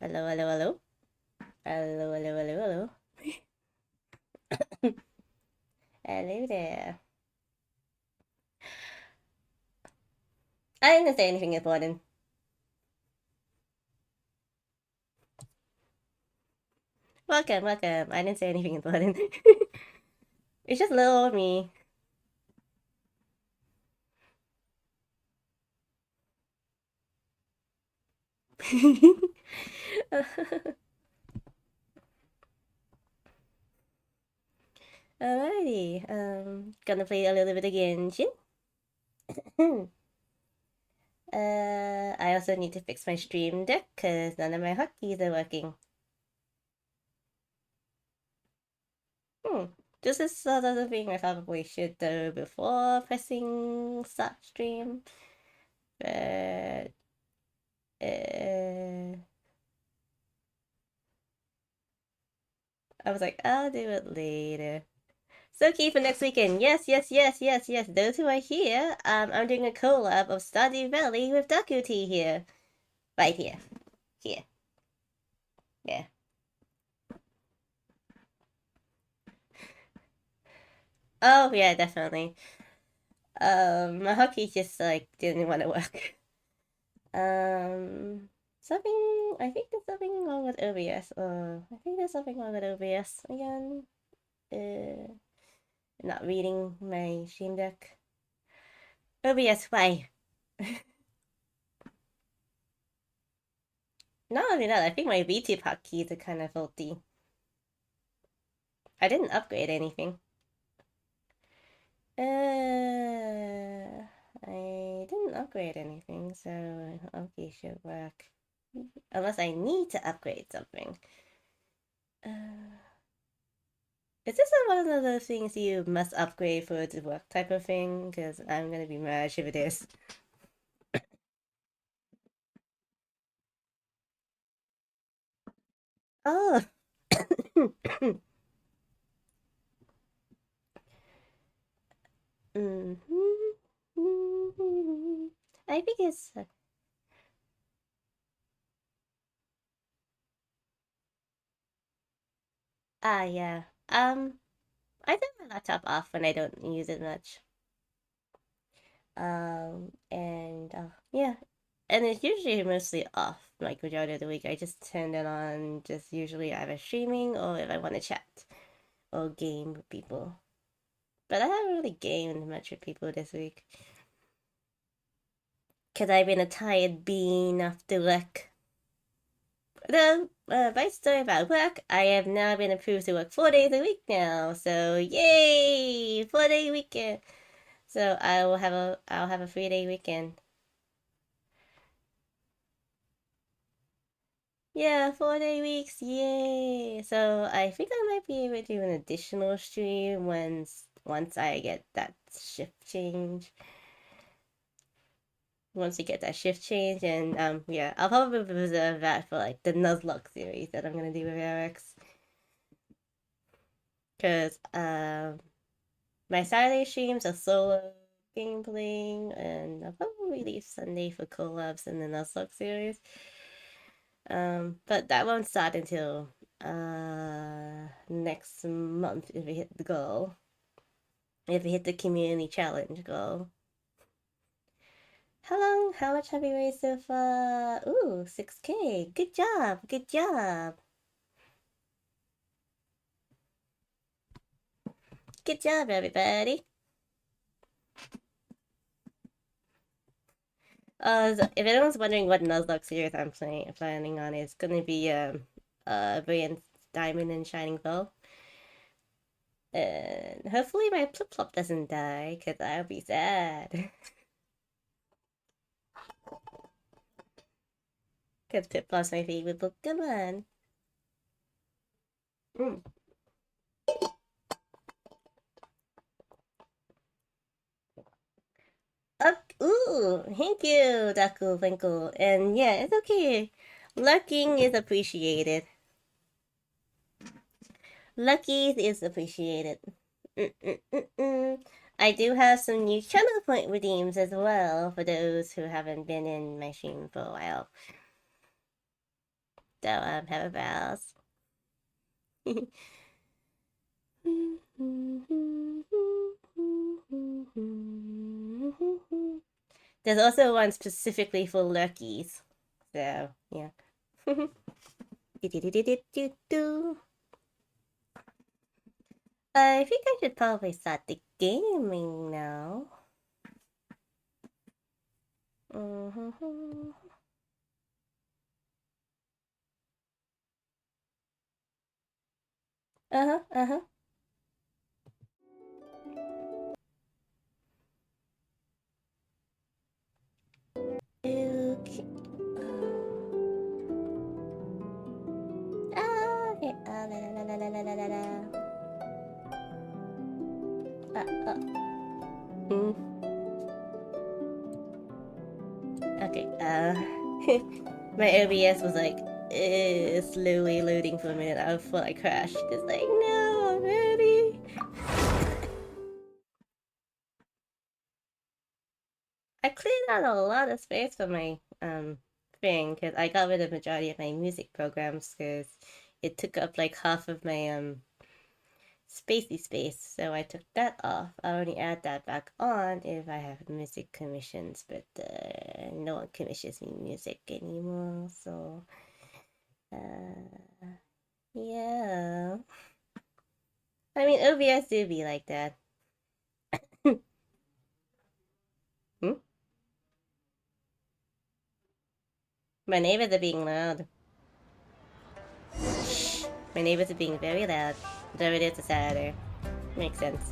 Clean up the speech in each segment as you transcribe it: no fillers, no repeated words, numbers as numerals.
Hello, hello, hello. Hello, hello, hello, hello. Hello there. I didn't say anything important. Welcome, welcome. I didn't say anything important. It's just little me. Alrighty. Gonna play a little bit of Genshin. I also need to fix my stream deck because none of my hotkeys are working. Hmm. This is sort of the thing I probably should do before pressing start stream. But I was like, I'll do it later. So key for next weekend. Yes, yes, yes, yes, yes. Those who are here, I'm doing a collab of Stardew Valley with Daku Tea here. Right here. Here. Yeah. Oh yeah, definitely. My hockey just like didn't want to work. Um something I think there's something wrong with OBS. I think there's something wrong with OBS again. Uh Not reading my stream deck. OBS, why? Not only that, I think my VT hotkeys are kind of faulty. I didn't upgrade anything. I didn't upgrade anything, so okay, should work. Unless I need to upgrade something. Uh, is this one of those things you must upgrade for it to work type of thing? Because I'm gonna be mad if it is. Oh. I think it's. Yeah. I turn my laptop off when I don't use it much. And yeah, and it's usually mostly off like majority of the week. I just turn it on just usually either streaming or if I want to chat or game with people. But I haven't really gamed much with people this week because I've been a tired bean after work. The right story about work, I have now been approved to work 4 days a week now. So yay, 4 day weekend. So I'll have a 3 day weekend. Yeah, 4 day weeks, yay! So I think I might be able to do an additional stream once I get that shift change. Once we get that shift change, and yeah, I'll probably reserve that for like the Nuzlocke series that I'm gonna do with Eric's. Cause my Saturday streams are solo game playing, and I'll probably leave Sunday for collabs in the Nuzlocke series. But that won't start until next month if we hit the goal. If we hit the community challenge goal. How much have you raised so far? Ooh, 6K. Good job, good job. Good job, everybody. If anyone's wondering what Nuzlocke series I'm planning on, it's gonna be Brilliant Diamond and Shining Pearl. And hopefully my Plip Plop doesn't die, because I'll be sad. Because Plip Plop's my favorite Pokemon. Mm. Ooh, thank you, Daku Winkle. And yeah, it's okay. Lucking is appreciated. Lucky is appreciated. I do have some new channel point redeems as well for those who haven't been in my stream for a while. So, have a browse. There's also one specifically for lurkies. So, yeah. I think I should probably start the gaming now. Uh-huh. Okay. Okay. Okay. My OBS was like slowly loading for a minute. I thought I crashed. It's like, no, I'm ready. I cleared out a lot of space for my thing because I got rid of the majority of my music programs because it took up like half of my spacey space. So I took that off. I only add that back on if I have music commissions, but no one commissions me music anymore. So yeah. I mean, OBS do be like that. Hmm? My neighbors are being loud. Shh. My neighbors are being very loud. Though it is a Saturday. Makes sense.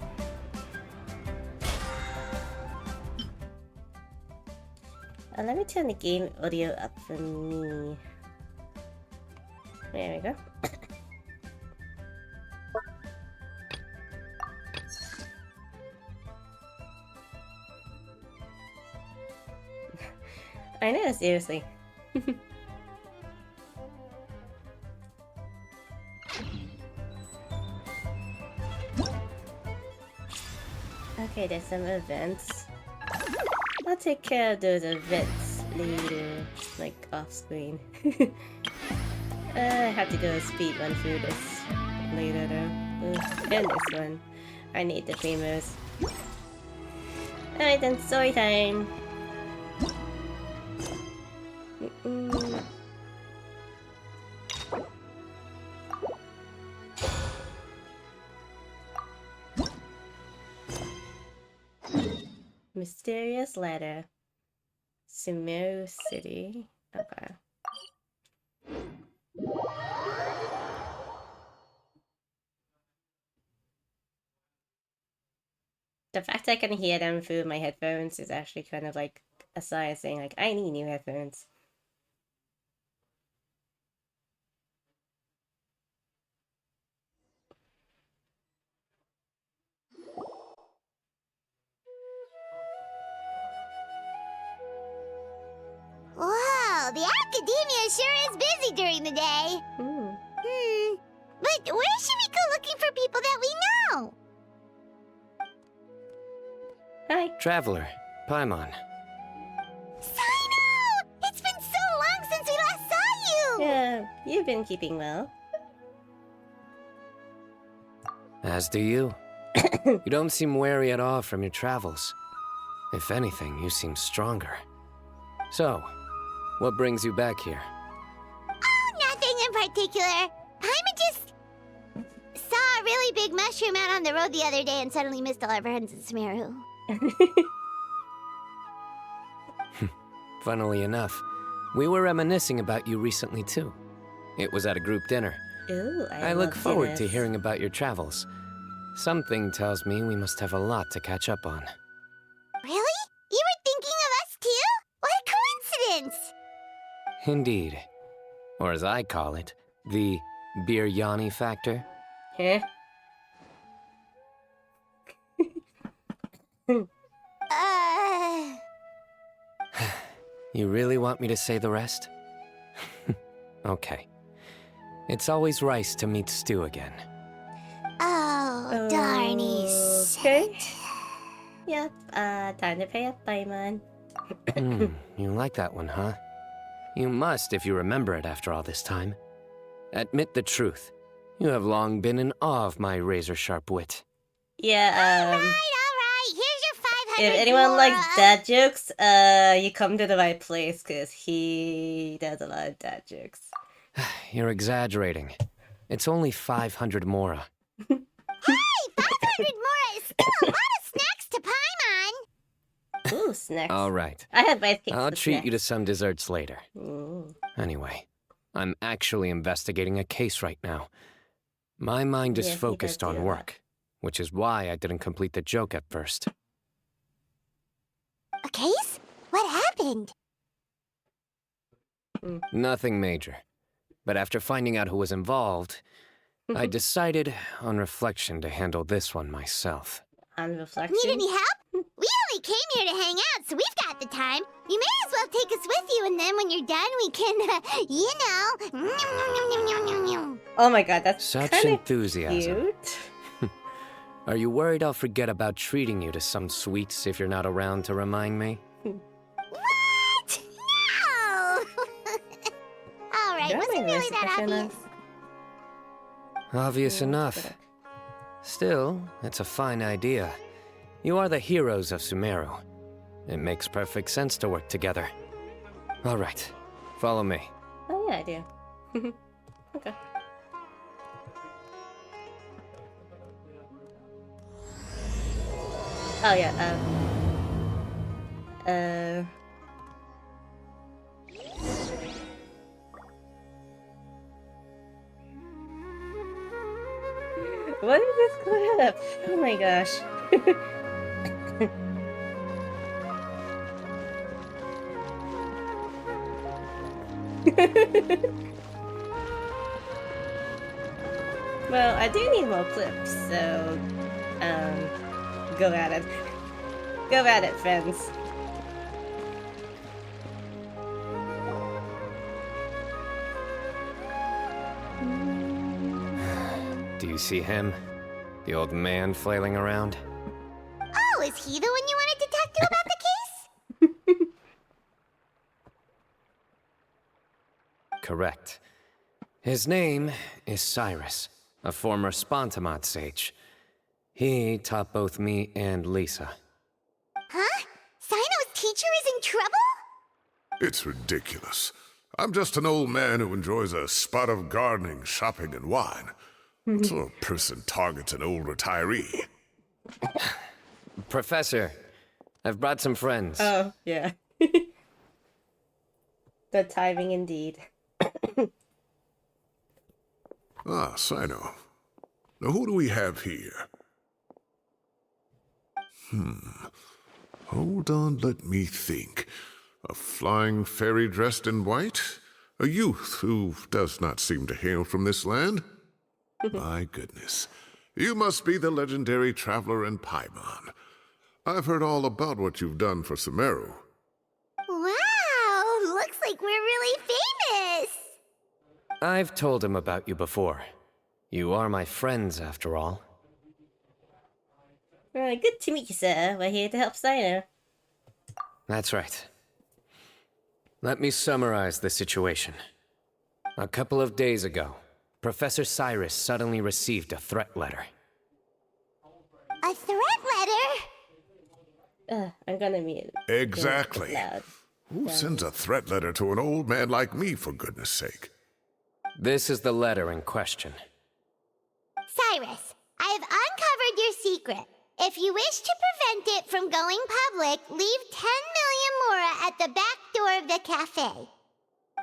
Let me turn the game audio up for me. There we go. I know, seriously. Okay, there's some events. I'll take care of those events later, like off screen. I have to go speedrun through this later though. And this one. I need the famous. Alright then, story time! Mysterious letter. Cyno City. Okay. The fact I can hear them through my headphones is actually kind of like a sign saying like, I need new headphones. Wow, the academia sure is busy during the day. But where should we go looking for people that we know? Hi. Traveler, Paimon. Cyno! It's been so long since we last saw you! Yeah, you've been keeping well. As do you. You don't seem weary at all from your travels. If anything, you seem stronger. So, what brings you back here? Oh, nothing in particular. Paimon just saw a really big mushroom out on the road the other day and suddenly missed all our friends in Smeru. Funnily enough, we were reminiscing about you recently too. It was at a group dinner. Ooh, I look love forward dinners. to hearing about your travels. Something tells me we must have a lot to catch up on. Really? You were thinking of us too? What a coincidence! Indeed. Or as I call it, the Biryani factor. Huh? You really want me to say the rest? Okay. It's always rice to meet stew again. Oh, darny Okay. Yep, time to pay up, Paimon. You like that one, huh? You must if you remember it after all this time. Admit the truth. You have long been in awe of my razor-sharp wit. Yeah, All right. Here's your 500 if anyone likes Mora. dad jokes, you come to the right place, because he does a lot of dad jokes. You're exaggerating. It's only 500 Mora. Hey, 500 Mora is still a lot of snacks to Paimon. Ooh, snacks. All right. I had rice cakes I'll with treat you to snacks. some desserts later. Mm. Anyway, I'm actually investigating a case right now. My mind is Yeah, he focused does do on that. work, which is why I didn't complete the joke at first. A case? What happened? Nothing major. But after finding out who was involved, I decided, on reflection, to handle this one myself. On reflection. Need any help? We only came here to hang out, so we've got the time. You may as well take us with you, and then when you're done, we can, Oh my god, that's Such kind of enthusiasm. cute. Are you worried I'll forget about treating you to some sweets if you're not around to remind me? What? No! All right, Yeah, wasn't my really voice that impression obvious. Obvious Yeah, enough. but- Still, it's a fine idea. You are the heroes of Sumeru. It makes perfect sense to work together. All right, follow me. Oh yeah, I do. Okay. Oh yeah, what is this clip? Oh my gosh. Well, I do need more clips, so, go at it. Go at it, friends. Do you see him? The old man flailing around? Oh, is he the one you wanted to talk to about the case? Correct. His name is Cyrus, a former Spontamot sage. He taught both me and Lisa. Huh? Cyno's teacher is in trouble? It's ridiculous. I'm just an old man who enjoys a spot of gardening, shopping, and wine. What sort of person targets an old retiree? Professor, I've brought some friends. Oh, yeah. The timing indeed. Ah, Cyno. Now, who do we have here? Hold on, let me think. A flying fairy dressed in white? A youth who does not seem to hail from this land? My goodness. You must be the legendary traveler in Paimon. I've heard all about what you've done for Sumeru. Wow, looks like we're really famous. I've told him about you before. You are my friends, after all. Good to meet you, sir. We're here to help Cyno. That's right. Let me summarize the situation. A couple of days ago, Professor Cyrus suddenly received a threat letter. A threat letter? I'm gonna mute. Exactly. Loud. Who sends a threat letter to an old man like me, for goodness sake? This is the letter in question. Cyrus, I have uncovered your secret. If you wish to prevent it from going public, leave 10 million Mora at the back door of the cafe.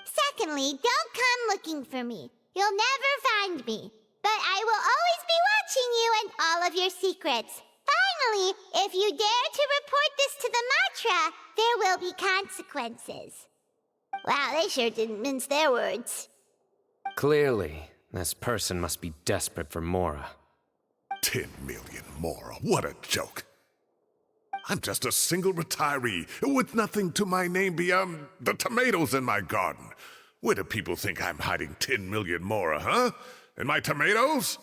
Secondly, don't come looking for me. You'll never find me. But I will always be watching you and all of your secrets. Finally, if you dare to report this to the Matra, there will be consequences. Wow, they sure didn't mince their words. Clearly, this person must be desperate for Mora. 10 million more. What a joke. I'm just a single retiree with nothing to my name beyond the tomatoes in my garden. Where do people think I'm hiding 10 million more, huh? In my tomatoes?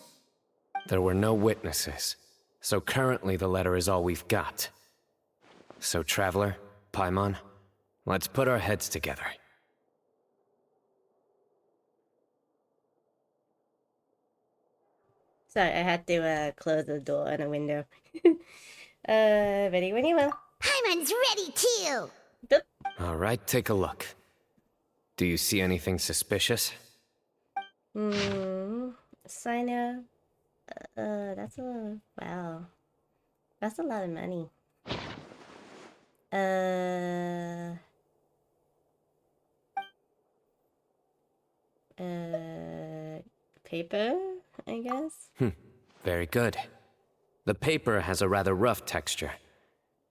There were no witnesses, so currently the letter is all we've got. So, Traveler, Paimon, let's put our heads together. Sorry, I had to close the door and a window. Ready when you will. Paimon's ready too! Boop. All right, take a look. Do you see anything suspicious? Cyno. That's a... Wow. That's a lot of money. Paper, I guess? Very good. The paper has a rather rough texture.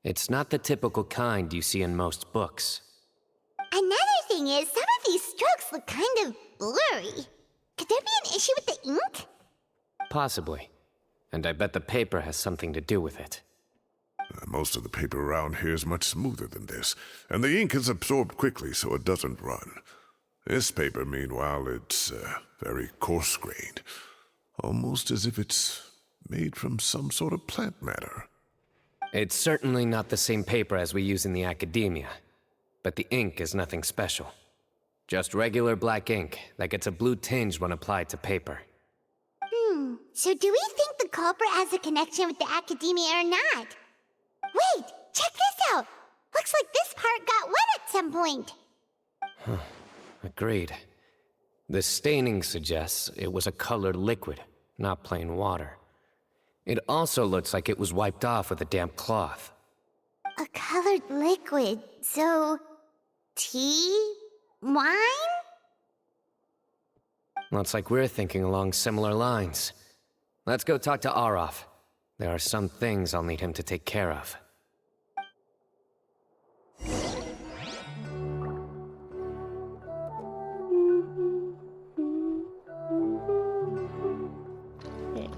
It's not the typical kind you see in most books. Another thing is, some of these strokes look kind of blurry. Could there be an issue with the ink? Possibly. And I bet the paper has something to do with it. Most of the paper around here is much smoother than this, and the ink is absorbed quickly so it doesn't run. This paper, meanwhile, it's very coarse-grained, almost as if it's made from some sort of plant matter. It's certainly not the same paper as we use in the academia, but the ink is nothing special. Just regular black ink that gets a blue tinge when applied to paper. So do we think the culprit has a connection with the academia or not? Wait, check this out! Looks like this part got wet at some point. Agreed. The staining suggests it was a colored liquid, not plain water. It also looks like it was wiped off with a damp cloth. A colored liquid, so... tea? Wine? Looks like we're thinking along similar lines. Let's go talk to Arov. There are some things I'll need him to take care of. Okay.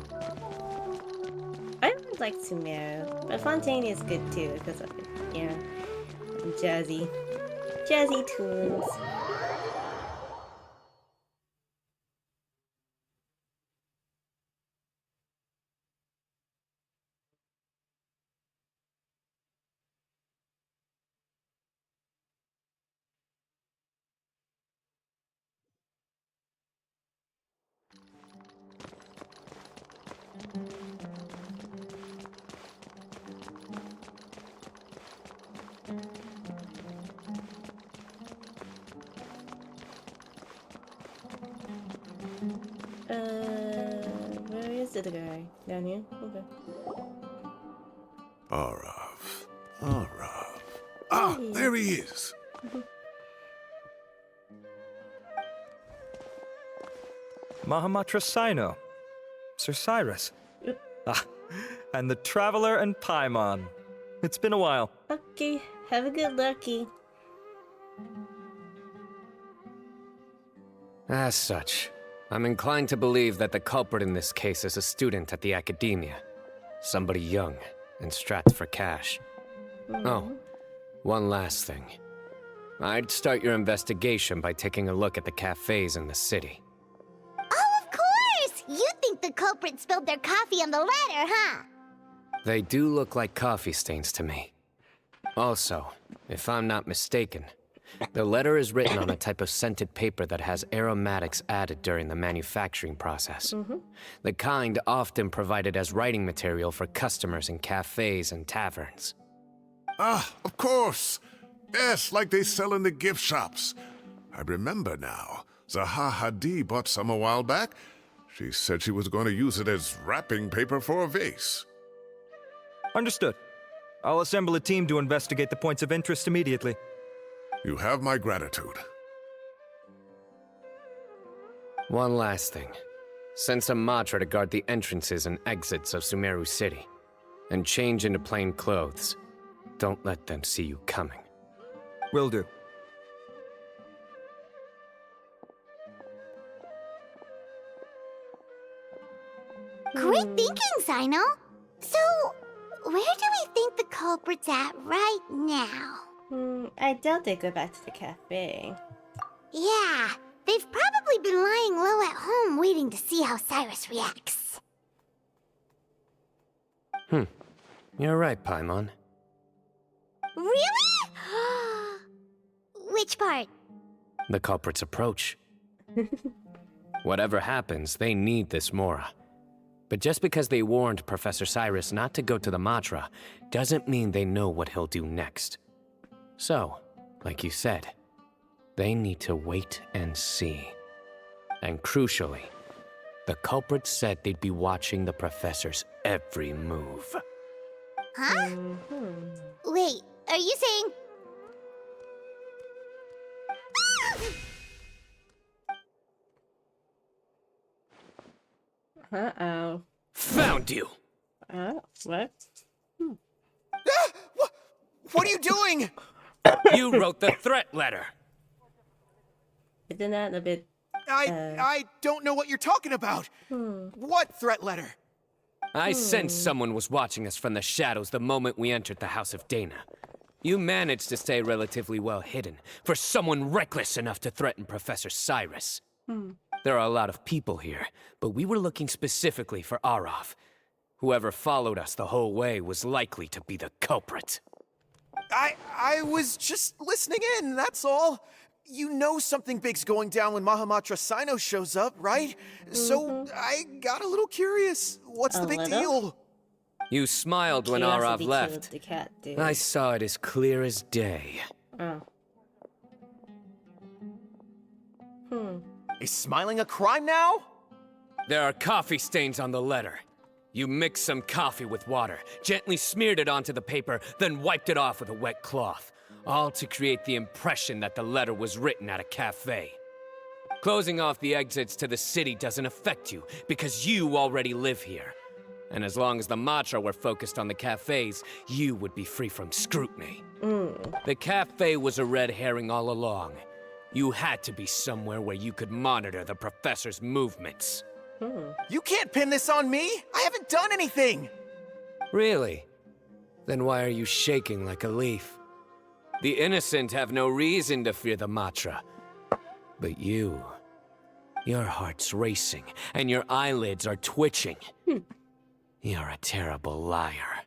I would like Sumeru, but Fontaine is good too, because of, yeah, jazzy tunes. Where is the guy? Down here? Okay. Arav. Ah, there he is. Mahamatra Cyno. Sir Cyrus. Ah, and the Traveler and Paimon. It's been a while. Okay, have a good lucky. As such, I'm inclined to believe that the culprit in this case is a student at the academia. Somebody young and strapped for cash. Oh, one last thing. I'd start your investigation by taking a look at the cafes in the city. Oh, of course! You think the culprit spilled their coffee on the ladder, huh? They do look like coffee stains to me. Also, if I'm not mistaken, the letter is written on a type of scented paper that has aromatics added during the manufacturing process. The kind often provided as writing material for customers in cafes and taverns. Ah, of course. Yes, like they sell in the gift shops. I remember now. Zaha Hadid bought some a while back. She said she was going to use it as wrapping paper for a vase. Understood. I'll assemble a team to investigate the points of interest immediately. You have my gratitude. One last thing. Send some Matra to guard the entrances and exits of Sumeru City. And change into plain clothes. Don't let them see you coming. Will do. Great thinking, Cyno. So, where do we think the culprit's at right now? I doubt they go back to the cafe. Yeah, they've probably been lying low at home waiting to see how Cyrus reacts. You're right, Paimon. Really? Which part? The culprit's approach. Whatever happens, they need this Mora. But just because they warned Professor Cyrus not to go to the Matra doesn't mean they know what he'll do next. So, like you said, they need to wait and see. And crucially, the culprits said they'd be watching the professor's every move. Huh? Wait, are you saying... Uh-oh. Found you! Oh, what? What are you doing? You wrote the threat letter! Isn't that a bit... I don't know what you're talking about. What threat letter? I sensed someone was watching us from the shadows the moment we entered the House of Dana. You managed to stay relatively well hidden for someone reckless enough to threaten Professor Cyrus. There are a lot of people here, but we were looking specifically for Arav. Whoever followed us the whole way was likely to be the culprit. I was just listening in, that's all. You know something big's going down when Mahamatra Cyno shows up, right? So I got a little curious. What's the big deal? You smiled when Arav Curiosity left. killed the cat, dude. I saw it as clear as day. Oh. Is smiling a crime now? There are coffee stains on the letter. You mixed some coffee with water, gently smeared it onto the paper, then wiped it off with a wet cloth. All to create the impression that the letter was written at a cafe. Closing off the exits to the city doesn't affect you, because you already live here. And as long as the Matra were focused on the cafes, you would be free from scrutiny. The cafe was a red herring all along. You had to be somewhere where you could monitor the professor's movements. You can't pin this on me. I haven't done anything. Really? Then why are you shaking like a leaf? The innocent have no reason to fear the Matra. But you... your heart's racing, and your eyelids are twitching. You're a terrible liar.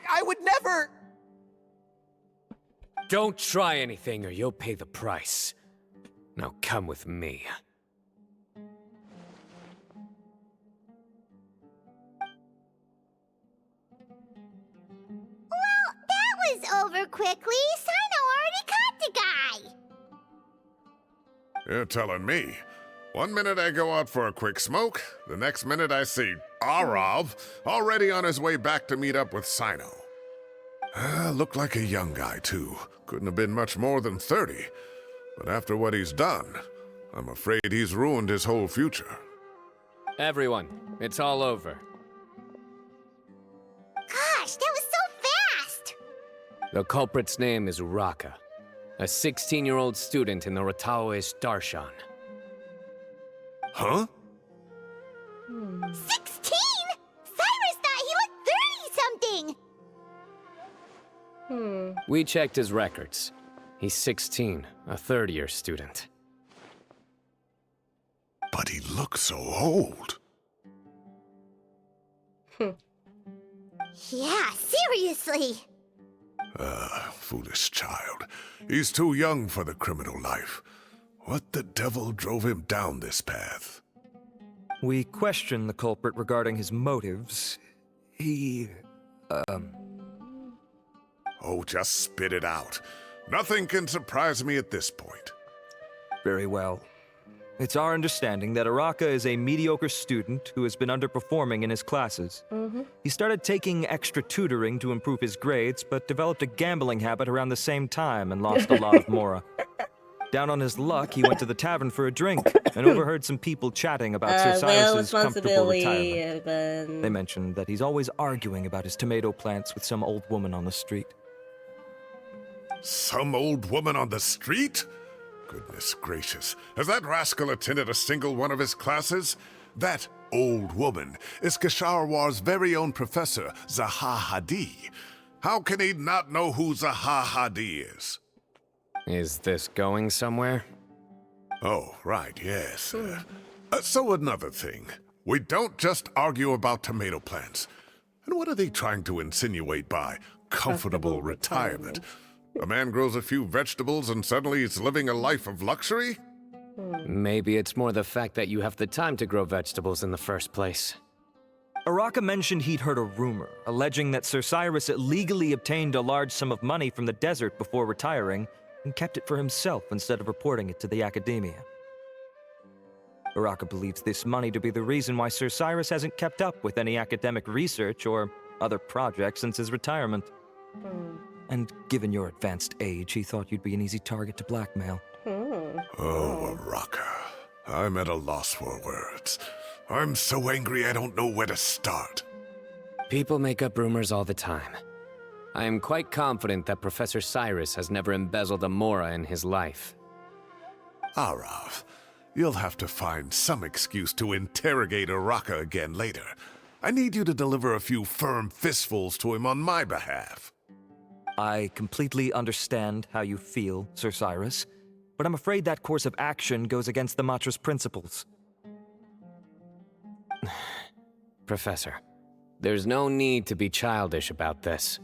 I would never... Don't try anything or you'll pay the price. Now come with me. That was over quickly. Cyno already caught the guy. You're telling me. One minute I go out for a quick smoke, the next minute I see Arav already on his way back to meet up with Cyno. Looked like a young guy, too. Couldn't have been much more than 30. But after what he's done, I'm afraid he's ruined his whole future. Everyone, it's all over. Gosh, that was so fast. The culprit's name is Raka, a 16-year-old student in the Rataoist Darshan. Huh? 16? Cyrus thought he looked 30-something. We checked his records. He's 16, a third-year student. But he looks so old. Yeah, seriously. Foolish child. He's too young for the criminal life. What the devil drove him down this path? We questioned the culprit regarding his motives. He... Oh, just spit it out. Nothing can surprise me at this point. Very well. It's our understanding that Araka is a mediocre student who has been underperforming in his classes. He started taking extra tutoring to improve his grades, but developed a gambling habit around the same time and lost a lot of mora. Down on his luck, he went to the tavern for a drink and overheard some people chatting about Sir Cyrus's comfortable retirement. They mentioned that he's always arguing about his tomato plants with some old woman on the street. Some old woman on the street? Goodness gracious. Has that rascal attended a single one of his classes? That old woman is Kasharwar's very own professor, Zaha Hadi. How can he not know who Zaha Hadi is? Is this going somewhere? Oh, right, yes. So another thing. We don't just argue about tomato plants. And what are they trying to insinuate by comfortable retirement? A man grows a few vegetables and suddenly he's living a life of luxury? Maybe it's more the fact that you have the time to grow vegetables in the first place. Araka mentioned he'd heard a rumor, alleging that Sir Cyrus illegally obtained a large sum of money from the desert before retiring and kept it for himself instead of reporting it to the academia. Araka believes this money to be the reason why Sir Cyrus hasn't kept up with any academic research or other projects since his retirement. And given your advanced age, he thought you'd be an easy target to blackmail. Oh, Araka. I'm at a loss for words. I'm so angry I don't know where to start. People make up rumors all the time. I am quite confident that Professor Cyrus has never embezzled a mora in his life. Arav, you'll have to find some excuse to interrogate Araka again later. I need you to deliver a few firm fistfuls to him on my behalf. I completely understand how you feel, Sir Cyrus, but I'm afraid that course of action goes against the Matra's principles. Professor, there's no need to be childish about this.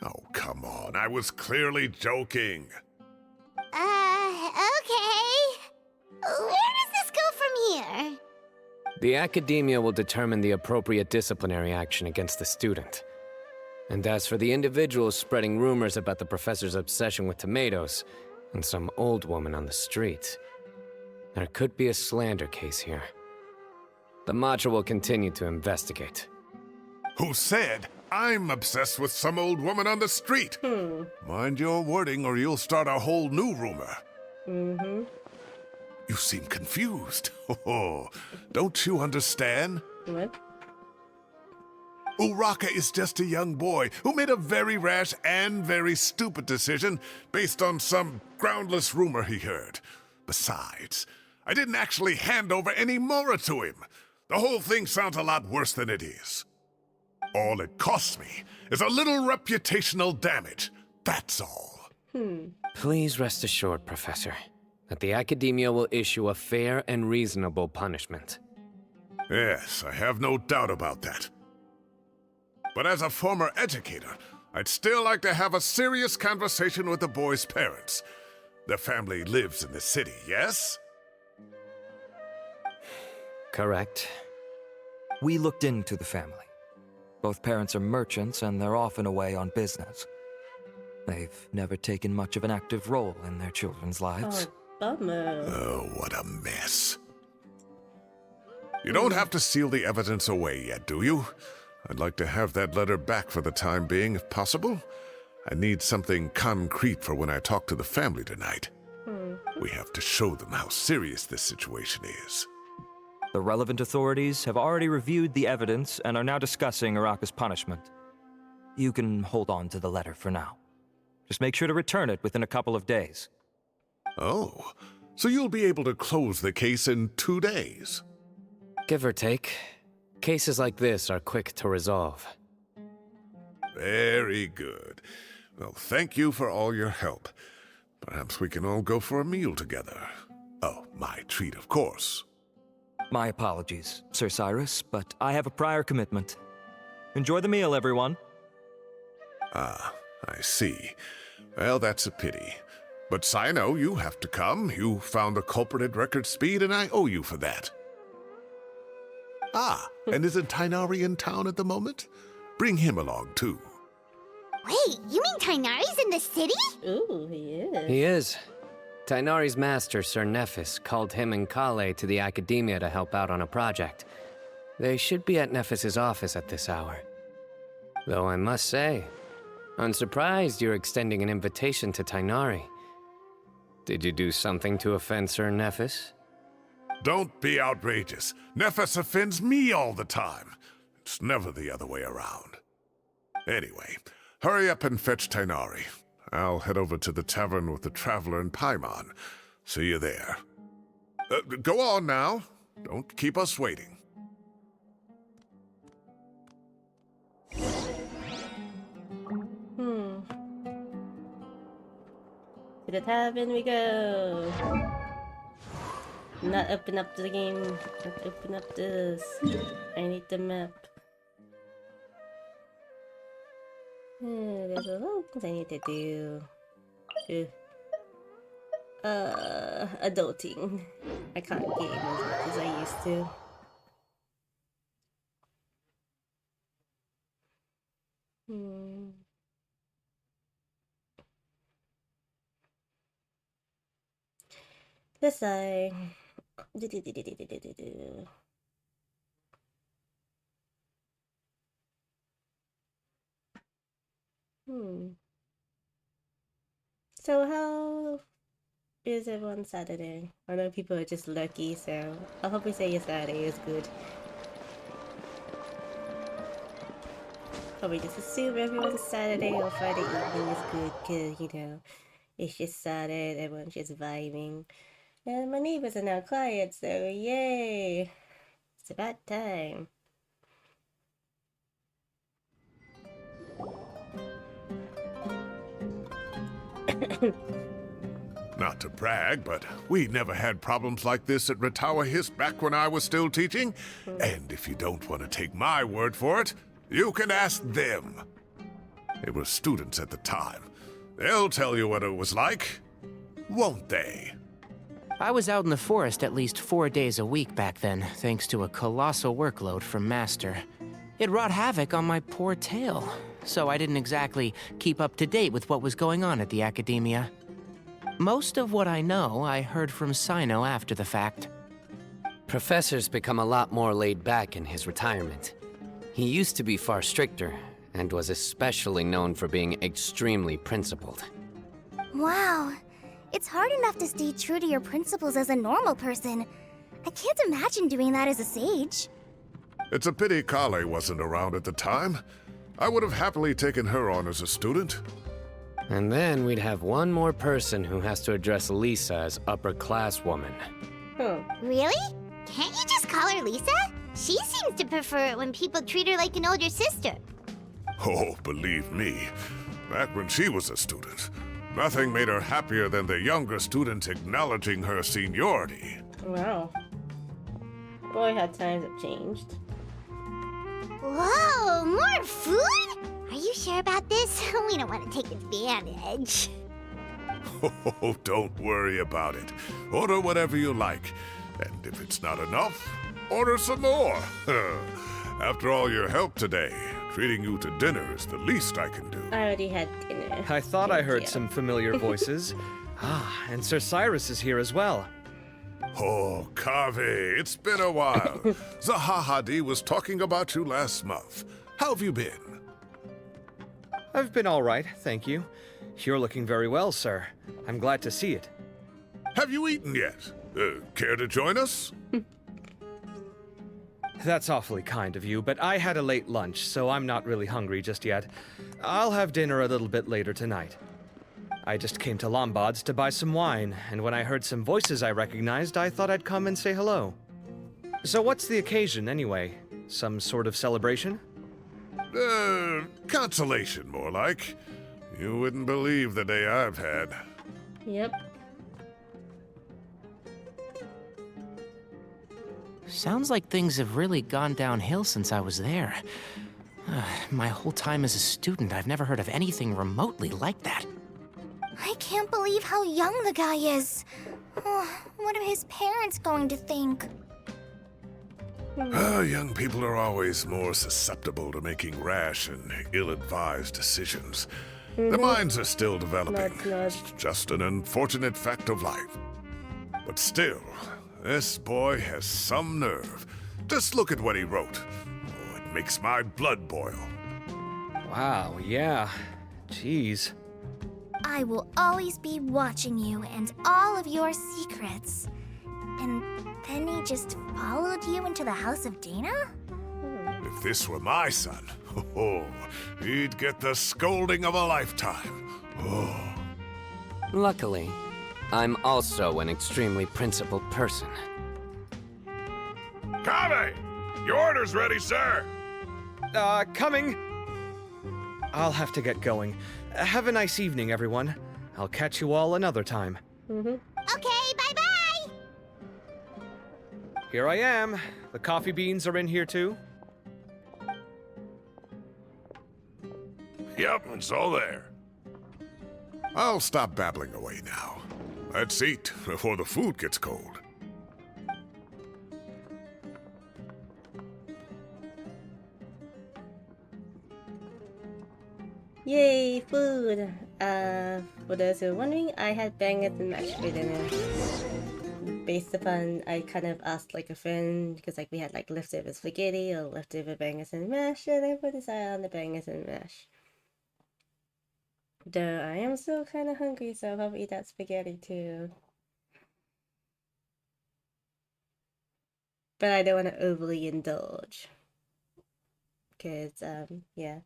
Oh, come on. I was clearly joking. Okay. Where does this go from here? The academia will determine the appropriate disciplinary action against the student. And as for the individuals spreading rumors about the professor's obsession with tomatoes and some old woman on the street, there could be a slander case here. The Matra will continue to investigate. Who said I'm obsessed with some old woman on the street? Mind your wording or you'll start a whole new rumor. You seem confused. Oh, don't you understand? What? Uraka is just a young boy who made a very rash and very stupid decision based on some groundless rumor he heard. Besides, I didn't actually hand over any mora to him. The whole thing sounds a lot worse than it is. All it costs me is a little reputational damage. That's all. Please rest assured, Professor, that the academia will issue a fair and reasonable punishment. Yes, I have no doubt about that. But as a former educator, I'd still like to have a serious conversation with the boy's parents. Their family lives in the city, yes? Correct. We looked into the family. Both parents are merchants and they're often away on business. They've never taken much of an active role in their children's lives. Oh, bummer. Oh, what a mess. You don't have to seal the evidence away yet, do you? I'd like to have that letter back for the time being, if possible. I need something concrete for when I talk to the family tonight. We have to show them how serious this situation is. The relevant authorities have already reviewed the evidence and are now discussing Araka's punishment. You can hold on to the letter for now. Just make sure to return it within a couple of days. Oh, so you'll be able to close the case in 2 days? Give or take. Cases like this are quick to resolve. Very good. Well, thank you for all your help. Perhaps we can all go for a meal together. Oh, my treat, of course. My apologies, Sir Cyrus, but I have a prior commitment. Enjoy the meal, everyone. Ah, I see. Well, that's a pity. But Cyno, you have to come. You found the culprit at record speed, and I owe you for that. Ah, and isn't Tighnari in town at the moment? Bring him along, too. Wait, you mean Tighnari's in the city? Ooh, he is. He is. Tighnari's master, Sir Nephis, called him and Kale to the academia to help out on a project. They should be at Nephis's office at this hour. Though I must say, I'm surprised you're extending an invitation to Tighnari. Did you do something to offend Sir Nephis? Don't be outrageous. Nephis offends me all the time. It's never the other way around. Anyway, hurry up and fetch Tighnari. I'll head over to the tavern with the Traveler and Paimon. See you there. Go on now. Don't keep us waiting. To the tavern we go. Not open up the game. Not open up this. I need the map. There's a lot of things I need to do. adulting. I can't game as much as I used to. Hmm. This I. Hmm. So how is everyone's Saturday? I know people are just lucky, so I hope you say your Saturday is good. Probably just assume everyone's Saturday or Friday evening is good, cause you know it's just Saturday, everyone's just vibing, and my neighbors are now quiet, so yay! It's about time. Not to brag, but we never had problems like this at Ratawa Hist back when I was still teaching. And if you don't want to take my word for it, you can ask them. They were students at the time. They'll tell you what it was like, won't they? I was out in the forest at least 4 days a week back then, thanks to a colossal workload from Master. It wrought havoc on my poor tail, so I didn't exactly keep up to date with what was going on at the academia. Most of what I know, I heard from Cyno after the fact. Professor's become a lot more laid back in his retirement. He used to be far stricter, and was especially known for being extremely principled. Wow. It's hard enough to stay true to your principles as a normal person. I can't imagine doing that as a sage. It's a pity Kale wasn't around at the time. I would have happily taken her on as a student. And then we'd have one more person who has to address Lisa as upper-class woman. Really? Can't you just call her Lisa? She seems to prefer it when people treat her like an older sister. Oh, believe me, back when she was a student, nothing made her happier than the younger students acknowledging her seniority. Wow. Boy, how times have changed. Whoa, more food? Are you sure about this? We don't want to take advantage. Oh, don't worry about it. Order whatever you like. And if it's not enough, order some more. After all your help today, treating you to dinner is the least I can do. I already had dinner. I thought I Thank heard you. some familiar voices. And Sir Cyrus is here as well. Oh, Kave, it's been a while. Zahahadi was talking about you last month. How have you been? I've been all right, thank you. You're looking very well, sir. I'm glad to see it. Have you eaten yet? Care to join us? That's awfully kind of you, but I had a late lunch, so I'm not really hungry just yet. I'll have dinner a little bit later tonight. I just came to Lombard's to buy some wine, and when I heard some voices I recognized, I thought I'd come and say hello. So what's the occasion, anyway? Some sort of celebration? Consolation, more like. You wouldn't believe the day I've had. Yep. Sounds like things have really gone downhill since I was there. My whole time as a student, I've never heard of anything remotely like that. I can't believe how young the guy is. Oh, what are his parents going to think? Young people are always more susceptible to making rash and ill-advised decisions. Their minds are still developing. It's just an unfortunate fact of life. But still, this boy has some nerve. Just look at what he wrote. Oh, it makes my blood boil. Wow, yeah. Jeez. I will always be watching you and all of your secrets. And then he just followed you into the house of Dana? If this were my son, he'd get the scolding of a lifetime. Oh. Luckily, I'm also an extremely principled person. Kave! Your order's ready, sir! Coming! I'll have to get going. Have a nice evening, everyone. I'll catch you all another time. Okay, bye-bye! Here I am. The coffee beans are in here too. Yep, it's all there. I'll stop babbling away now. Let's eat before the food gets cold. Yay, food! For those who are wondering, I had bangers and mash for dinner. Based upon, I kind of asked like a friend, because like we had like leftover spaghetti or leftover bangers and mash, and I put decided on the bangers and mash. Though I am still kind of hungry, so I'll probably eat that spaghetti too. But I don't want to overly indulge. Because, yeah,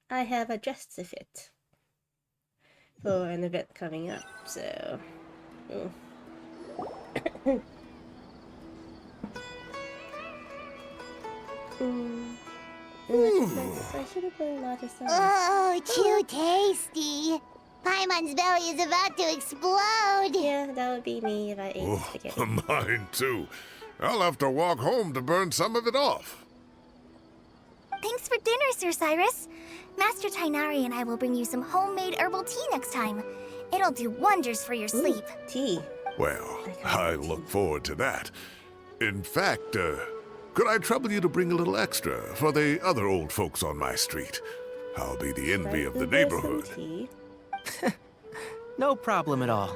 I have a dress to fit for an event coming up, so... I should have put a lot of sauce. Oh, too tasty. Paimon's belly is about to explode. Yeah, that would be me if I ate Oh, spaghetti. mine too. I'll have to walk home to burn some of it off. Thanks for dinner, Sir Cyrus. Master Tainari and I will bring you some homemade herbal tea next time. It'll do wonders for your sleep. Tea. Well, I look forward to that. In fact, could I trouble you to bring a little extra for the other old folks on my street? I'll be the envy of the neighborhood. Tea. No problem at all.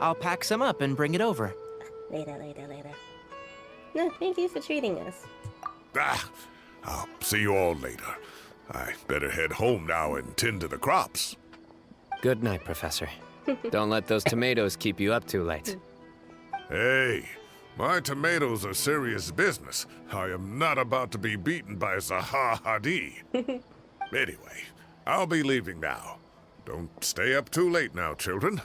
I'll pack some up and bring it over. Later. No, thank you for treating us. Ah, I'll see you all later. I better head home now and tend to the crops. Good night, Professor. Don't let those tomatoes keep you up too late. Hey, my tomatoes are serious business. I am not about to be beaten by Zaha Hadid. Anyway, I'll be leaving now. Don't stay up too late now, children.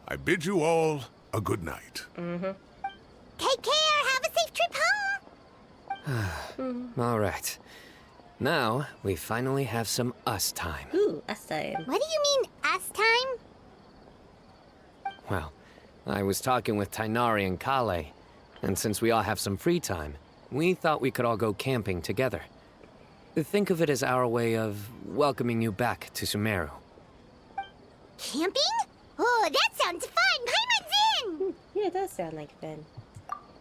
I bid you all a good night. Take care. Have a safe trip home. All right. Now, we finally have some us time. Ooh, us time. What do you mean, us time? Well, I was talking with Tainari and Kale, and since we all have some free time, we thought we could all go camping together. Think of it as our way of welcoming you back to Sumeru. Camping? Oh, that sounds fun. Paimon's in. Yeah, it does sound like fun.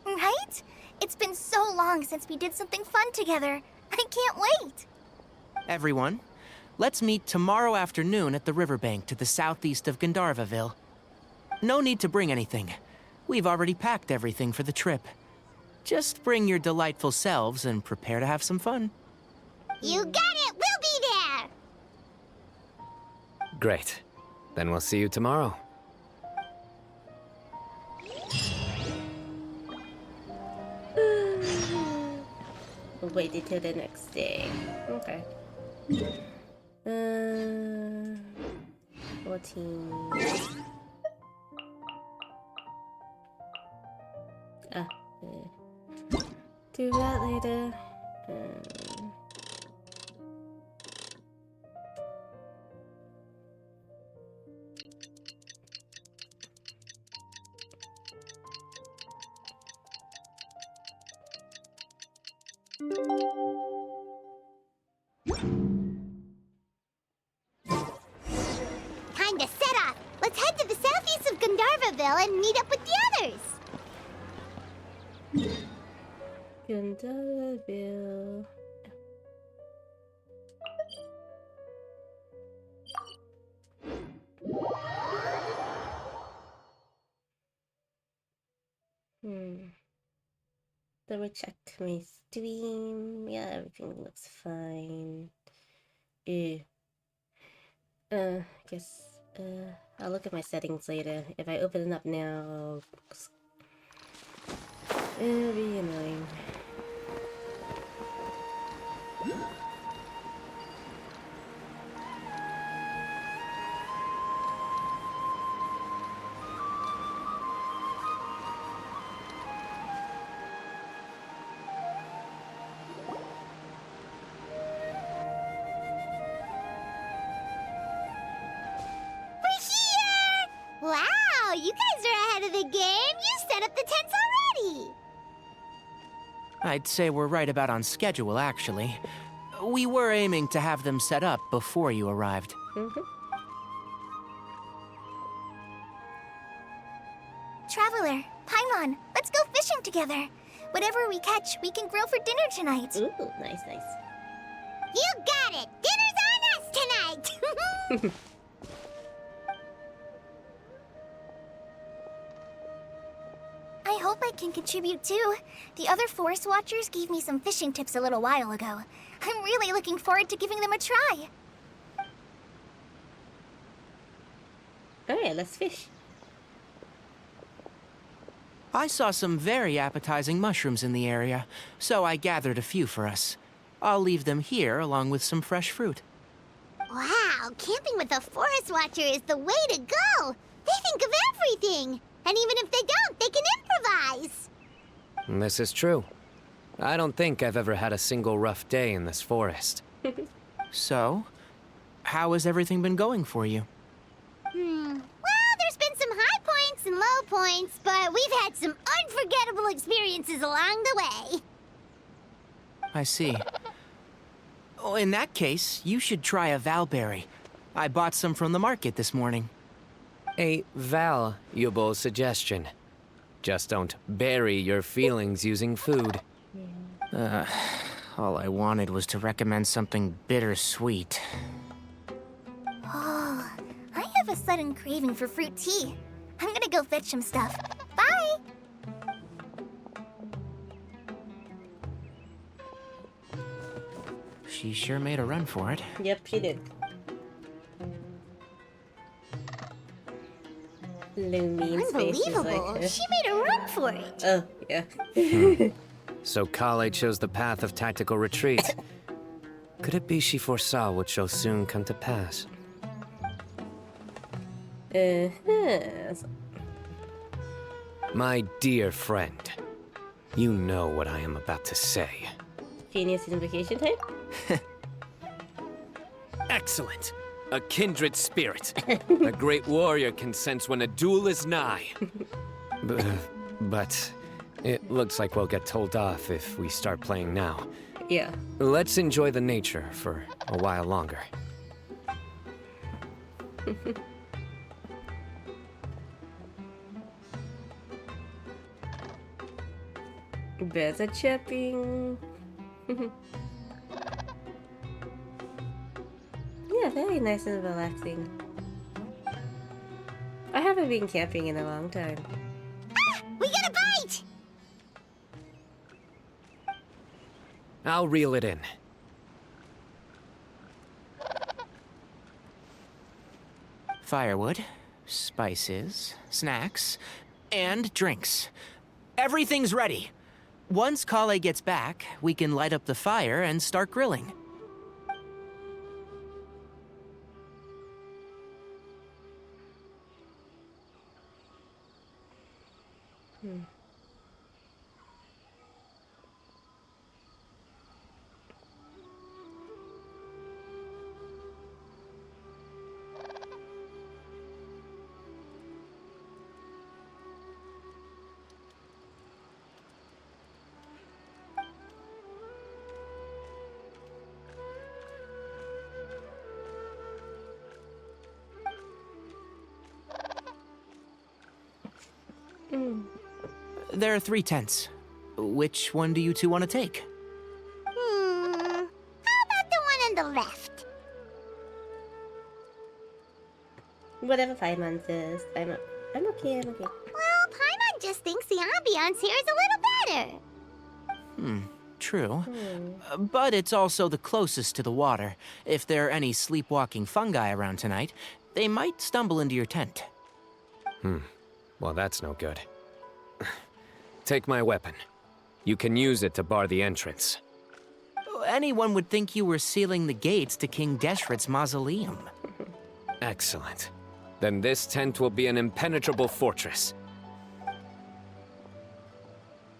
Right? It's been so long since we did something fun together. I can't wait. Everyone, let's meet tomorrow afternoon at the riverbank to the southeast of Gandharvaville. No need to bring anything. We've already packed everything for the trip. Just bring your delightful selves and prepare to have some fun. You got it. We'll be there. Great. Then we'll see you tomorrow. We'll wait until the next day. Okay. 14. Do that later. Time to set off. Let's head to the southeast of Gandharvaville and meet up with the others. Gandharville. Double check my stream. Yeah, everything looks fine. Guess, I'll look at my settings later. If I open it up now, it'll be annoying. Wow, you guys are ahead of the game. You set up the tents already. I'd say we're right about on schedule, actually. We were aiming to have them set up before you arrived. Traveler, Paimon, let's go fishing together. Whatever we catch, we can grill for dinner tonight. Ooh, nice, nice. You got it! Dinner's on us tonight! I hope I can contribute too. The other forest watchers gave me some fishing tips a little while ago. I'm really looking forward to giving them a try. Alright, let's fish. I saw some very appetizing mushrooms in the area, so I gathered a few for us. I'll leave them here along with some fresh fruit. Wow, camping with a forest watcher is the way to go! They think of everything! And even if they don't, they can improvise! This is true. I don't think I've ever had a single rough day in this forest. So, how has everything been going for you? Well, there's been some high points and low points, but we've had some unforgettable experiences along the way. I see. Oh, in that case, you should try a valberry. I bought some from the market this morning. A valuable suggestion. Just don't bury your feelings using food. All I wanted was to recommend something bittersweet. Oh, I have a sudden craving for fruit tea. I'm gonna go fetch some stuff. Bye! She sure made a run for it. Yep, she did. Lumine's face is Unbelievable! like... She made a run for it! Oh, yeah. So Kale chose the path of tactical retreat. Could it be she foresaw what shall soon come to pass? My dear friend, you know what I am about to say. Genius invocation time? Excellent! A kindred spirit. A great warrior can sense when a duel is nigh. But it looks like we'll get told off if we start playing now. Yeah. Let's enjoy the nature for a while longer. Birds are chirping. Yeah, very nice and relaxing. I haven't been camping in a long time. We got a bite! I'll reel it in. Firewood, spices, snacks, and drinks. Everything's ready. Once Kale gets back, we can light up the fire and start grilling. There are 3 tents. Which one do you two want to take? How about the one on the left? Whatever Paimon says. I'm okay, I'm okay. Well, Paimon just thinks the ambiance here is a little better. True. But it's also the closest to the water. If there are any sleepwalking fungi around tonight, they might stumble into your tent. Well, that's no good. Take my weapon. You can use it to bar the entrance. Anyone would think you were sealing the gates to King Deshret's mausoleum. Excellent. Then this tent will be an impenetrable fortress.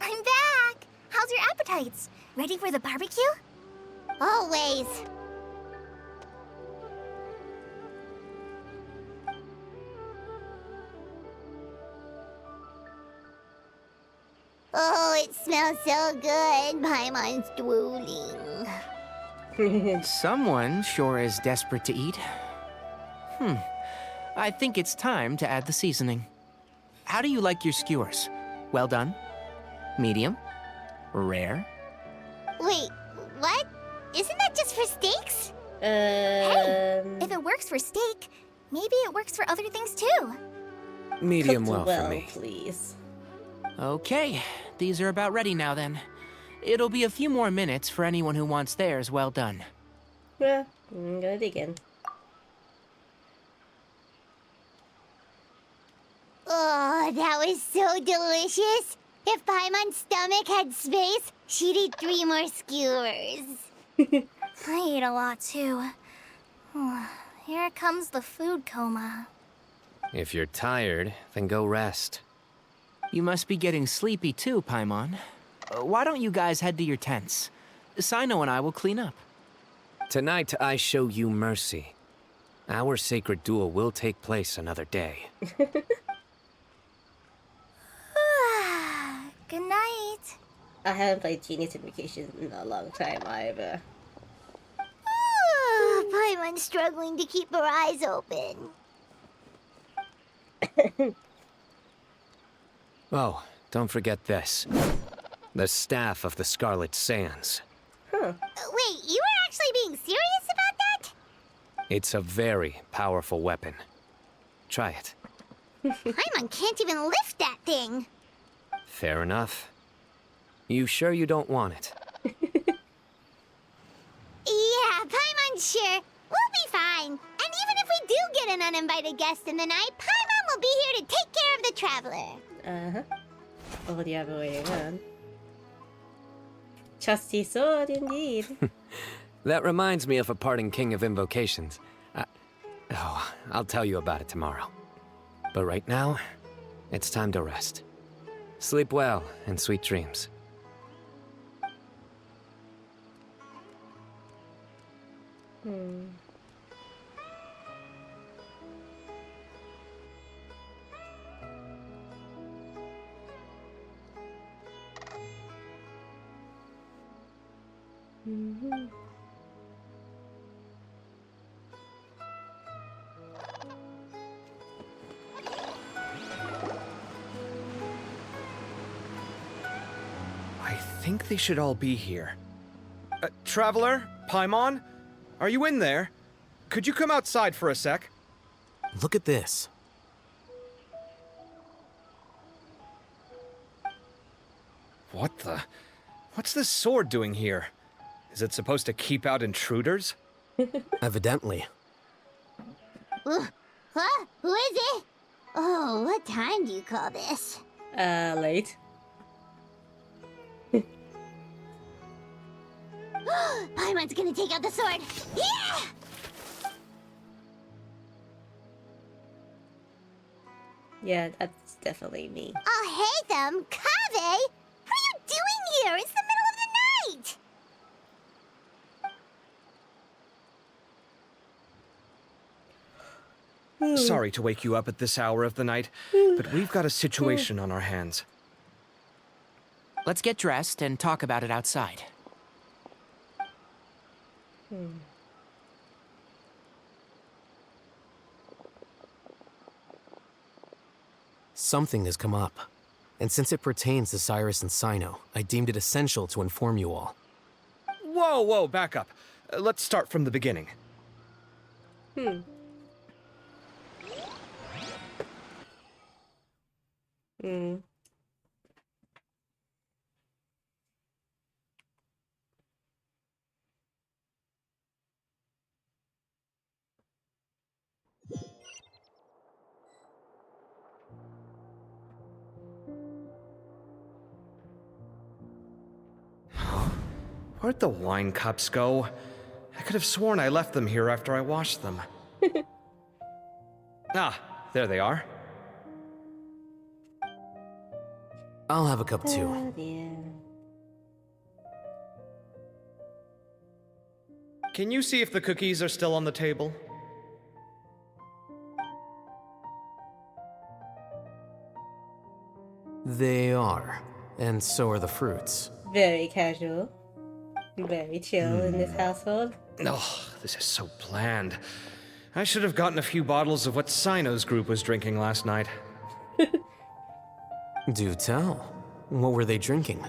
I'm back! How's your appetites? Ready for the barbecue? Always. Oh, it smells so good. Paimon's drooling. Someone sure is desperate to eat. I think it's time to add the seasoning. how do you like your skewers? Well done? Medium? Rare? Wait, what? Isn't that just for steaks? Hey, if it works for steak, maybe it works for other things too. Medium cooked well for me. please. Okay, these are about ready now then. It'll be a few more minutes for anyone who wants theirs well done. Yeah, I'm gonna dig in. Oh, that was so delicious. If Paimon's stomach had space, she'd eat 3 more skewers. I ate a lot too. Here comes the food coma. If you're tired, then go rest. You must be getting sleepy too, Paimon. Why don't you guys head to your tents? Cyno and I will clean up. Tonight, I show you mercy. Our sacred duel will take place another day. Good night. I haven't played Genius Invocation in a long time either. Paimon's struggling to keep her eyes open. Oh, don't forget this. The Staff of the Scarlet Sands. Huh. Wait, you were actually being serious about that? It's a very powerful weapon. Try it. Paimon can't even lift that thing. Fair enough. You sure you don't want it? Yeah, Paimon's sure. We'll be fine. And even if we do get an uninvited guest in the night, Paimon will be here to take care of the traveler. Uh-huh. Or the other way around. Trusty sword, indeed. That reminds me of a parting king of invocations. I'll tell you about it tomorrow. But right now, it's time to rest. Sleep well and sweet dreams. I think they should all be here. Traveler? Paimon? Are you in there? Could you come outside for a sec? Look at this. What the? What's this sword doing here? Is it supposed to keep out intruders? Evidently. Huh? Who is it? Oh, what time do you call this? Late. Paimon's gonna take out the sword. Yeah! Yeah, that's definitely me. Oh, hey them, Kave! What are you doing here? It's the middle of the night! Sorry to wake you up at this hour of the night, but we've got a situation on our hands. Let's get dressed and talk about it outside. Something has come up, and since it pertains to Cyrus and Cyno, I deemed it essential to inform you all. Whoa, back up. Let's start from the beginning. Hmm. Where'd the wine cups go? I could have sworn I left them here after I washed them. Ah, there they are. I'll have a cup too. Oh, dear. Can you see if the cookies are still on the table? They are, and so are the fruits. Very casual. Very chill in this household. Oh, this is so bland. I should have gotten a few bottles of what Cyno's group was drinking last night. Do tell. What were they drinking?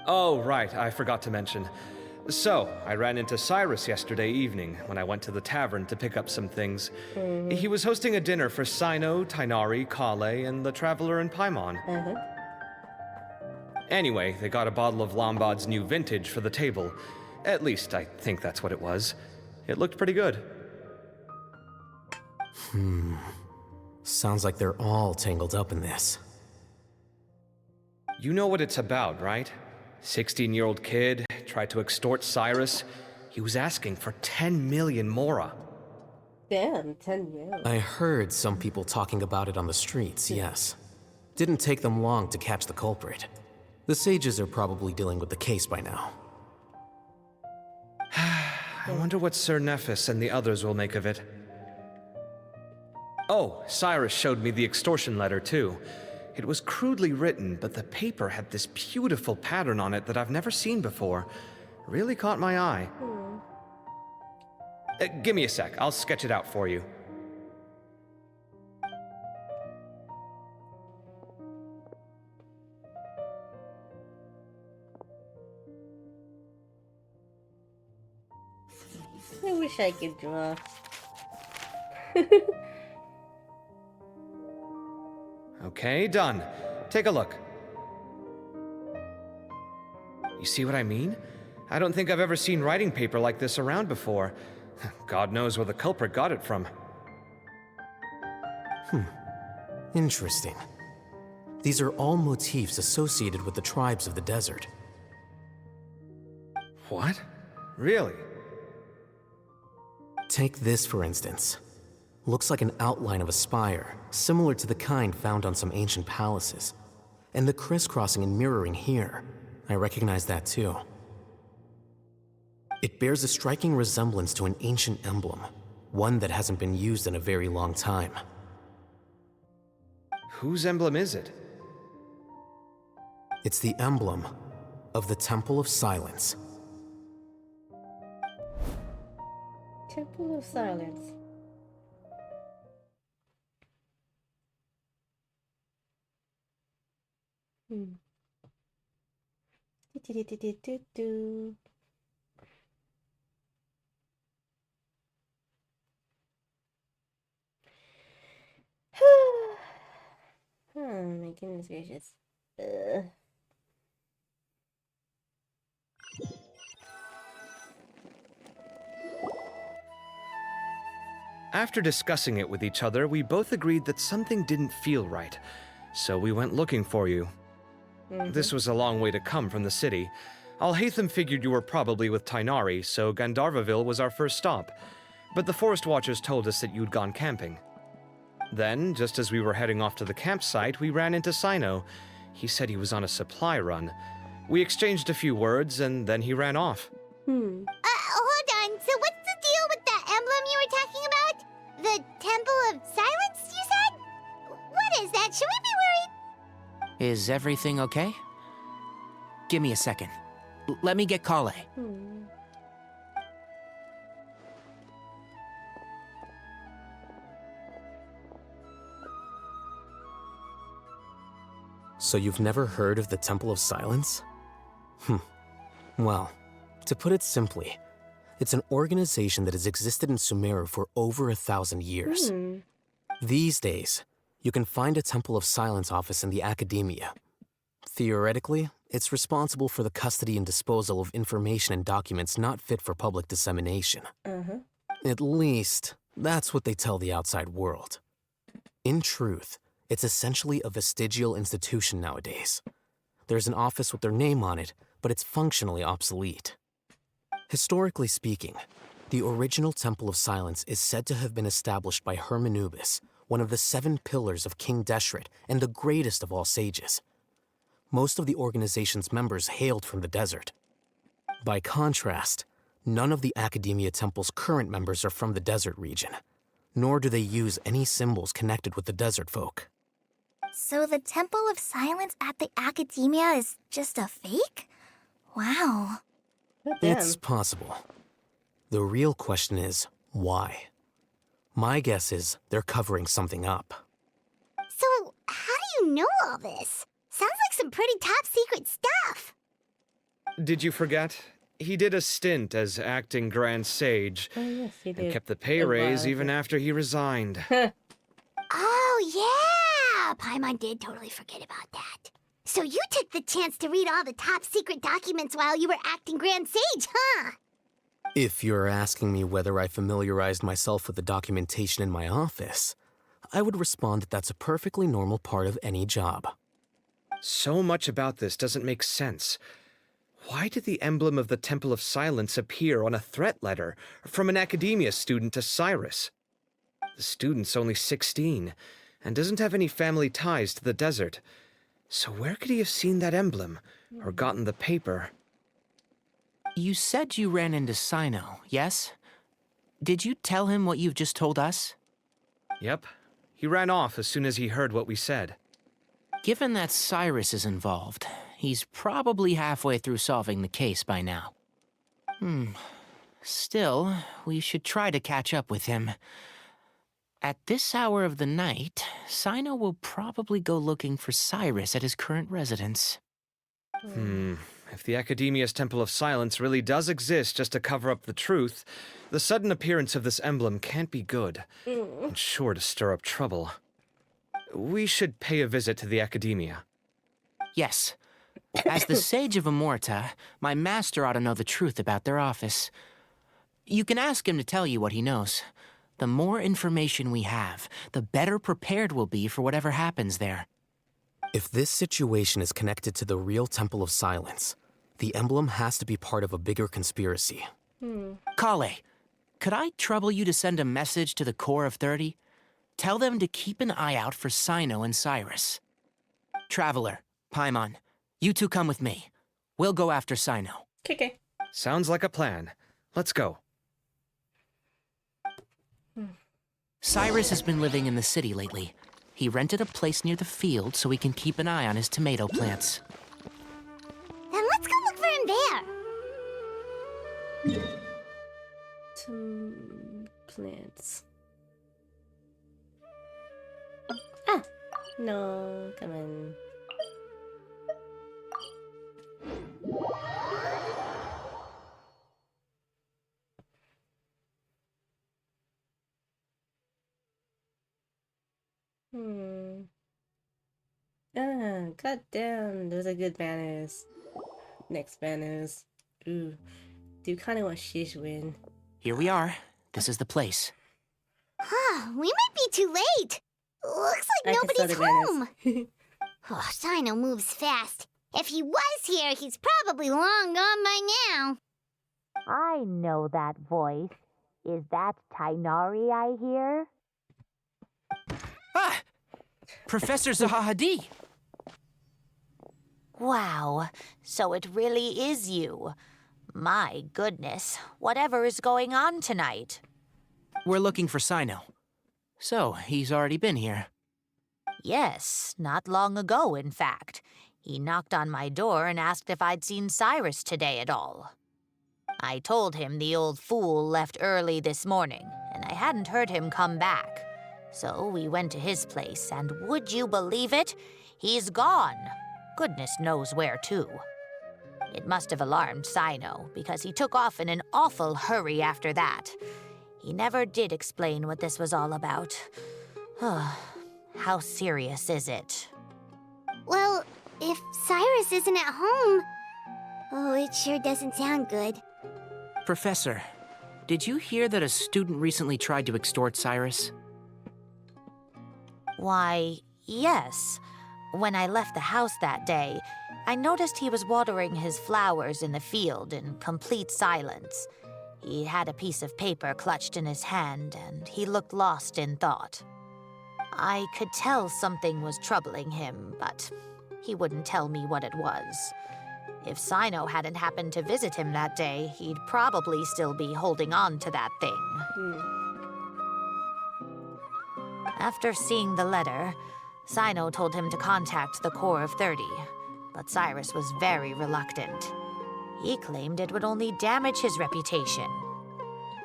Oh, right, I forgot to mention. So, I ran into Cyrus yesterday evening when I went to the tavern to pick up some things. He was hosting a dinner for Cyno, Tighnari, Kale, and the Traveler and Paimon. Anyway, they got a bottle of Lombard's new vintage for the table. At least, I think that's what it was. It looked pretty good. Sounds like they're all tangled up in this. You know what it's about, right? 16-year-old kid tried to extort Cyrus. He was asking for 10 million mora. Damn, 10 mil. I heard some people talking about it on the streets, yes. Didn't take them long to catch the culprit. The sages are probably dealing with the case by now. I wonder what Sir Nephis and the others will make of it. Oh, Cyrus showed me the extortion letter, too. It was crudely written, but the paper had this beautiful pattern on it that I've never seen before. Really caught my eye. Give me a sec. I'll sketch it out for you. I wish I could draw. Okay, done. Take a look. You see what I mean? I don't think I've ever seen writing paper like this around before. God knows where the culprit got it from. Interesting. These are all motifs associated with the tribes of the desert. What? Really? Take this, for instance. Looks like an outline of a spire, similar to the kind found on some ancient palaces. And the crisscrossing and mirroring here, I recognize that too. It bears a striking resemblance to an ancient emblem, one that hasn't been used in a very long time. Whose emblem is it? It's the emblem of the Temple of Silence. Temple of Silence. Do. Oh my goodness gracious. After discussing it with each other, we both agreed that something didn't feel right, so we went looking for you. This was a long way to come from the city. Alhaitham figured you were probably with Tighnari, so Gandharvaville was our first stop. But the Forest Watchers told us that you'd gone camping. Then, just as we were heading off to the campsite, we ran into Cyno. He said he was on a supply run. We exchanged a few words, and then he ran off. Hold on. So what's the deal with that emblem you were talking about? The Temple of Silence, you said? What is that? Should we be worried? Is everything okay? Give me a second. Let me get Kale. So you've never heard of the Temple of Silence? Well, to put it simply, it's an organization that has existed in Sumeru for over 1,000 years. These days, you can find a Temple of Silence office in the academia. Theoretically, it's responsible for the custody and disposal of information and documents not fit for public dissemination. At least, that's what they tell the outside world. In truth, it's essentially a vestigial institution nowadays. There's an office with their name on it, but it's functionally obsolete. Historically speaking, the original Temple of Silence is said to have been established by Hermanubis, one of the 7 pillars of King Deshret and the greatest of all sages. Most of the organization's members hailed from the desert. By contrast, none of the Academia Temple's current members are from the desert region, nor do they use any symbols connected with the desert folk. So the Temple of Silence at the Academia is just a fake? Wow. It's possible. The real question is, why? My guess is they're covering something up. So, how do you you know all this? Sounds like some pretty top secret stuff. Did you forget? He did a stint as acting Grand Sage Oh, yes, he and did. kept the pay A raise while even ago. after he resigned. Oh, yeah! Paimon did totally forget about that. So you took the chance to read all the top secret documents while you were acting Grand Sage, huh? If you're asking me whether I familiarized myself with the documentation in my office, I would respond that that's a perfectly normal part of any job. So much about this doesn't make sense. Why did the emblem of the Temple of Silence appear on a threat letter from an academia student to Cyrus? The student's only 16 and doesn't have any family ties to the desert. So where could he have seen that emblem or gotten the paper? You said you ran into Cyno, yes? Did you tell him what you've just told us? Yep. He ran off as soon as he heard what we said. Given that Cyrus is involved, he's probably halfway through solving the case by now. Still, we should try to catch up with him. At this hour of the night, Cyno will probably go looking for Cyrus at his current residence. If the Academia's Temple of Silence really does exist just to cover up the truth, the sudden appearance of this emblem can't be good, and sure to stir up trouble. We should pay a visit to the Academia. Yes. As the Sage of Amorta, my master ought to know the truth about their office. You can ask him to tell you what he knows. The more information we have, the better prepared we'll be for whatever happens there. If this situation is connected to the real Temple of Silence, the emblem has to be part of a bigger conspiracy. Kale, could I trouble you to send a message to the Core of 30? Tell them to keep an eye out for Cyno and Cyrus. Traveler, Paimon, you two come with me. We'll go after Cyno. Okay. Sounds like a plan. Let's go. Cyrus has been living in the city lately. He rented a place near the field so he can keep an eye on his tomato plants. Then let's go look for him there. Plants. Ah! No, come on. Ah, goddamn, those are good banners. Next banners. Ooh. Do kind of want Shish win. Here we are. This is the place. Huh, we might be too late. Looks like I can sell nobody's the banners. home. Oh, Cyno moves fast. If he was here, he's probably long gone by now. I know that voice. Is that Tainari I hear? Ah! Professor Zahahadi! Wow, so it really is you. My goodness, whatever is going on tonight? We're looking for Cyno. So, he's already been here. Yes, not long ago, in fact. He knocked on my door and asked if I'd seen Cyrus today at all. I told him the old fool left early this morning, and I hadn't heard him come back. So we went to his place, and would you believe it? He's gone. Goodness knows where to. It must have alarmed Cyno, because he took off in an awful hurry after that. He never did explain what this was all about. How serious is it? Well, if Cyrus isn't at home... Oh, it sure doesn't sound good. Professor, did you hear that a student recently tried to extort Cyrus? Why, yes. When I left the house that day, I noticed he was watering his flowers in the field in complete silence. He had a piece of paper clutched in his hand, and he looked lost in thought. I could tell something was troubling him, but he wouldn't tell me what it was. If Cyno hadn't happened to visit him that day, he'd probably still be holding on to that thing. After seeing the letter, Cyno told him to contact the Core of 30, but Cyrus was very reluctant. He claimed it would only damage his reputation.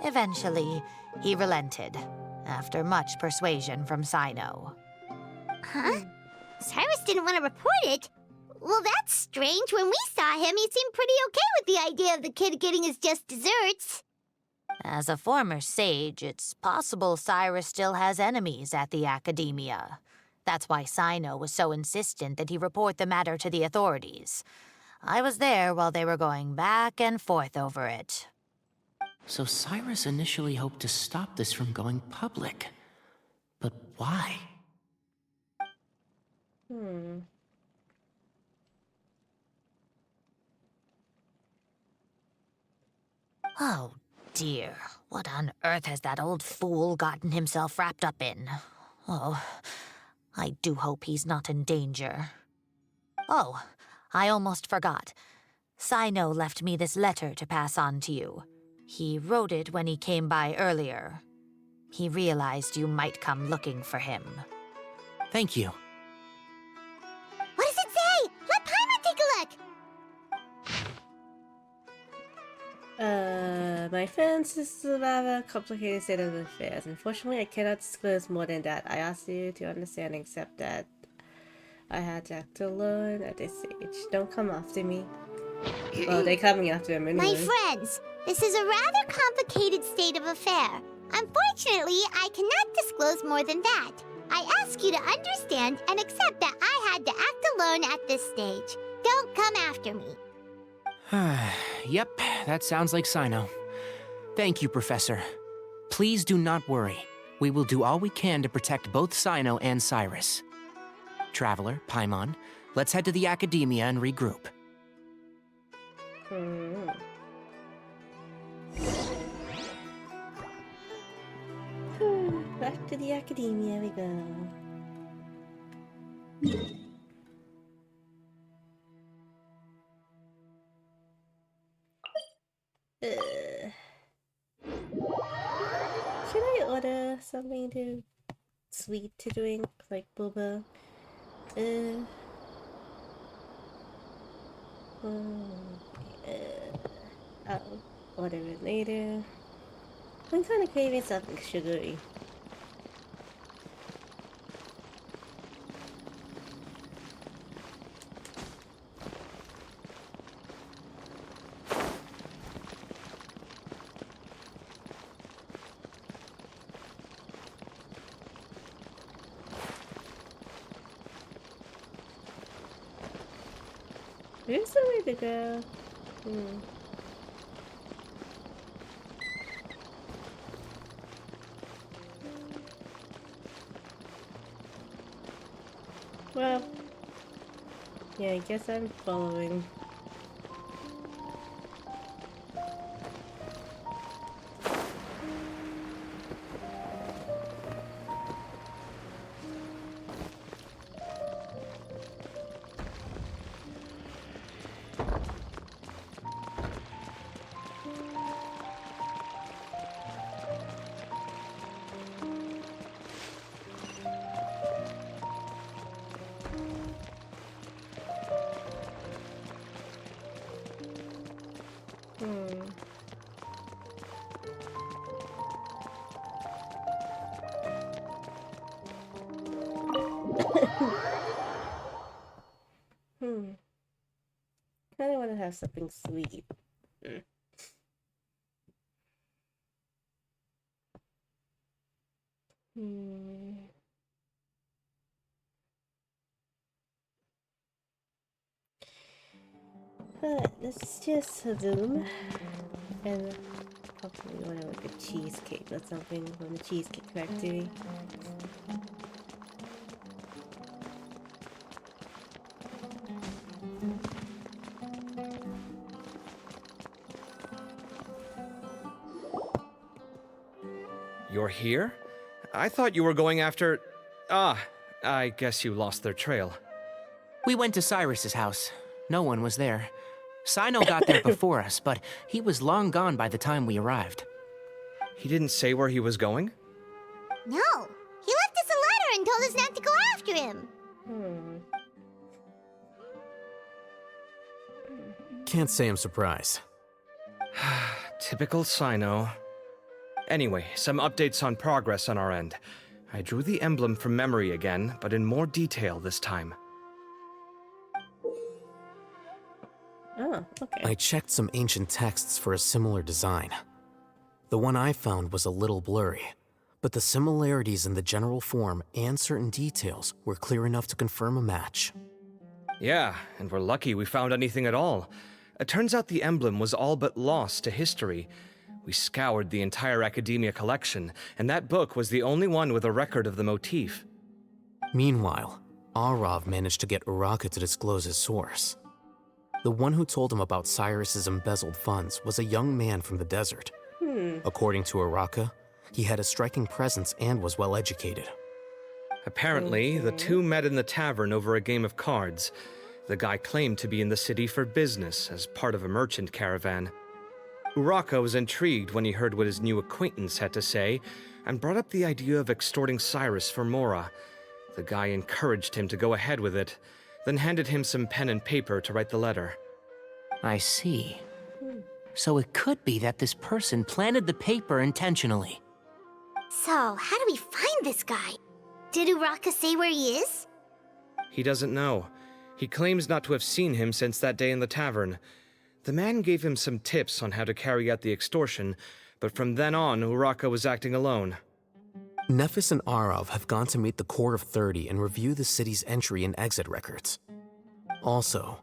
Eventually, he relented, after much persuasion from Cyno. Huh? Cyrus didn't want to report it? Well, that's strange. When we saw him, he seemed pretty okay with the idea of the kid getting his just desserts. As a former sage, it's possible Cyrus still has enemies at the Academia. That's why Cyno was so insistent that he report the matter to the authorities. I was there while they were going back and forth over it. So Cyrus initially hoped to stop this from going public. But why? Oh, dear. What on earth has that old fool gotten himself wrapped up in? Oh, I do hope he's not in danger. Oh, I almost forgot. Cyno left me this letter to pass on to you. He wrote it when he came by earlier. He realized you might come looking for him. Thank you. What does it say? Let Paimon take a look. My friends, this is a rather complicated state of affairs. Unfortunately, I cannot disclose more than that. I ask you to understand and accept that I had to act alone at this stage. Don't come after me. Well, they're coming after him anyway. My friends, this is a rather complicated state of affair. Unfortunately, I cannot disclose more than that. I ask you to understand and accept that I had to act alone at this stage. Don't come after me. Yep, that sounds like Cyno. Thank you, Professor. Please do not worry. We will do all we can to protect both Cyno and Cyrus. Traveler, Paimon, let's head to the Academia and regroup. Back to the Academia we go. Should I order something sweet to drink, like boba? I'll order it later. I'm kind of craving something sugary. There's the way to go. Well, yeah, I guess I'm following. Kinda wanna have something sweet. Let's just zoom and probably want like a cheesecake or something from the Cheesecake Factory. You're here? I thought you were going after... Ah, I guess you lost their trail. We went to Cyrus's house. No one was there. Cyno got there before us, but he was long gone by the time we arrived. He didn't say where he was going? No, he left us a letter and told us not to go after him. Can't say I'm surprised. Typical Cyno. Anyway, some updates on progress on our end. I drew the emblem from memory again, but in more detail this time. Oh, okay. I checked some ancient texts for a similar design. The one I found was a little blurry, but the similarities in the general form and certain details were clear enough to confirm a match. Yeah, and we're lucky we found anything at all. It turns out the emblem was all but lost to history. We scoured the entire Academia collection, and that book was the only one with a record of the motif. Meanwhile, Arav managed to get Uraka to disclose his source. The one who told him about Cyrus's embezzled funds was a young man from the desert. According to Uraka, he had a striking presence and was well educated. Apparently, the two met in the tavern over a game of cards. The guy claimed to be in the city for business as part of a merchant caravan. Uraka was intrigued when he heard what his new acquaintance had to say and brought up the idea of extorting Cyrus for Mora. The guy encouraged him to go ahead with it, then handed him some pen and paper to write the letter. I see. So it could be that this person planted the paper intentionally. So, how do we find this guy? Did Uraka say where he is? He doesn't know. He claims not to have seen him since that day in the tavern. The man gave him some tips on how to carry out the extortion, but from then on, Uraka was acting alone. Nephis and Arav have gone to meet the Core of 30 and review the city's entry and exit records. Also,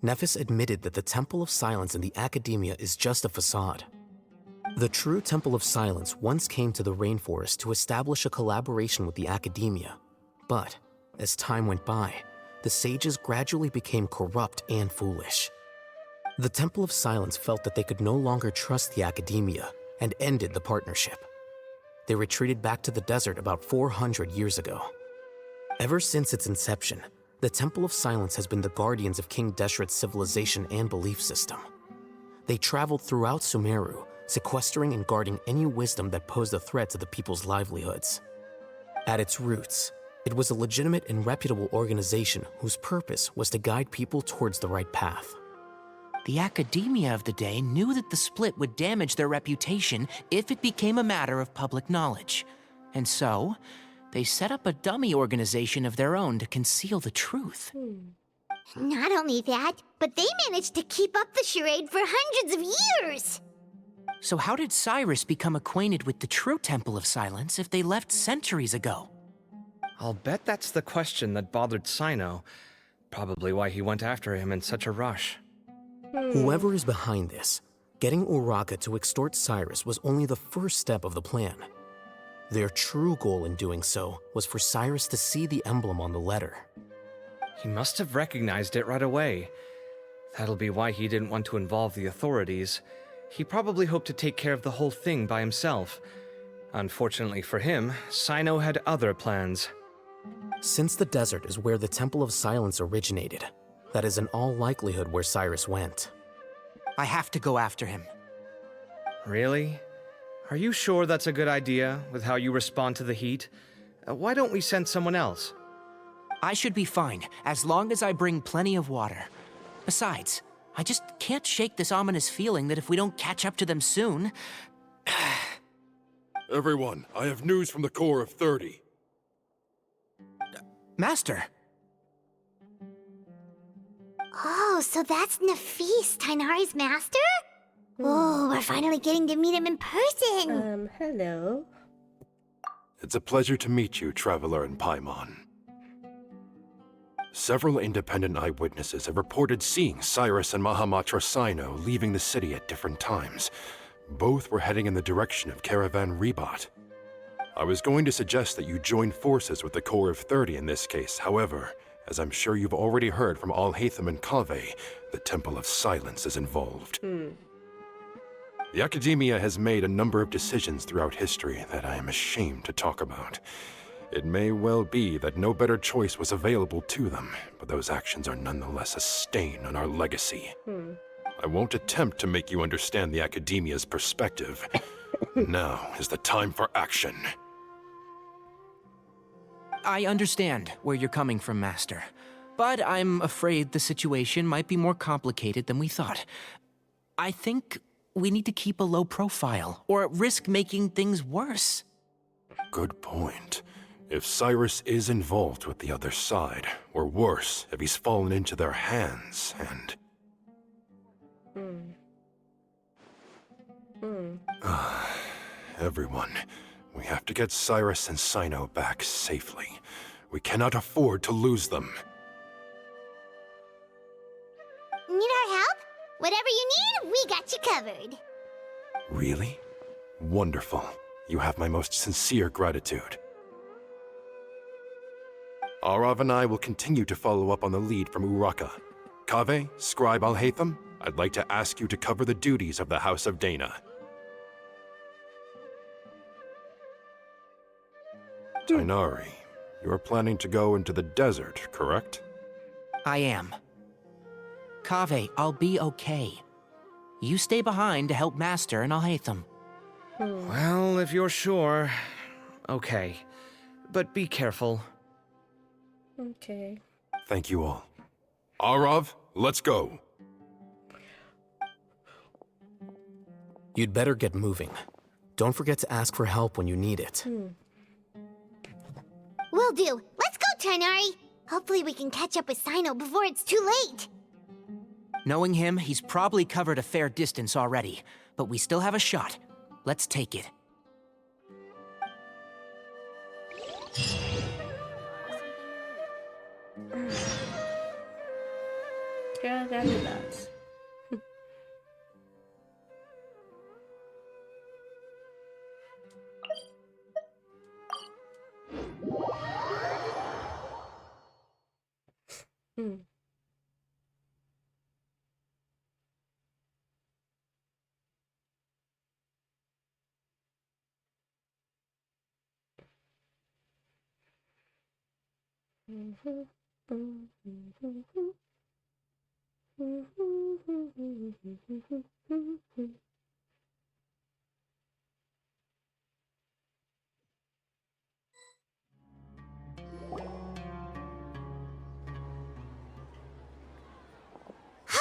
Nephis admitted that the Temple of Silence in the Academia is just a facade. The true Temple of Silence once came to the rainforest to establish a collaboration with the Academia, but as time went by, the sages gradually became corrupt and foolish. The Temple of Silence felt that they could no longer trust the Academia and ended the partnership. They retreated back to the desert about 400 years ago. Ever since its inception, the Temple of Silence has been the guardians of King Deshret's civilization and belief system. They traveled throughout Sumeru, sequestering and guarding any wisdom that posed a threat to the people's livelihoods. At its roots, it was a legitimate and reputable organization whose purpose was to guide people towards the right path. The Academia of the day knew that the split would damage their reputation if it became a matter of public knowledge. And so, they set up a dummy organization of their own to conceal the truth. Not only that, but they managed to keep up the charade for hundreds of years! So how did Cyrus become acquainted with the true Temple of Silence if they left centuries ago? I'll bet that's the question that bothered Cyno. Probably why he went after him in such a rush. Whoever is behind this, getting Uraka to extort Cyrus was only the first step of the plan. Their true goal in doing so was for Cyrus to see the emblem on the letter. He must have recognized it right away. That'll be why he didn't want to involve the authorities. He probably hoped to take care of the whole thing by himself. Unfortunately for him, Cyno had other plans. Since the desert is where the Temple of Silence originated, that is in all likelihood where Cyrus went. I have to go after him. Really? Are you sure that's a good idea, with how you respond to the heat? Why don't we send someone else? I should be fine, as long as I bring plenty of water. Besides, I just can't shake this ominous feeling that if we don't catch up to them soon... Everyone, I have news from the Core of 30. Master! Oh, so that's Nafis, Tainari's master? Oh, we're finally getting to meet him in person! Hello. It's a pleasure to meet you, Traveler in Paimon. Several independent eyewitnesses have reported seeing Cyrus and Mahamatra Cyno leaving the city at different times. Both were heading in the direction of Caravan Rebat. I was going to suggest that you join forces with the Core of 30 in this case. However, as I'm sure you've already heard from Al-Haytham and Kaveh, the Temple of Silence is involved. The Academia has made a number of decisions throughout history that I am ashamed to talk about. It may well be that no better choice was available to them, but those actions are nonetheless a stain on our legacy. I won't attempt to make you understand the Academia's perspective. Now is the time for action. I understand where you're coming from, Master. But I'm afraid the situation might be more complicated than we thought. I think we need to keep a low profile, or risk making things worse. Good point. If Cyrus is involved with the other side, or worse, if he's fallen into their hands, and... Everyone, we have to get Cyrus and Cyno back safely. We cannot afford to lose them. Need our help? Whatever you need, we got you covered. Really? Wonderful. You have my most sincere gratitude. Arav and I will continue to follow up on the lead from Uraka. Kaveh, Scribe Al-Haytham, I'd like to ask you to cover the duties of the House of Dana. Tighnari, you are planning to go into the desert, correct? I am. Kaveh, I'll be okay. You stay behind to help Master and Al-Haytham. Well, if you're sure. Okay. But be careful. Okay. Thank you all. Arav, let's go. You'd better get moving. Don't forget to ask for help when you need it. Will do. Let's go, Tighnari. Hopefully we can catch up with Cyno before it's too late. Knowing him, he's probably covered a fair distance already, but we still have a shot. Let's take it. Girl, that'd be nuts.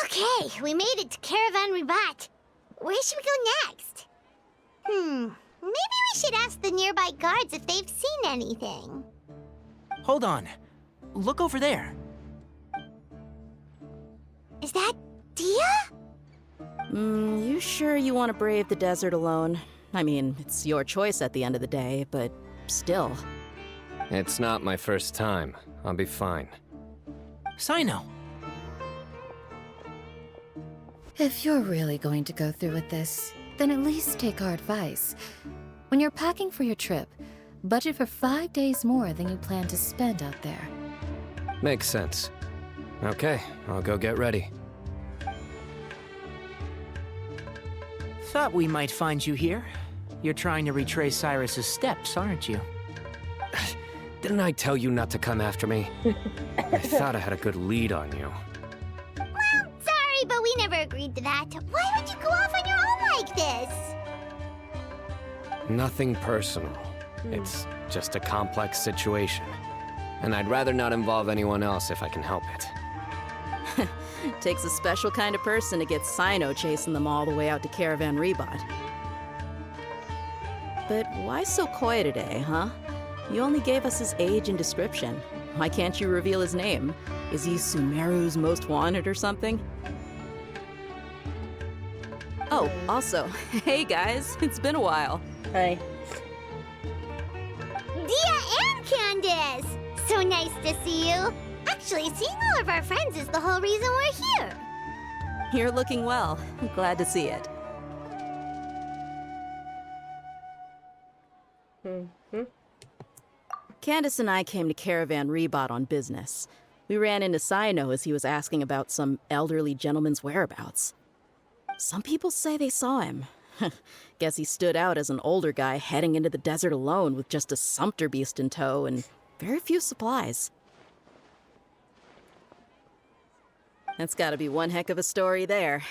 Okay, we made it to Caravan Ribat. Where should we go next? Maybe we should ask the nearby guards if they've seen anything. Hold on. Look over there. Is that Dia? You sure you want to brave the desert alone? I mean, it's your choice at the end of the day, but still. It's not my first time. I'll be fine. Cyno. If you're really going to go through with this, then at least take our advice. When you're packing for your trip, budget for 5 days more than you plan to spend out there. Makes sense. Okay, I'll go get ready. Thought we might find you here. You're trying to retrace Cyrus's steps, aren't you? Didn't I tell you not to come after me? I thought I had a good lead on you. Well, sorry, but we never agreed to that. Why would you go off on your own like this? Nothing personal. It's just a complex situation. And I'd rather not involve anyone else if I can help it. Takes a special kind of person to get Cyno chasing them all the way out to Caravan Ribat. But why so coy today, huh? You only gave us his age and description. Why can't you reveal his name? Is he Sumeru's most wanted or something? Oh, also, hey guys, it's been a while. Hi. Dia and Candace! So nice to see you. Actually, seeing all of our friends is the whole reason we're here. You're looking well. Glad to see it. Candace and I came to Caravan Ribat on business. We ran into Cyno as he was asking about some elderly gentleman's whereabouts. Some people say they saw him. Guess he stood out as an older guy heading into the desert alone with just a sumpter beast in tow and very few supplies. That's gotta be one heck of a story there.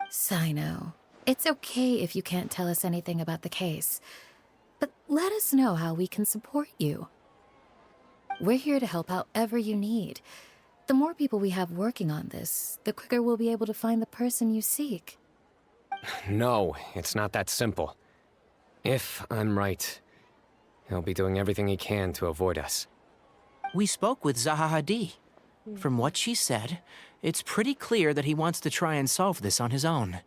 Cyno, it's okay if you can't tell us anything about the case, but let us know how we can support you. We're here to help however you need. The more people we have working on this, the quicker we'll be able to find the person you seek. No, it's not that simple. If I'm right, He'll be doing everything he can to avoid us. We spoke with Zaha Hadid. From what she said, it's pretty clear that he wants to try and solve this on his own.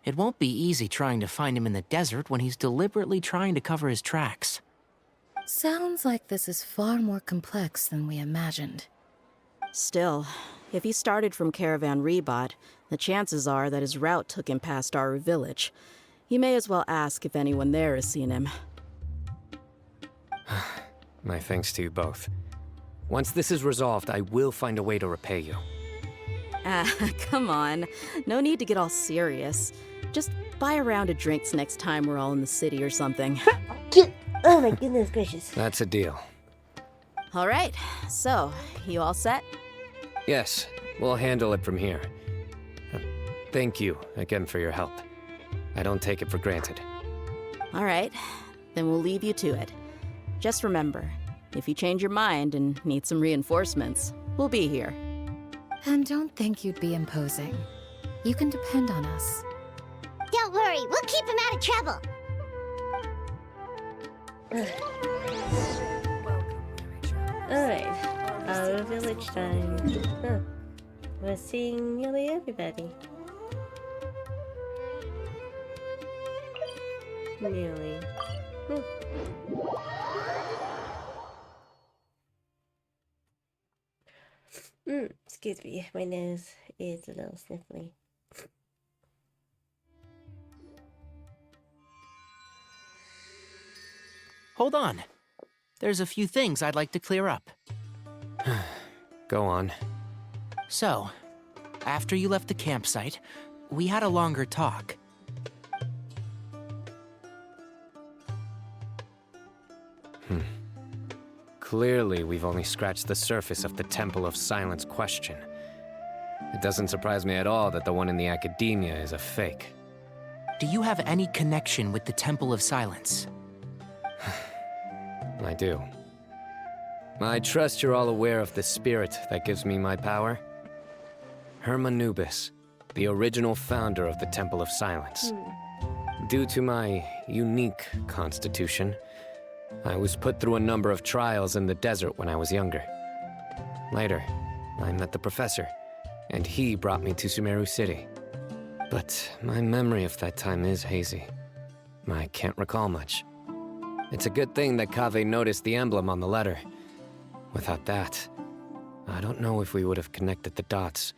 It won't be easy trying to find him in the desert when he's deliberately trying to cover his tracks. Sounds like this is far more complex than we imagined. Still, if he started from Caravan Rebot, the chances are that his route took him past Aru village. You may as well ask if anyone there has seen him. My thanks to you both. Once this is resolved, I will find a way to repay you. Ah, come on. No need to get all serious. Just buy a round of drinks next time we're all in the city or something. Oh my goodness gracious. That's a deal. All right, so, you all set? Yes, we'll handle it from here. Thank you again for your help. I don't take it for granted. All right, then we'll leave you to it. Just remember, if you change your mind and need some reinforcements, we'll be here. And don't think you'd be imposing. You can depend on us. Don't worry, we'll keep him out of trouble. Alright, our village time. Huh. We're seeing nearly everybody. Nearly. Excuse me, my nose is a little sniffly. Hold on. There's a few things I'd like to clear up. Go on. So, after you left the campsite, we had a longer talk. Clearly, we've only scratched the surface of the Temple of Silence question. It doesn't surprise me at all that the one in the academia is a fake. Do you have any connection with the Temple of Silence? I do. I trust you're all aware of the spirit that gives me my power. Hermanubis, the original founder of the Temple of Silence. Due to my unique constitution, I was put through a number of trials in the desert when I was younger. Later, I met the professor, and he brought me to Sumeru City. But my memory of that time is hazy. I can't recall much. It's a good thing that Kaveh noticed the emblem on the letter. Without that, I don't know if we would have connected the dots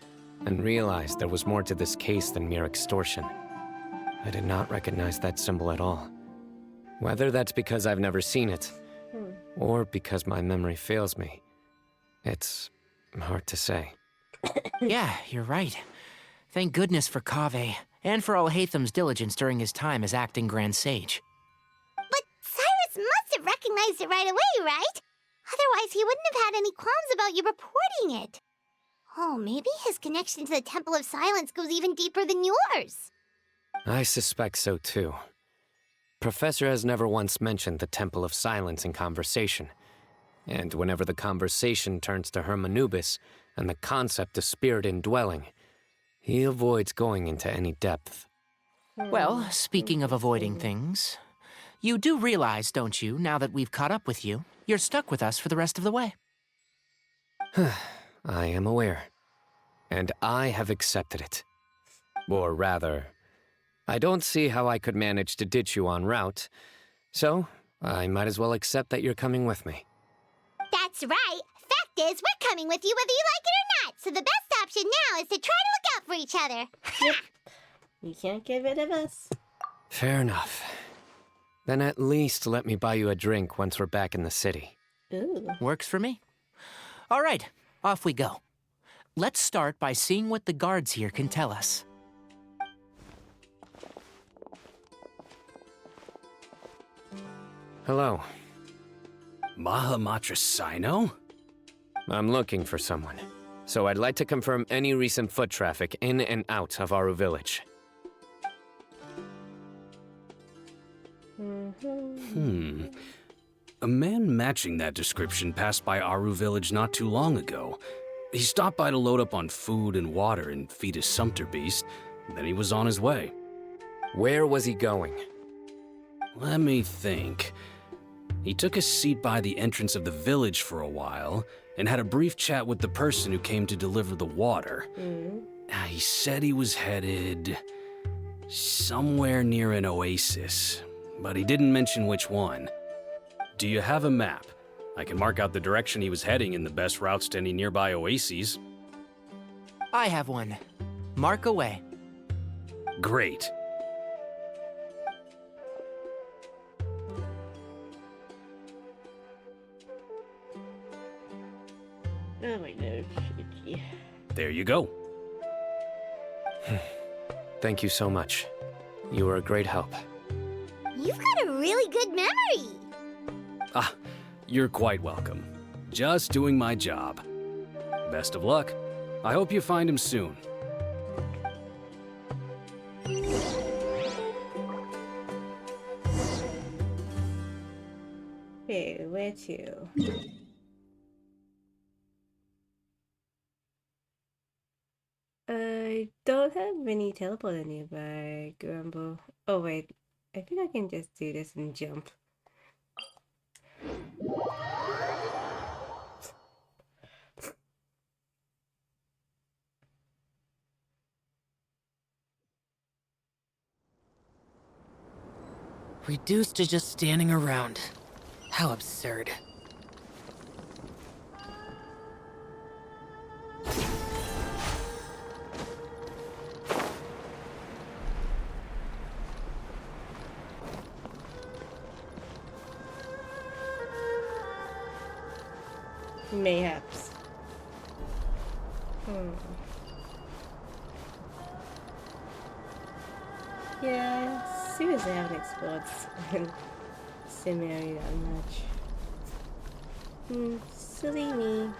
and realized there was more to this case than mere extortion. I did not recognize that symbol at all. Whether that's because I've never seen it, or because my memory fails me, it's hard to say. Yeah, you're right. Thank goodness for Kaveh, and for Alhaitham's diligence during his time as acting Grand Sage. But Cyrus must have recognized it right away, right? Otherwise, he wouldn't have had any qualms about you reporting it. Oh, maybe his connection to the Temple of Silence goes even deeper than yours. I suspect so too. Professor has never once mentioned the Temple of Silence in conversation. And whenever the conversation turns to Hermanubis and the concept of spirit indwelling, he avoids going into any depth. Well, speaking of avoiding things, you do realize, don't you, now that we've caught up with you, you're stuck with us for the rest of the way. I am aware. And I have accepted it. Or rather, I don't see how I could manage to ditch you en route, so I might as well accept that you're coming with me. That's right. Fact is, we're coming with you whether you like it or not, so the best option now is to try to look out for each other. Yep. You can't get rid of us. Fair enough. Then at least let me buy you a drink once we're back in the city. Ooh. Works for me. All right, off we go. Let's start by seeing what the guards here can tell us. Hello. Mahamatra Cyno? I'm looking for someone, so I'd like to confirm any recent foot traffic in and out of Aru village. A man matching that description passed by Aru village not too long ago. He stopped by to load up on food and water and feed his sumpter beast, then he was on his way. Where was he going? Let me think. He took a seat by the entrance of the village for a while and had a brief chat with the person who came to deliver the water. He said he was headed somewhere near an oasis, but he didn't mention which one. Do you have a map? I can mark out the direction he was heading and the best routes to any nearby oases. I have one. Mark away. Great. Oh my god. There you go. Thank you so much. You were a great help. You've got a really good memory. Ah, you're quite welcome. Just doing my job. Best of luck. I hope you find him soon. Wait, where to? I don't have any teleporter nearby, Grumble. Oh wait, I think I can just do this and jump. Reduced to just standing around. How absurd. Mayhaps. Yeah, seriously, I haven't explored Scenery that much. Silly me.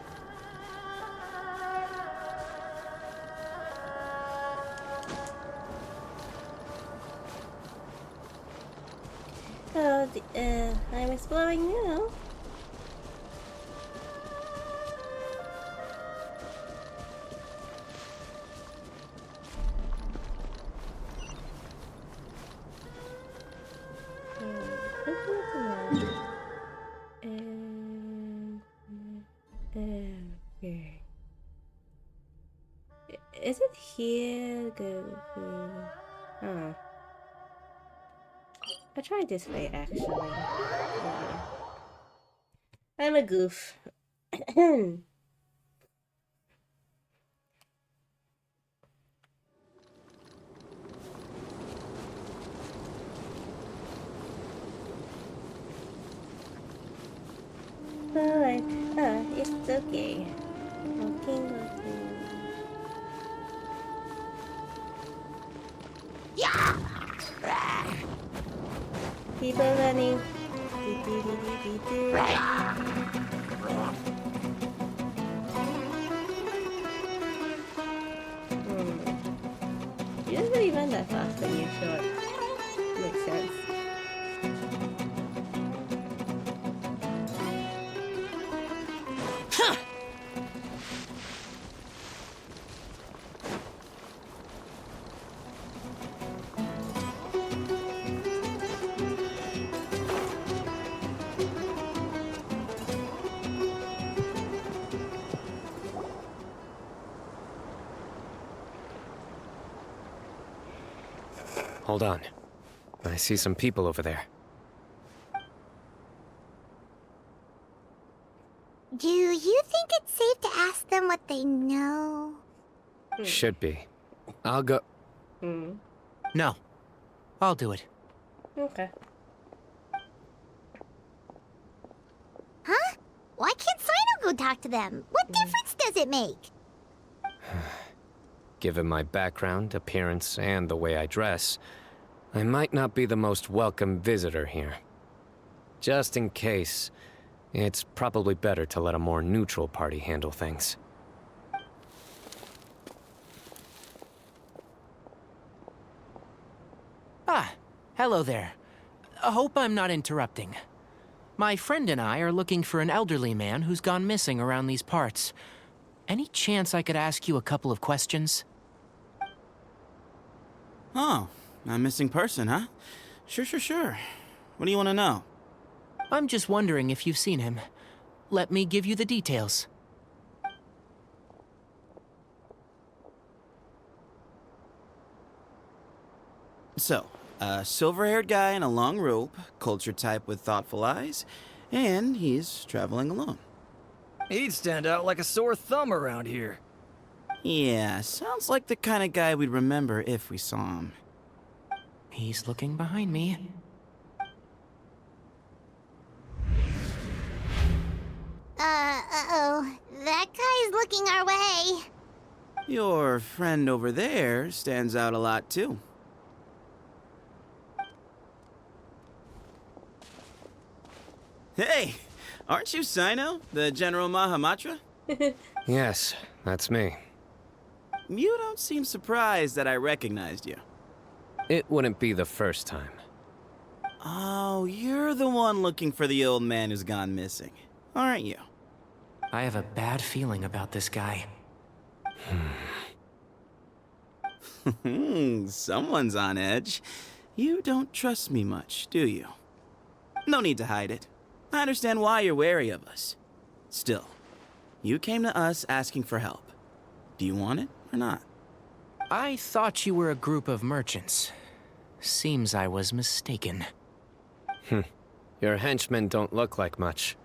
Oh, I'm exploring now. Okay. Is it here? Oh. I tried this way actually. Okay. I'm a goof. Alright. It's okay. Walking. Keep on running. You don't really run that fast when you're short. Makes sense. Hold on. I see some people over there. Do you think it's safe to ask them what they know? Should be. I'll go. No. I'll do it. Okay. Huh? Why can't Cyno go talk to them? What difference does it make? Given my background, appearance, and the way I dress, I might not be the most welcome visitor here. Just in case, it's probably better to let a more neutral party handle things. Ah, hello there. I hope I'm not interrupting. My friend and I are looking for an elderly man who's gone missing around these parts. Any chance I could ask you a couple of questions? Oh, a missing person, huh? Sure. What do you want to know? I'm just wondering if you've seen him. Let me give you the details. So, a silver-haired guy in a long robe, culture type with thoughtful eyes, and he's traveling alone. He'd stand out like a sore thumb around here. Yeah, sounds like the kind of guy we'd remember if we saw him. He's looking behind me. Uh-oh. That guy's looking our way. Your friend over there stands out a lot, too. Hey, aren't you Cyno, the General Mahamatra? Yes, that's me. You don't seem surprised that I recognized you. It wouldn't be the first time. Oh, you're the one looking for the old man who's gone missing, aren't you? I have a bad feeling about this guy. Someone's on edge. You don't trust me much, do you? No need to hide it. I understand why you're wary of us. Still, you came to us asking for help. Do you want it or not? I thought you were a group of merchants. Seems I was mistaken. Your henchmen don't look like much,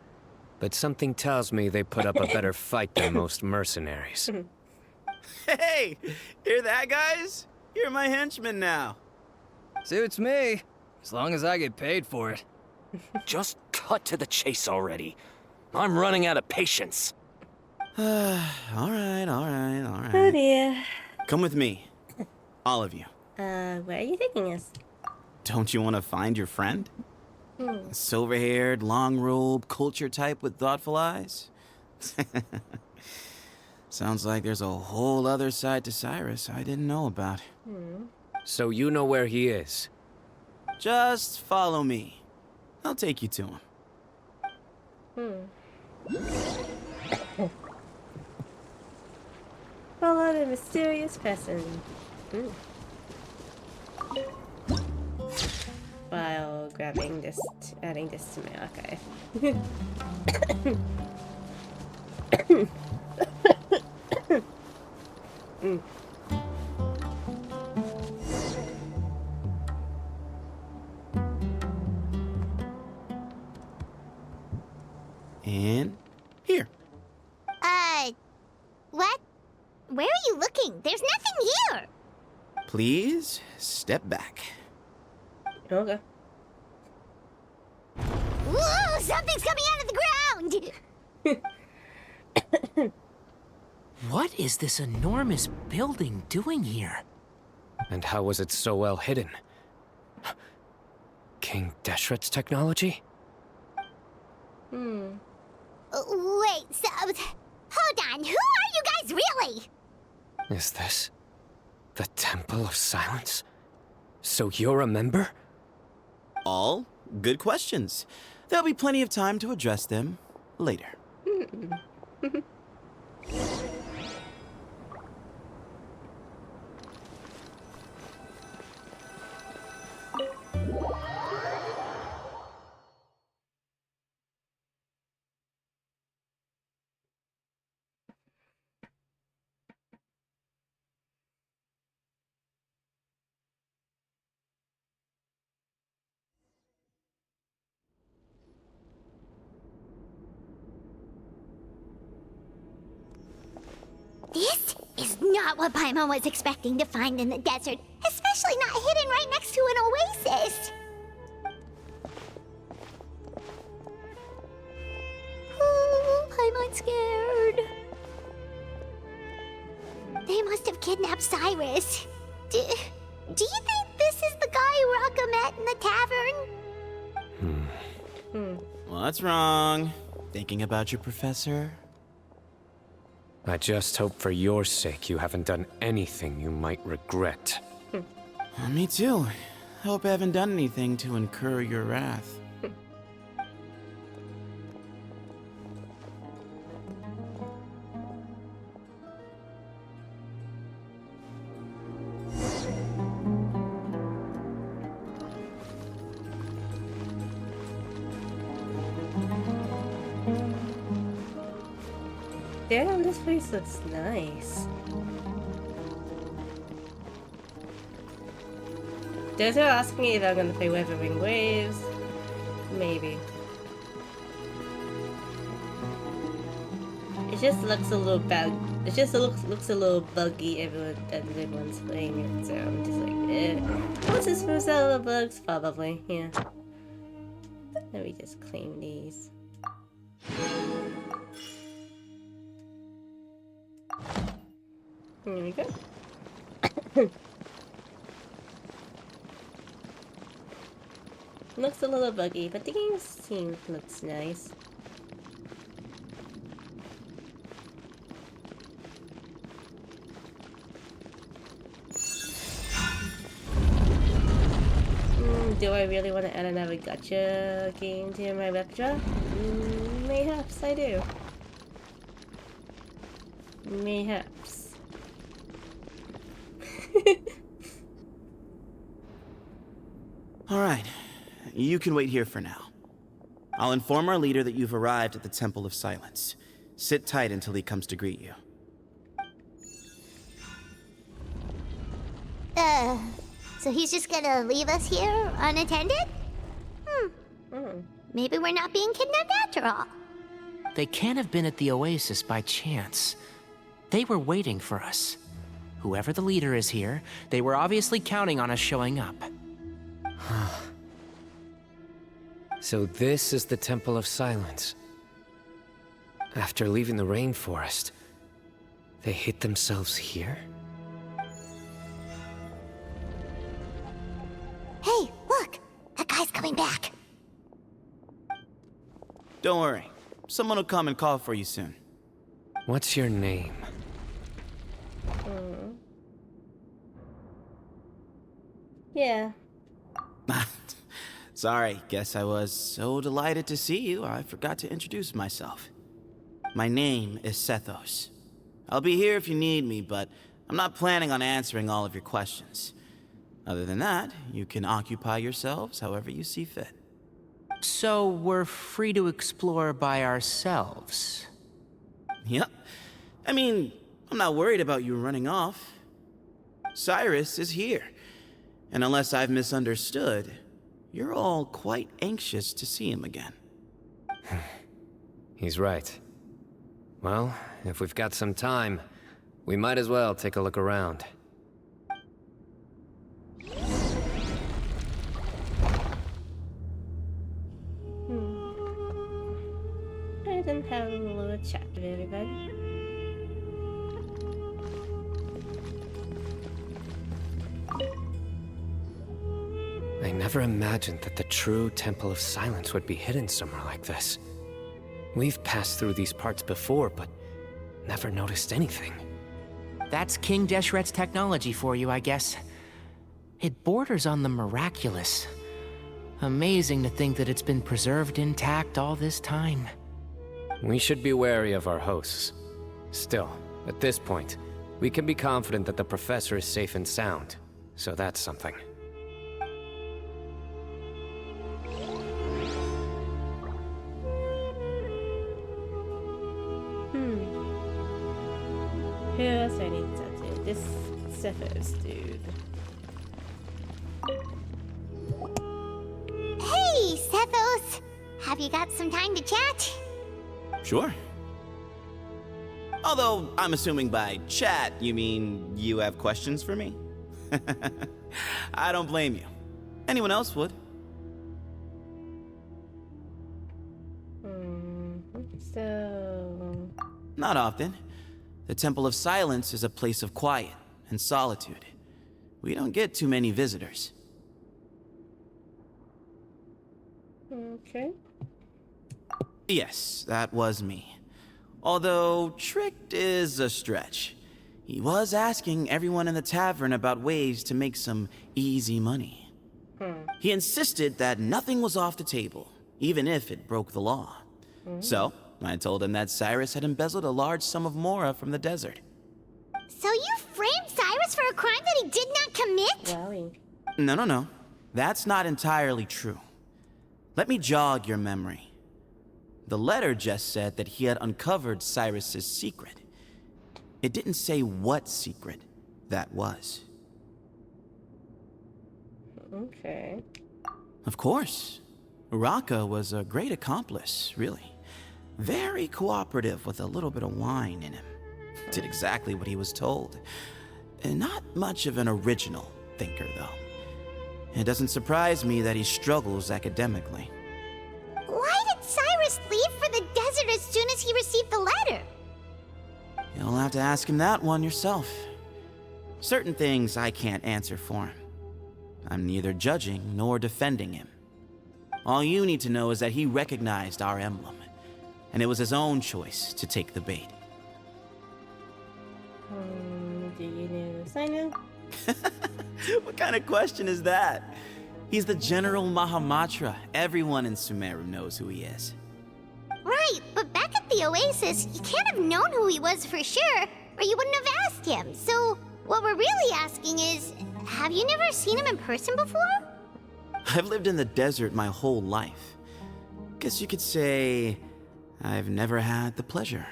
but something tells me they put up a better fight than most mercenaries. Hey, hear that, guys? You're my henchmen now. Suits me, as long as I get paid for it. Just cut to the chase already. I'm running out of patience. all right. Oh dear. Come with me. All of you. Where are you taking us? Don't you want to find your friend? Silver-haired, long robe, culture type with thoughtful eyes? Sounds like there's a whole other side to Cyrus I didn't know about. So you know where he is? Just follow me. I'll take you to him. Follow the mysterious person. While grabbing this, adding this to my archive. And here. What? Where are you looking? There's nothing here. Please step back. Okay. Whoa, something's coming out of the ground. What is this enormous building doing here? And how was it so well hidden? King Deshret's technology? Wait, so... Hold on, who are you guys really? Is this the Temple of Silence? So you're a member? All good questions. There'll be plenty of time to address them later. This is not what Paimon was expecting to find in the desert, especially not hidden right next to an oasis. Oh, Paimon's scared. They must have kidnapped Cyrus. Do you think this is the guy Raka met in the tavern? What's wrong? Thinking about your professor? I just hope for your sake you haven't done anything you might regret. Me too. Hope I haven't done anything to incur your wrath. Damn, this place looks nice. Those are asking me if I'm gonna play Weathering Waves. Maybe. It just looks a little bug. It just looks a little buggy everyone's playing it, so I'm just like, eh. What's this for Zelda bugs? Probably, yeah. Let me just claim these. There we go. Looks a little buggy, but the game looks nice. Do I really want to add another gacha game to my repertoire? Mayhaps I do. Mayhaps. Alright, you can wait here for now. I'll inform our leader that you've arrived at the Temple of Silence. Sit tight until he comes to greet you. So he's just gonna leave us here unattended? Maybe we're not being kidnapped after all. They can't have been at the Oasis by chance. They were waiting for us. Whoever the leader is here, they were obviously counting on us showing up. So this is the Temple of Silence. After leaving the rainforest, they hid themselves here? Hey, look! That guy's coming back. Don't worry. Someone will come and call for you soon. What's your name? Yeah. Sorry, guess I was so delighted to see you, I forgot to introduce myself. My name is Sethos. I'll be here if you need me, but I'm not planning on answering all of your questions. Other than that, you can occupy yourselves however you see fit. So we're free to explore by ourselves? Yep. I mean, I'm not worried about you running off. Cyrus is here. And unless I've misunderstood, you're all quite anxious to see him again. He's right. Well, if we've got some time, we might as well take a look around. I didn't have a little chat with everybody. I never imagined that the true Temple of Silence would be hidden somewhere like this. We've passed through these parts before, but never noticed anything. That's King Deshret's technology for you, I guess. It borders on the miraculous. Amazing to think that it's been preserved intact all this time. We should be wary of our hosts. Still, at this point, we can be confident that the professor is safe and sound, so that's something. Who else do I need to talk to? This Cephos dude. Hey, Sethos! Have you got some time to chat? Sure. Although, I'm assuming by chat, you mean you have questions for me? I don't blame you. Anyone else would. So... Not often. The Temple of Silence is a place of quiet and solitude. We don't get too many visitors. Okay. Yes, that was me. Although, tricked is a stretch. He was asking everyone in the tavern about ways to make some easy money. He insisted that nothing was off the table, even if it broke the law. So, I told him that Cyrus had embezzled a large sum of mora from the desert. So you framed Cyrus for a crime that he did not commit? Wowie. No. That's not entirely true. Let me jog your memory. The letter just said that he had uncovered Cyrus's secret. It didn't say what secret that was. Okay. Of course. Uraka was a great accomplice, really. Very cooperative with a little bit of wine in him. Did exactly what he was told. And not much of an original thinker, though. It doesn't surprise me that he struggles academically. Why did Cyrus leave for the desert as soon as he received the letter? You'll have to ask him that one yourself. Certain things I can't answer for him. I'm neither judging nor defending him. All you need to know is that he recognized our emblem, and it was his own choice to take the bait. Do you know Cyno? What kind of question is that? He's the General Mahamatra. Everyone in Sumeru knows who he is. Right, but back at the Oasis, you can't have known who he was for sure, or you wouldn't have asked him. So, what we're really asking is, have you never seen him in person before? I've lived in the desert my whole life. Guess you could say I've never had the pleasure.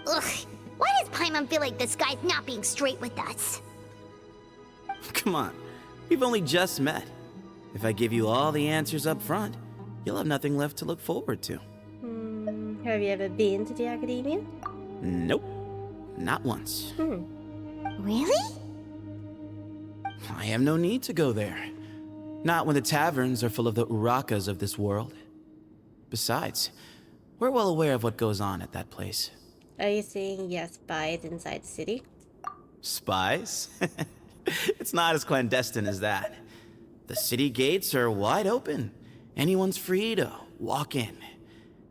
Ugh, why does Paimon feel like this guy's not being straight with us? Come on, we've only just met. If I give you all the answers up front, you'll have nothing left to look forward to. Have you ever been to the academia? Nope, not once. Really? I have no need to go there. Not when the taverns are full of the Urakas of this world. Besides, we're well aware of what goes on at that place. Are you saying yes, spies inside the city? Spies? It's not as clandestine as that. The city gates are wide open. Anyone's free to walk in.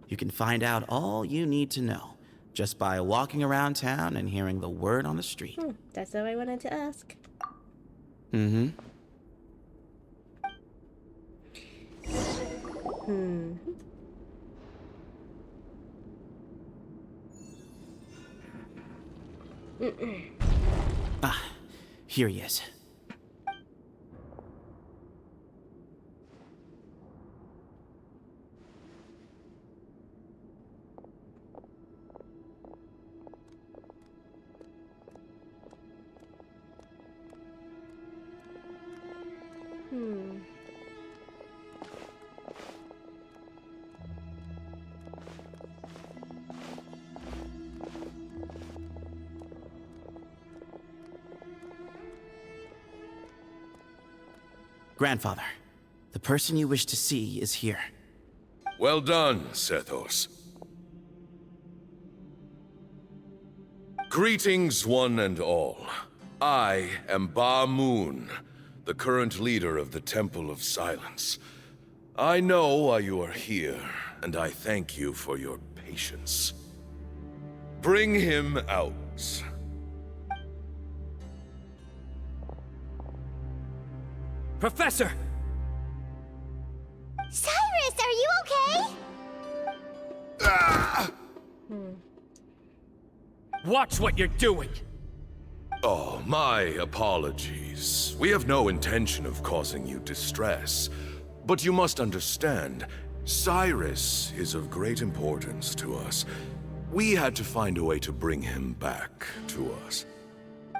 You can find out all you need to know just by walking around town and hearing the word on the street. That's all I wanted to ask. Mm-hmm. Ah, here he is. Grandfather, the person you wish to see is here. Well done, Sethos. Greetings, one and all. I am Ba Moon, the current leader of the Temple of Silence. I know why you are here, and I thank you for your patience. Bring him out. Professor! Cyrus, are you okay? Watch what you're doing! Oh, my apologies. We have no intention of causing you distress. But you must understand, Cyrus is of great importance to us. We had to find a way to bring him back to us.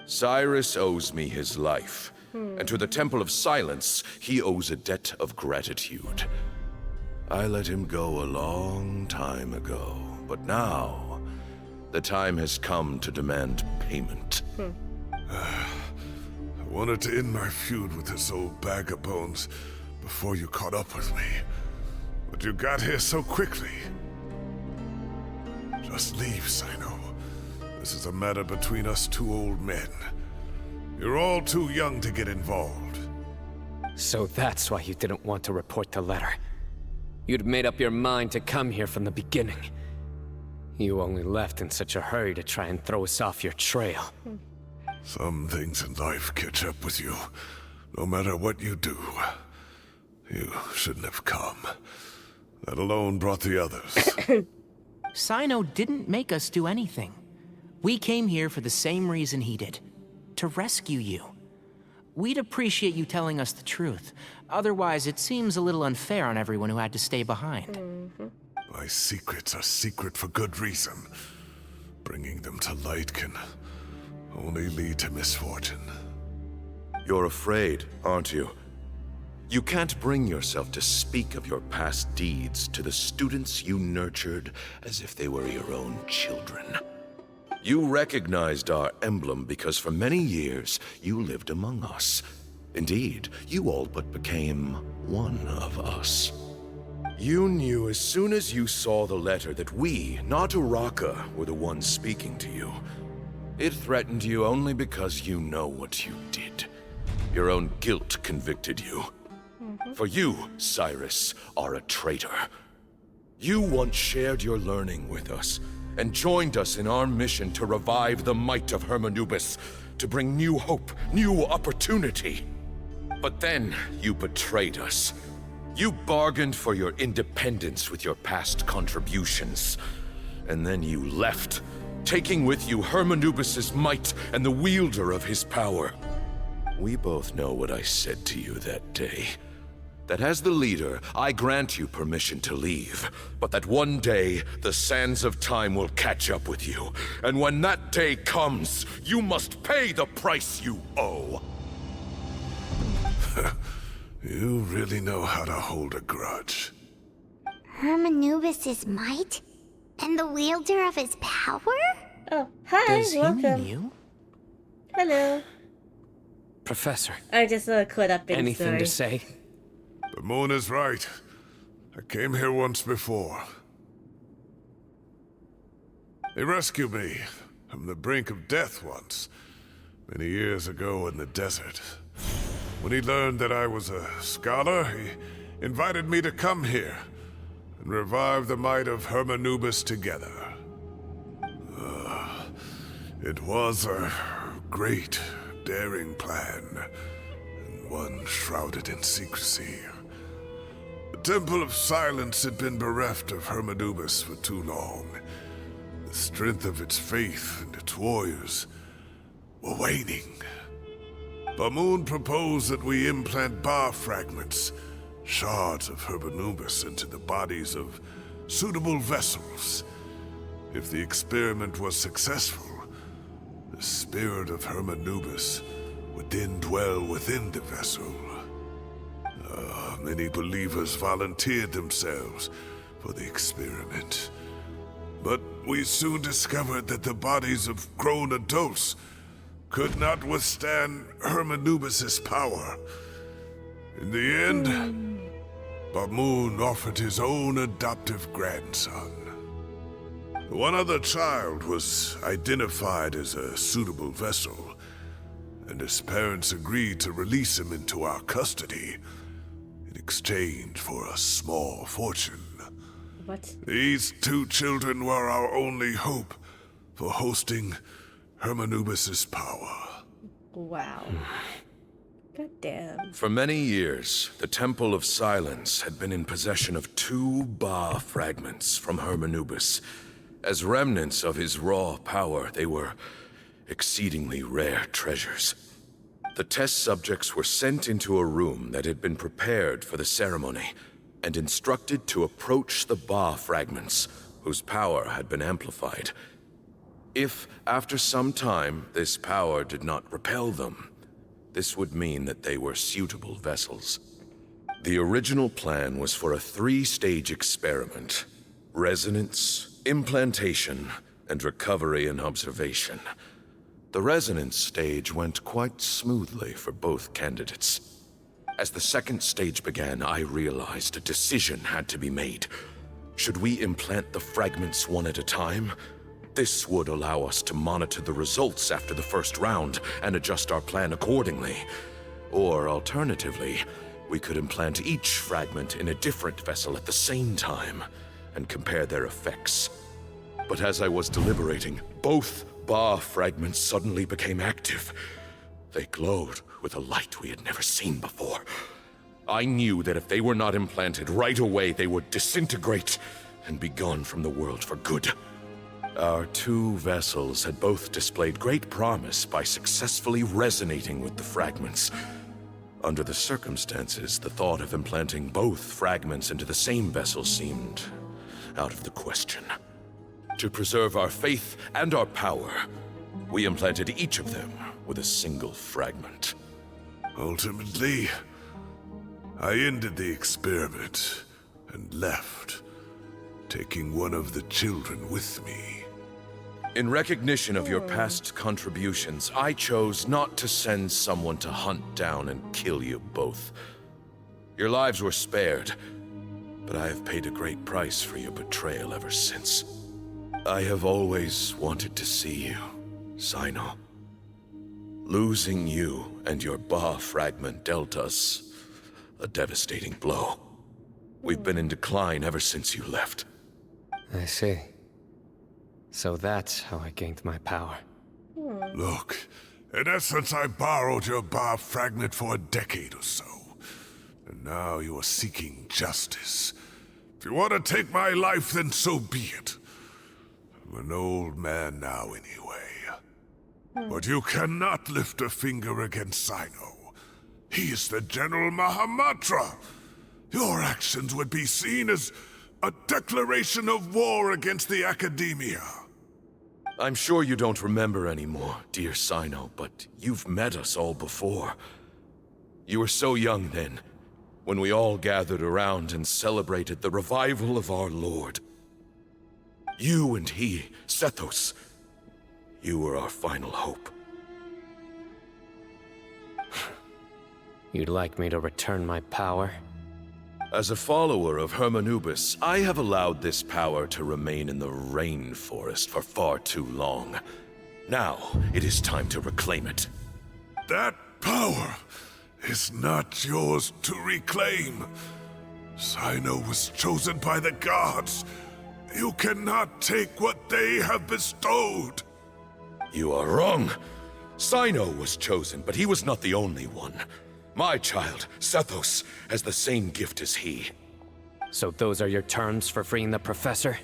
Cyrus owes me his life. And to the Temple of Silence, he owes a debt of gratitude. I let him go a long time ago, but now the time has come to demand payment. I wanted to end my feud with this old bag of bones before you caught up with me, but you got here so quickly. Just leave, Cyno. This is a matter between us two old men. You're all too young to get involved. So that's why you didn't want to report the letter. You'd made up your mind to come here from the beginning. You only left in such a hurry to try and throw us off your trail. Some things in life catch up with you, no matter what you do. You shouldn't have come. That alone brought the others. Cyno didn't make us do anything. We came here for the same reason he did. To rescue you. We'd appreciate you telling us the truth. Otherwise, it seems a little unfair on everyone who had to stay behind. My secrets are secret for good reason. Bringing them to light can only lead to misfortune. You're afraid, aren't you? You can't bring yourself to speak of your past deeds to the students you nurtured as if they were your own children. You recognized our emblem because for many years you lived among us. Indeed, you all but became one of us. You knew as soon as you saw the letter that we, not Uraka, were the ones speaking to you. It threatened you only because you know what you did. Your own guilt convicted you. For you, Cyrus, are a traitor. You once shared your learning with us, and joined us in our mission to revive the might of Hermanubis, to bring new hope, new opportunity. But then you betrayed us. You bargained for your independence with your past contributions. And then you left, taking with you Hermanubis' might and the wielder of his power. We both know what I said to you that day. That as the leader, I grant you permission to leave, but that one day, the sands of time will catch up with you. And when that day comes, you must pay the price you owe. You really know how to hold a grudge. Hermanubis' might? And the wielder of his power? Oh, hi, Does welcome. he mean you? Hello. Professor. I just caught up in Anything story. to say? The moon is right. I came here once before. He rescued me from the brink of death once, many years ago in the desert. When he learned that I was a scholar, he invited me to come here and revive the might of Hermanubis together. It was a great, daring plan, and one shrouded in secrecy. The Temple of Silence had been bereft of Hermanubis for too long. The strength of its faith and its warriors were waning. Bamoon proposed that we implant bar fragments, shards of Hermanubis, into the bodies of suitable vessels. If the experiment was successful, the spirit of Hermanubis would then dwell within the vessel. Many believers volunteered themselves for the experiment. But we soon discovered that the bodies of grown adults could not withstand Hermanubis' power. In the end, Bamoon offered his own adoptive grandson. One other child was identified as a suitable vessel, and his parents agreed to release him into our custody in exchange for a small fortune. What? These two children were our only hope for hosting Hermanubis' power. Wow. God damn. For many years, the Temple of Silence had been in possession of 2 Ba fragments from Hermanubis. As remnants of his raw power, they were exceedingly rare treasures. The test subjects were sent into a room that had been prepared for the ceremony and instructed to approach the Ba fragments, whose power had been amplified. If, after some time, this power did not repel them, this would mean that they were suitable vessels. The original plan was for a 3-stage experiment: resonance, implantation, and recovery and observation. The resonance stage went quite smoothly for both candidates. As the 2nd stage began, I realized a decision had to be made. Should we implant the fragments one at a time? This would allow us to monitor the results after the first round and adjust our plan accordingly. Or alternatively, we could implant each fragment in a different vessel at the same time and compare their effects. But as I was deliberating, both Ba fragments suddenly became active. They glowed with a light we had never seen before. I knew that if they were not implanted right away, they would disintegrate and be gone from the world for good. Our 2 vessels had both displayed great promise by successfully resonating with the fragments. Under the circumstances, the thought of implanting both fragments into the same vessel seemed out of the question. To preserve our faith and our power, we implanted each of them with a single fragment. Ultimately, I ended the experiment and left, taking one of the children with me. In recognition of your past contributions, I chose not to send someone to hunt down and kill you both. Your lives were spared, but I have paid a great price for your betrayal ever since. I have always wanted to see you, Cyno. Losing you and your Ba fragment dealt us a devastating blow. We've been in decline ever since you left. I see. So that's how I gained my power. Look, in essence, I borrowed your Ba fragment for a decade or so. And now you are seeking justice. If you want to take my life, then so be it. I'm an old man now anyway. But you cannot lift a finger against Cyno. He is the General Mahamatra. Your actions would be seen as a declaration of war against the Academia. I'm sure you don't remember anymore, dear Cyno, but you've met us all before. You were so young then, when we all gathered around and celebrated the revival of our Lord. You and he, Sethos, you were our final hope. You'd like me to return my power? As a follower of Hermanubis, I have allowed this power to remain in the rainforest for far too long. Now, it is time to reclaim it. That power is not yours to reclaim. Cyno was chosen by the gods. You cannot take what they have bestowed. You are wrong. Cyno was chosen, but he was not the only one. My child, Sethos, has the same gift as he. So those are your terms for freeing the professor?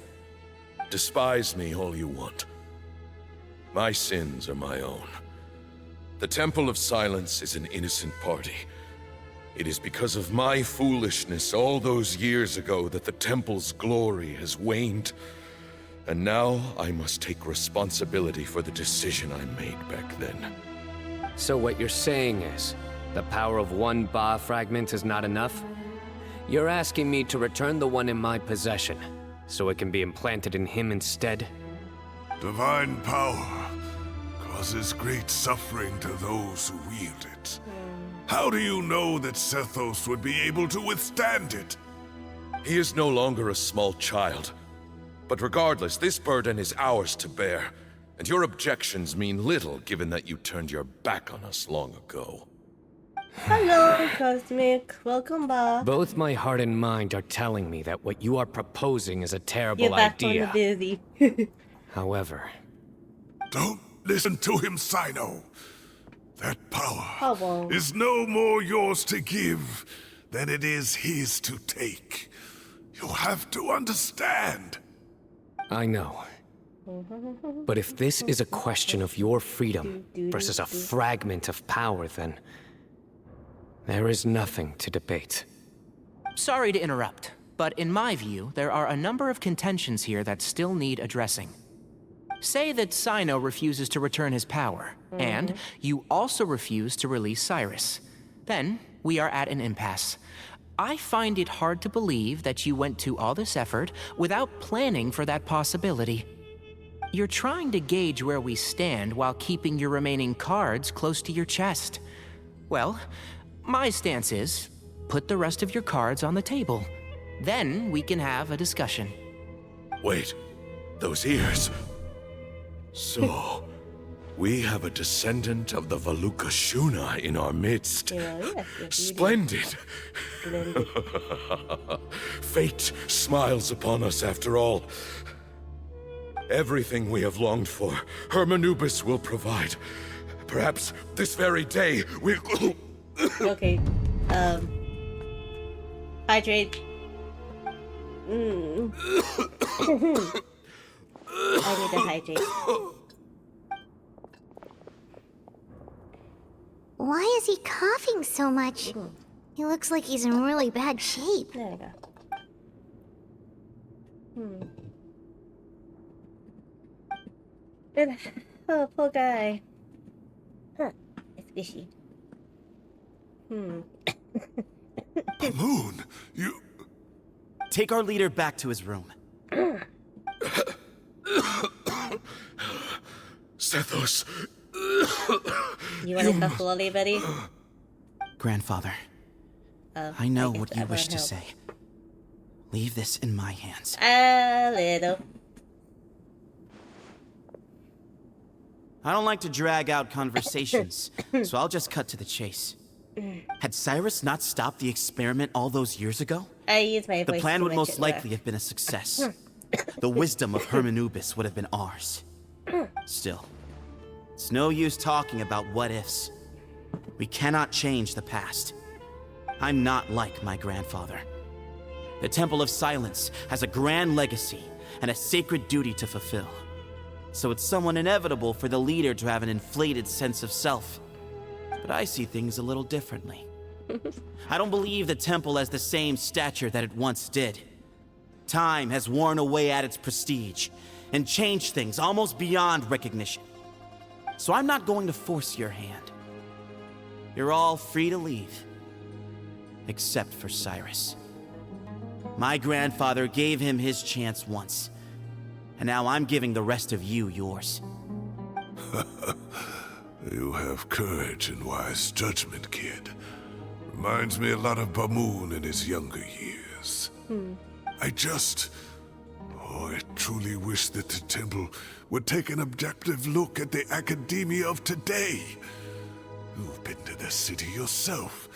Despise me all you want. My sins are my own. The Temple of Silence is an innocent party. It is because of my foolishness all those years ago that the Temple's glory has waned. And now I must take responsibility for the decision I made back then. So what you're saying is, the power of one Ba fragment is not enough? You're asking me to return the one in my possession, so it can be implanted in him instead? Divine power causes great suffering to those who wield it. How do you know that Sethos would be able to withstand it? He is no longer a small child. But regardless, this burden is ours to bear, and your objections mean little given that you turned your back on us long ago. Hello, Cosmic. Welcome back. Both my heart and mind are telling me that what you are proposing is a terrible Get back idea. from the busy. However... Don't listen to him, Cyno. That power is no more yours to give than it is his to take. You have to understand. I know. But if this is a question of your freedom versus a fragment of power, then... there is nothing to debate. Sorry to interrupt, but in my view, there are a number of contentions here that still need addressing. Say that Cyno refuses to return his power, and you also refuse to release Cyrus. Then, we are at an impasse. I find it hard to believe that you went to all this effort without planning for that possibility. You're trying to gauge where we stand while keeping your remaining cards close to your chest. Well, my stance is, put the rest of your cards on the table. Then we can have a discussion. Wait, those ears. So, we have a descendant of the Valukashuna in our midst. Splendid. Fate smiles upon us after all. Everything we have longed for, Hermanubis will provide. Perhaps this very day we'll... Okay. Hydrate. I need to hydrate. Why is he coughing so much? He looks like he's in really bad shape. There we go. Hmm. And, oh, poor guy. Huh. It's fishy. Hmm. Moon, you... Take our leader back to his room. Sethos. You want a cuff lolly, buddy? Grandfather, Oh, I know guess what you wish to help. say. Leave this in my hands. A little. I don't like to drag out conversations, so I'll just cut to the chase. Had Cyrus not stopped the experiment all those years ago, I use my voice the plan to would make most it likely work. have been a success. The wisdom of Hermanubis would have been ours. Still, it's no use talking about what ifs. We cannot change the past. I'm not like my grandfather. The Temple of Silence has a grand legacy and a sacred duty to fulfill. So it's somewhat inevitable for the leader to have an inflated sense of self. But I see things a little differently. I don't believe the temple has the same stature that it once did. Time has worn away at its prestige and changed things almost beyond recognition. So I'm not going to force your hand. You're all free to leave. Except for Cyrus. My grandfather gave him his chance once. And now I'm giving the rest of you yours. You have courage and wise judgment, kid. Reminds me a lot of Bamoon in his younger years. I truly wish that the temple would take an objective look at the academia of today. You've been to the city yourself.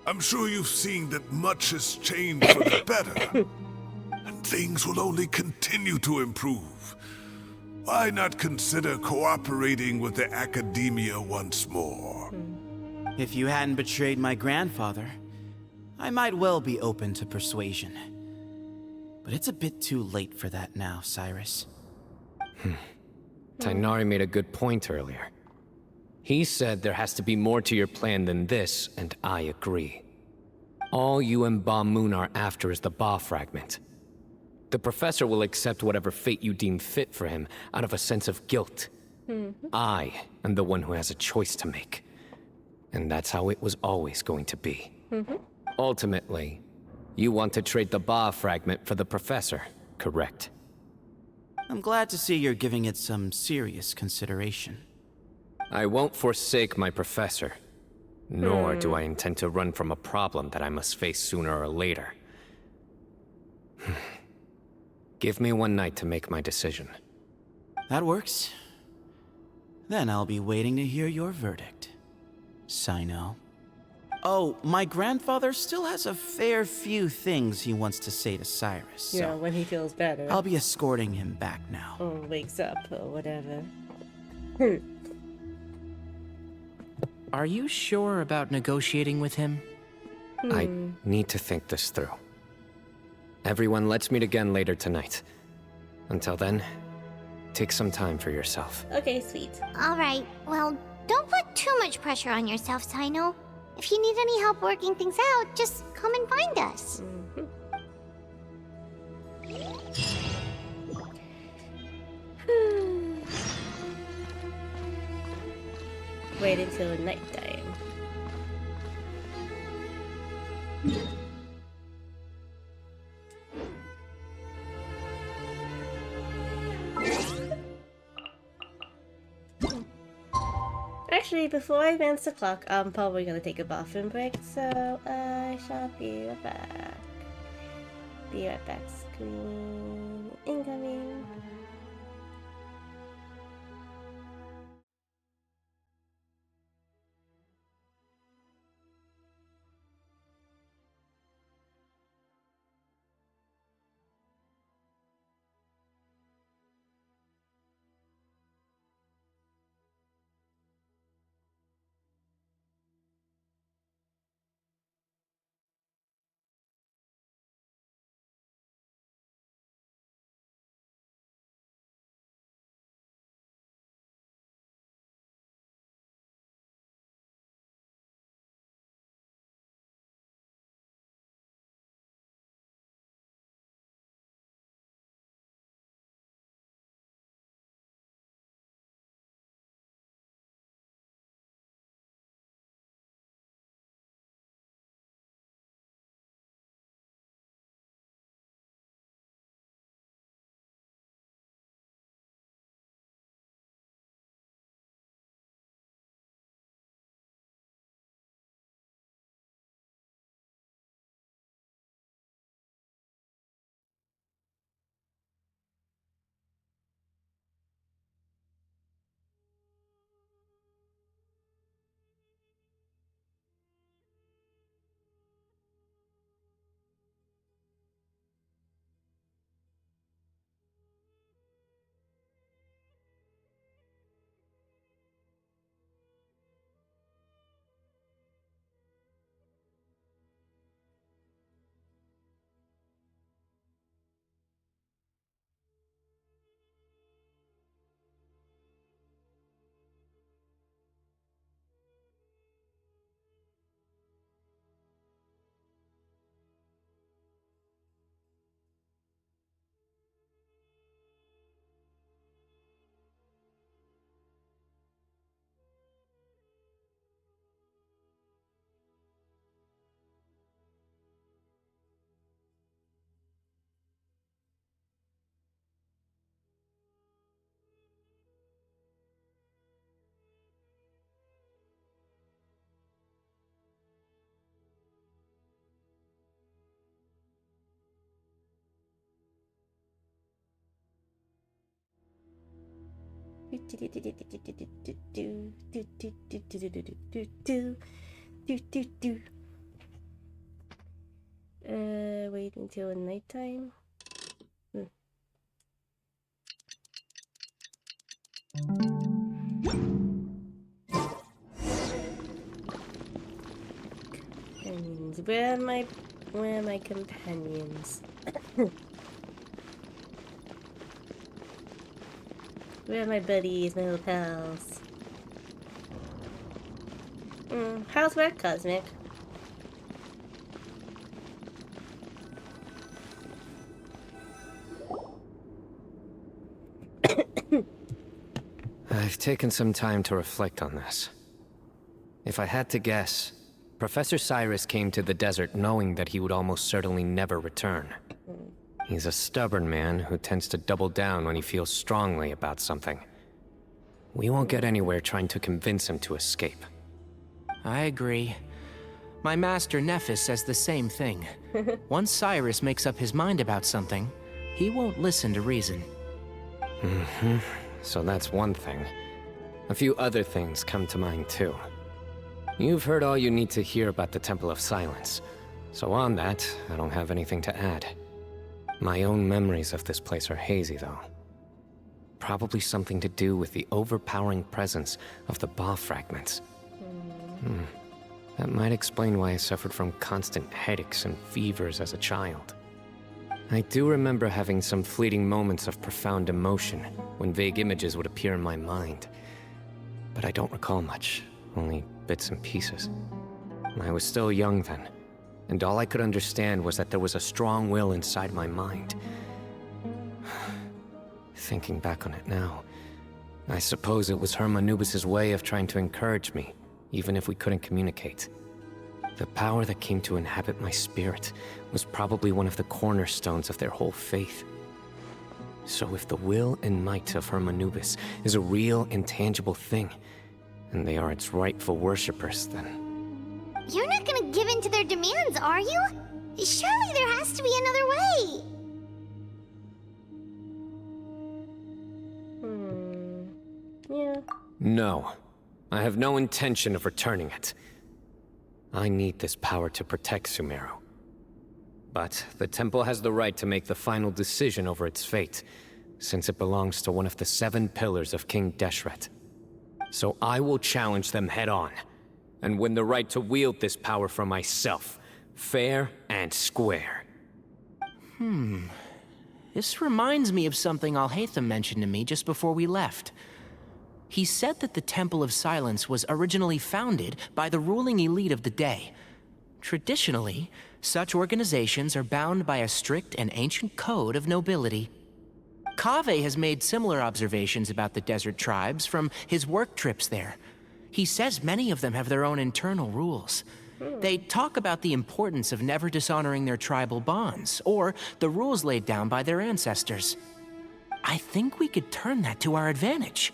I'm sure you've seen that much has changed for the better. And things will only continue to improve. Why not consider cooperating with the academia once more? If you hadn't betrayed my grandfather, I might well be open to persuasion. But it's a bit too late for that now, Cyrus. Tainari made a good point earlier. He said there has to be more to your plan than this, and I agree. All you and Ba Moon are after is the Ba fragment. The professor will accept whatever fate you deem fit for him out of a sense of guilt. I am the one who has a choice to make. And that's how it was always going to be. Ultimately, you want to trade the Ba fragment for the professor, correct? I'm glad to see you're giving it some serious consideration. I won't forsake my professor. Nor do I intend to run from a problem that I must face sooner or later. Give me one night to make my decision. That works. Then I'll be waiting to hear your verdict, Cyno. Oh, my grandfather still has a fair few things he wants to say to Cyrus. Yeah, So when he feels better. I'll be escorting him back now. Or wakes up, or whatever. Are you sure about negotiating with him? I need to think this through. Everyone, let's meet again later tonight. Until then, take some time for yourself. Okay, sweet. Alright, well, don't put too much pressure on yourself, Cyno. If you need any help working things out, just come and find us. Wait until nighttime. Actually, before I advance the clock, I'm probably gonna take a bathroom break, so I shall be right back. Be right back, screen incoming. Wait until nighttime. Companions. Where are my companions? Where are my buddies, my little pals? How's work, Cosmic? I've taken some time to reflect on this. If I had to guess, Professor Cyrus came to the desert knowing that he would almost certainly never return. He's a stubborn man who tends to double down when he feels strongly about something. We won't get anywhere trying to convince him to escape. I agree. My master Nephis says the same thing. Once Cyrus makes up his mind about something, he won't listen to reason. So that's one thing. A few other things come to mind too. You've heard all you need to hear about the Temple of Silence, so on that, I don't have anything to add. My own memories of this place are hazy, though. Probably something to do with the overpowering presence of the Ba fragments. That might explain why I suffered from constant headaches and fevers as a child. I do remember having some fleeting moments of profound emotion when vague images would appear in my mind. But I don't recall much, only bits and pieces. I was still young then, and all I could understand was that there was a strong will inside my mind. Thinking back on it now, I suppose it was Hermanubis' way of trying to encourage me, even if we couldn't communicate. The power that came to inhabit my spirit was probably one of the cornerstones of their whole faith. So if the will and might of Hermanubis is a real, intangible thing, and they are its rightful worshippers, then... You're not gonna give in to their demands, are you? Surely there has to be another way! Yeah. No. I have no intention of returning it. I need this power to protect Sumeru. But the temple has the right to make the final decision over its fate, since it belongs to one of the 7 pillars of King Deshret. So I will challenge them head-on, and win the right to wield this power for myself, fair and square. This reminds me of something Alhaitham mentioned to me just before we left. He said that the Temple of Silence was originally founded by the ruling elite of the day. Traditionally, such organizations are bound by a strict and ancient code of nobility. Kaveh has made similar observations about the desert tribes from his work trips there. He says many of them have their own internal rules. They talk about the importance of never dishonoring their tribal bonds, or the rules laid down by their ancestors. I think we could turn that to our advantage.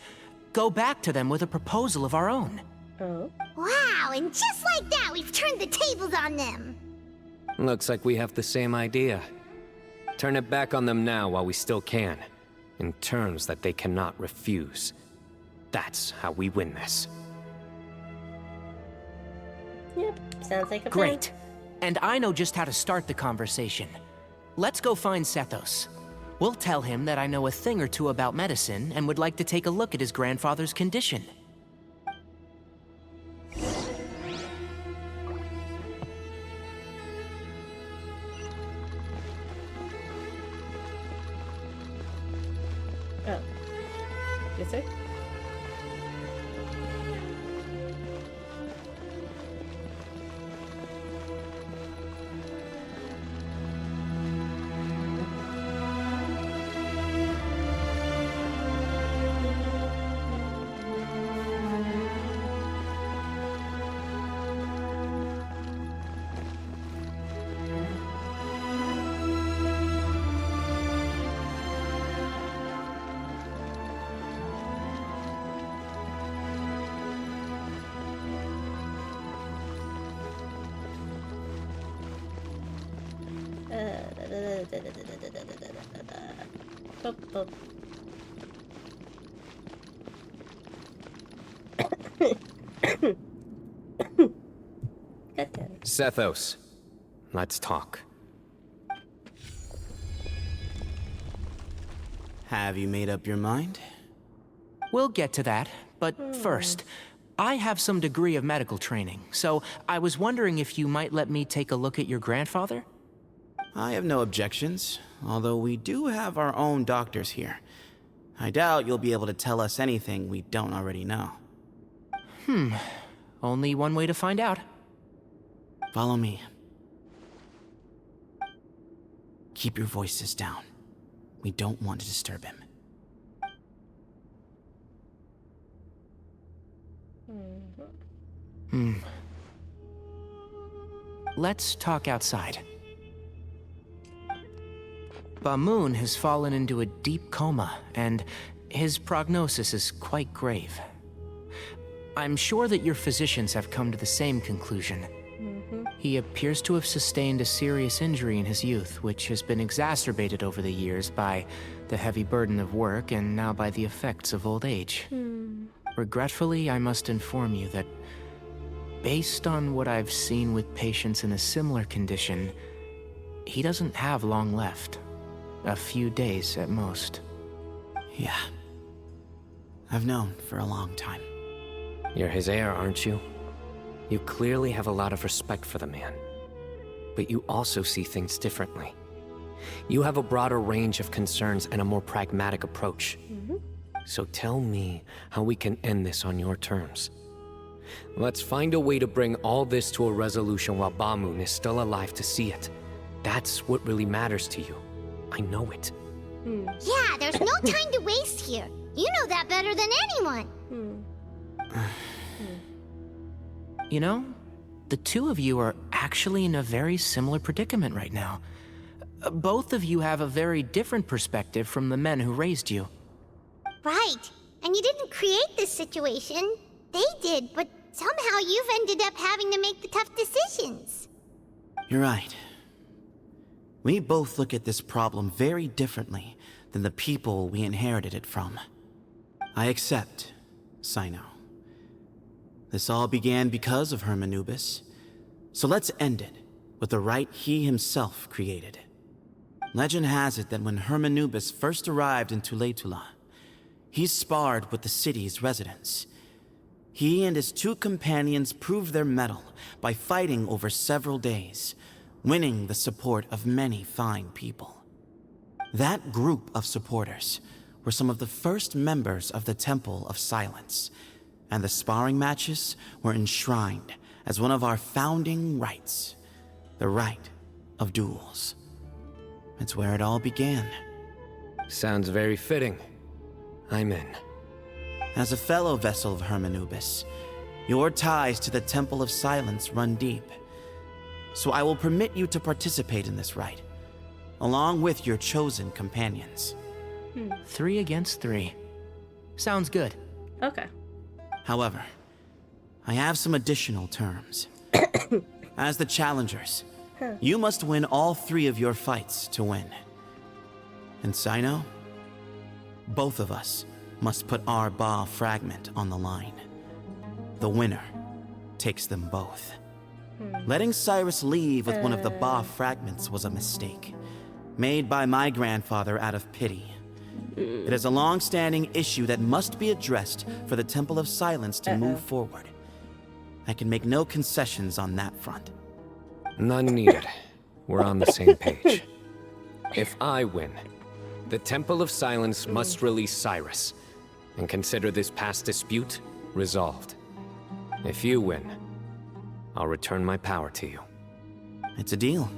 Go back to them with a proposal of our own. Oh. Wow, and just like that, we've turned the tables on them! Looks like we have the same idea. Turn it back on them now while we still can, in terms that they cannot refuse. That's how we win this. Yep, sounds like a plan. Great. And I know just how to start the conversation. Let's go find Sethos. We'll tell him that I know a thing or two about medicine and would like to take a look at his grandfather's condition. Oh. Yes, sir? Sethos, let's talk. Have you made up your mind? We'll get to that, but first, I have some degree of medical training, so I was wondering if you might let me take a look at your grandfather? I have no objections, although we do have our own doctors here. I doubt you'll be able to tell us anything we don't already know. Only one way to find out. Follow me. Keep your voices down. We don't want to disturb him. Let's talk outside. Bamoon has fallen into a deep coma, and his prognosis is quite grave. I'm sure that your physicians have come to the same conclusion. He appears to have sustained a serious injury in his youth, which has been exacerbated over the years by the heavy burden of work and now by the effects of old age. Regretfully, I must inform you that based on what I've seen with patients in a similar condition, he doesn't have long left. A few days at most. Yeah. I've known for a long time. You're his heir, aren't you? You clearly have a lot of respect for the man. But you also see things differently. You have a broader range of concerns and a more pragmatic approach. So tell me how we can end this on your terms. Let's find a way to bring all this to a resolution while Bamoon is still alive to see it. That's what really matters to you. I know it. Yeah, there's no time to waste here. You know that better than anyone. You know, the two of you are actually in a very similar predicament right now. Both of you have a very different perspective from the men who raised you. Right. And you didn't create this situation. They did, but somehow you've ended up having to make the tough decisions. You're right. We both look at this problem very differently than the people we inherited it from. I accept, Cyno. This all began because of Hermanubis, so let's end it with the rite he himself created. Legend has it that when Hermanubis first arrived in Tuletula, he sparred with the city's residents. He and his two companions proved their mettle by fighting over several days, winning the support of many fine people. That group of supporters were some of the first members of the Temple of Silence, and the sparring matches were enshrined as one of our founding rites, the rite of duels. It's where it all began. Sounds very fitting. I'm in. As a fellow vessel of Hermanubis, your ties to the Temple of Silence run deep. So I will permit you to participate in this rite, along with your chosen companions. 3 against 3. Sounds good. Okay. However, I have some additional terms. As the challengers, you must win all 3 of your fights to win. And Cyno, both of us must put our Ba fragment on the line. The winner takes them both. Letting Cyrus leave with one of the Ba fragments was a mistake, made by my grandfather out of pity. It is a long-standing issue that must be addressed for the Temple of Silence to move forward. I can make no concessions on that front. None needed. We're on the same page. If I win, the Temple of Silence must release Cyrus, and consider this past dispute resolved. If you win, I'll return my power to you. It's a deal.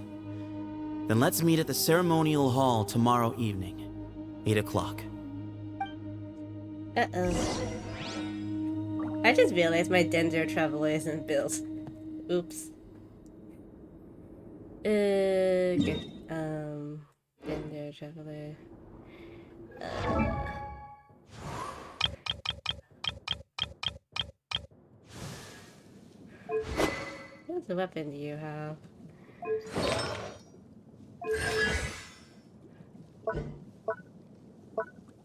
Then let's meet at the ceremonial hall tomorrow evening, 8 o'clock. I just realized my Denzer Traveler isn't built. Oops. Okay. Denzer Traveler. What weapon do you have?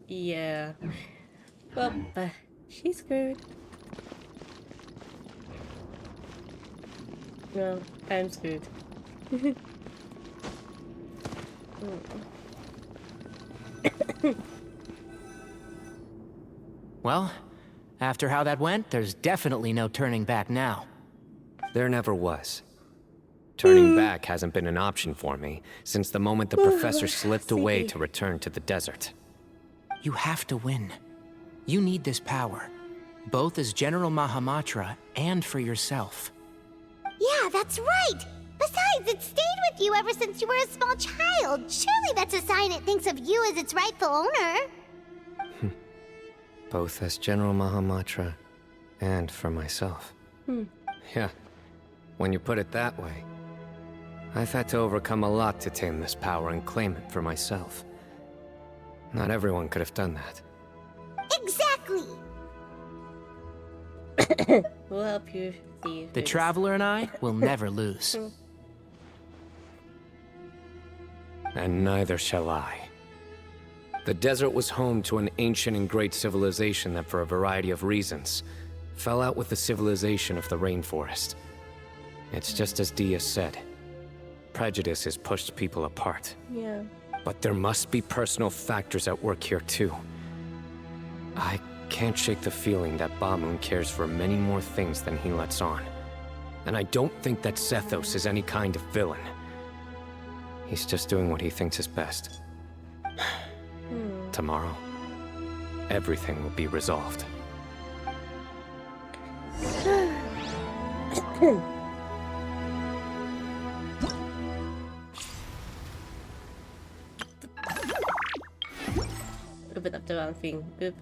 Yeah. Well, she's screwed. No, I'm screwed. Well, after how that went, there's definitely no turning back now. There never was. Turning back hasn't been an option for me since the moment the professor slipped away to return to the desert. You have to win. You need this power, both as General Mahamatra and for yourself. Yeah, that's right! Besides, it stayed with you ever since you were a small child. Surely that's a sign it thinks of you as its rightful owner. Both as General Mahamatra and for myself. Yeah, when you put it that way. I've had to overcome a lot to tame this power and claim it for myself. Not everyone could have done that. Exactly! We'll help you see. The Traveler and I will never lose. And neither shall I. The desert was home to an ancient and great civilization that, for a variety of reasons, fell out with the civilization of the rainforest. It's just as Dia said. Prejudice has pushed people apart. Yeah. But there must be personal factors at work here too. I can't shake the feeling that Bamun cares for many more things than he lets on. And I don't think that Sethos is any kind of villain. He's just doing what he thinks is best. Tomorrow, everything will be resolved. Open up the wrong thing. Oop.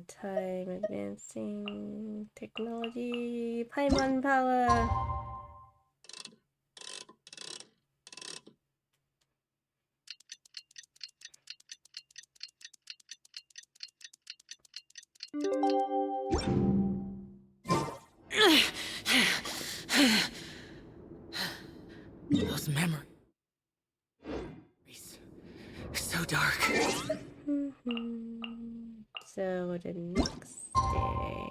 Time advancing technology. Paimon power. Those memories. So dark. So the next day.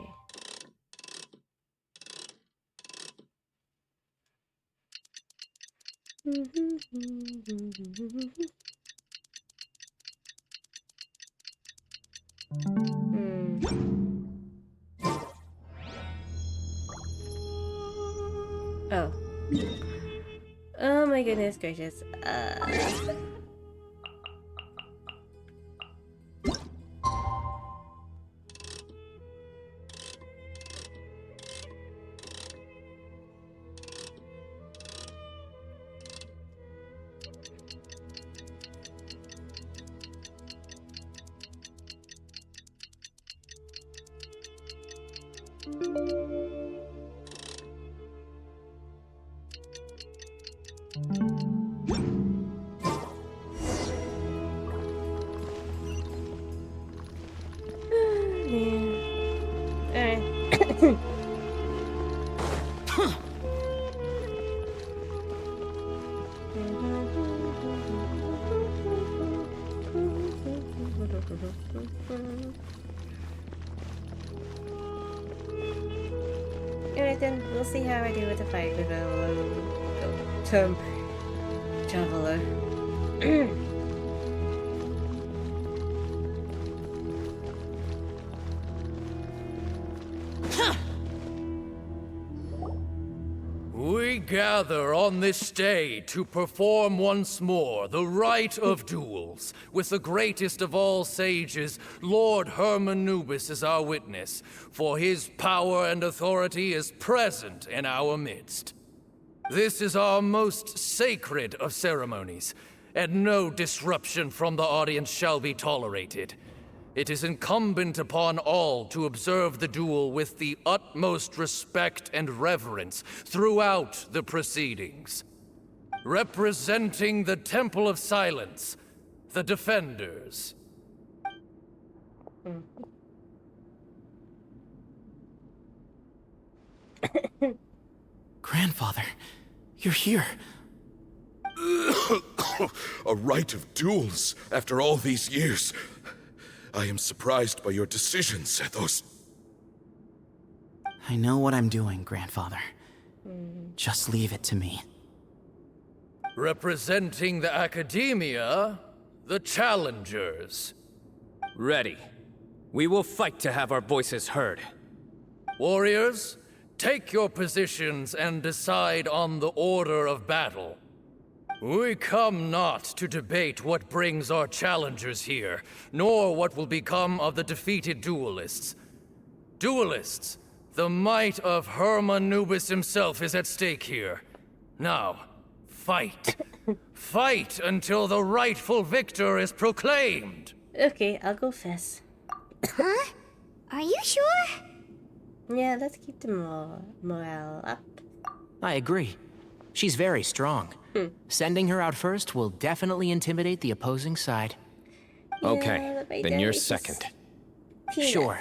Oh. Oh my goodness gracious. Alright then, we'll see how I do with the fight with a traveler. We gather on this day to perform once more the rite of duels, with the greatest of all sages, Lord Hermanubis, as our witness, for his power and authority is present in our midst. This is our most sacred of ceremonies, and no disruption from the audience shall be tolerated. It is incumbent upon all to observe the duel with the utmost respect and reverence throughout the proceedings. Representing the Temple of Silence, the Defenders. Grandfather, you're here. A rite of duels after all these years. I am surprised by your decision, Sethos. I know what I'm doing, Grandfather. Just leave it to me. Representing the Academia, the Challengers. Ready. We will fight to have our voices heard. Warriors, take your positions and decide on the order of battle. We come not to debate what brings our challengers here, nor what will become of the defeated duelists. Duelists, the might of Hermanubis himself is at stake here. Now, fight. Fight until the rightful victor is proclaimed. Okay, I'll go first. Huh? Are you sure? Yeah, let's keep the morale up. I agree. She's very strong. Sending her out first will definitely intimidate the opposing side. Okay, then you're second. Sure.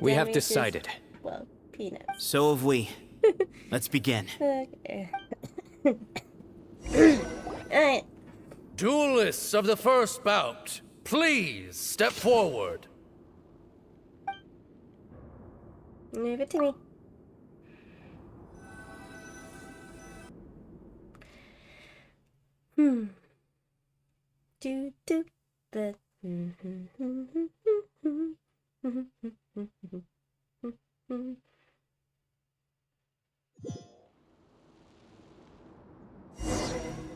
We have decided. Well, peanuts. So have we. Let's begin. Okay. Alright. Duelists of the first bout, please step forward. Leave it to me. But.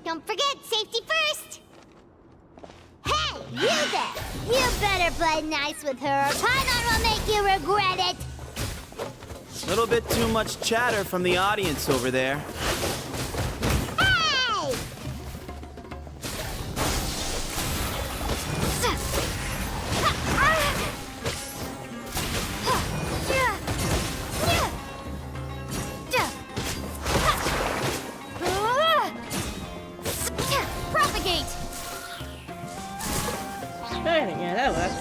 Don't forget, safety first! Hey, you there! You better play nice with her, or Paimon will make you regret it! Little bit too much chatter from the audience over there. Hey! Propagate! Yeah, that works.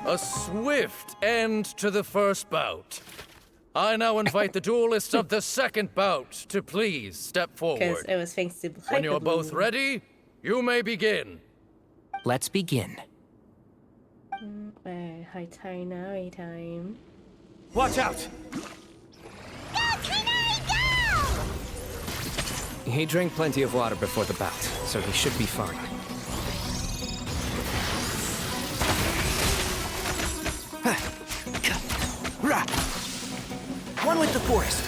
A swift end to the first bout. I now invite the duelists of the second bout to please step Because forward. it was thanks to When you're both ready, you may begin. Let's begin. High time now, high time. Watch out! He drank plenty of water before the bout, so he should be fine. One with the forest.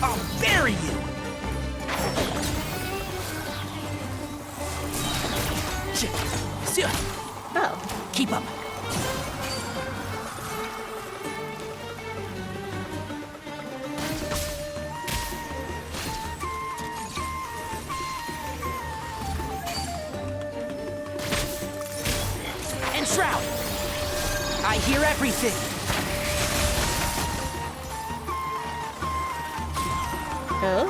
I'll bury you! Oh. Keep up. And Shroud! I hear everything! Oh?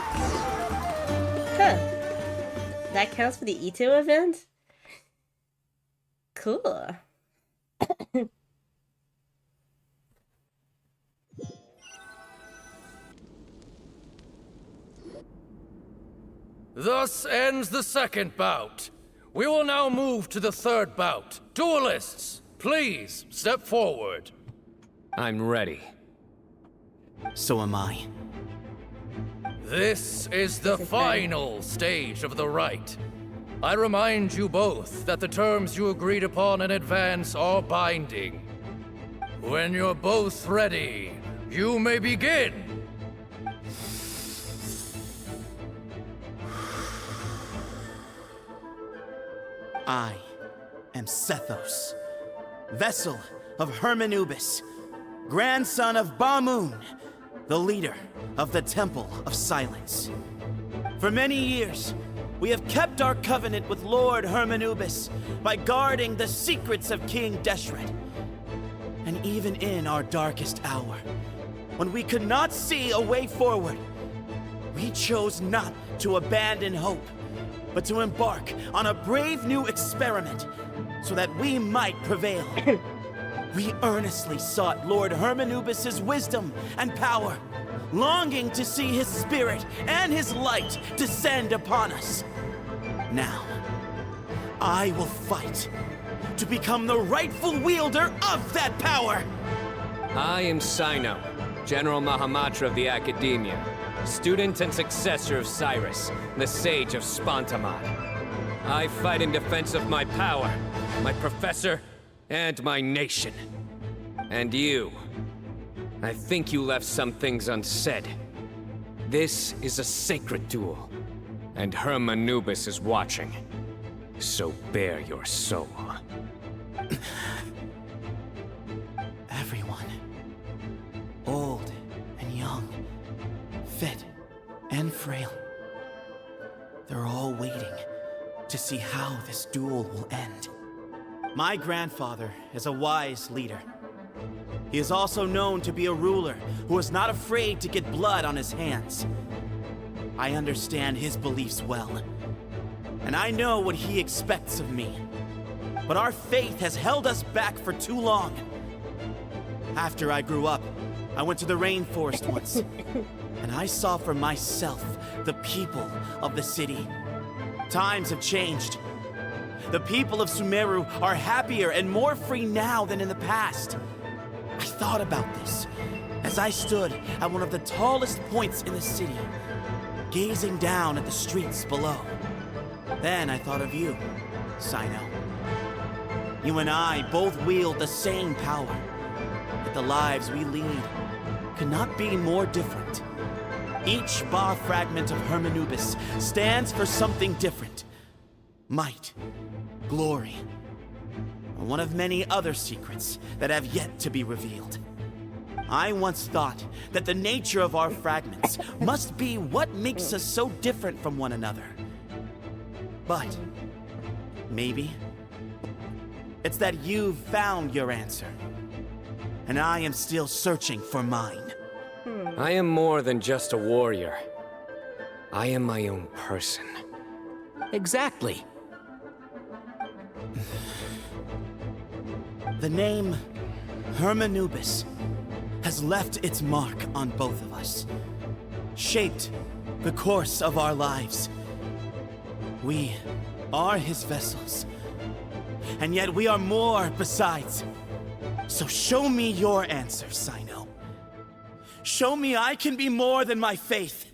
Huh. That counts for the Ito event? Cool. Thus ends the second bout. We will now move to the third bout. Duelists, please step forward. I'm ready. So am I. This is the final stage of the rite. I remind you both that the terms you agreed upon in advance are binding. When you're both ready, you may begin. I am Sethos, vessel of Hermanubis, grandson of Bamoon, the leader of the Temple of Silence. For many years, we have kept our covenant with Lord Hermanubis by guarding the secrets of King Deshret. And even in our darkest hour, when we could not see a way forward, we chose not to abandon hope, but to embark on a brave new experiment so that we might prevail. We earnestly sought Lord Hermanubis' wisdom and power, longing to see his spirit and his light descend upon us. Now, I will fight to become the rightful wielder of that power! I am Cyno, General Mahamatra of the Academia, student and successor of Cyrus, the Sage of Spontamod. I fight in defense of my power, my professor, and my nation. And you. I think you left some things unsaid. This is a sacred duel, and Hermanubis is watching. So bare your soul. Everyone, old and young, fit and frail, they're all waiting to see how this duel will end. My grandfather is a wise leader. He is also known to be a ruler who is not afraid to get blood on his hands. I understand his beliefs well, and I know what he expects of me. But our faith has held us back for too long. After I grew up, I went to the rainforest once, and I saw for myself the people of the city. Times have changed. The people of Sumeru are happier and more free now than in the past. I thought about this as I stood at one of the tallest points in the city, gazing down at the streets below. Then I thought of you, Cyno. You and I both wield the same power, but the lives we lead could not be more different. Each bar fragment of Hermanubis stands for something different. Might, glory, and one of many other secrets that have yet to be revealed. I once thought that the nature of our fragments must be what makes us so different from one another. But maybe it's that you've found your answer, and I am still searching for mine. I am more than just a warrior. I am my own person. Exactly. The name Hermanubis has left its mark on both of us, shaped the course of our lives. We are his vessels, and yet we are more besides. So show me your answer, Cyno. Show me I can be more than my faith,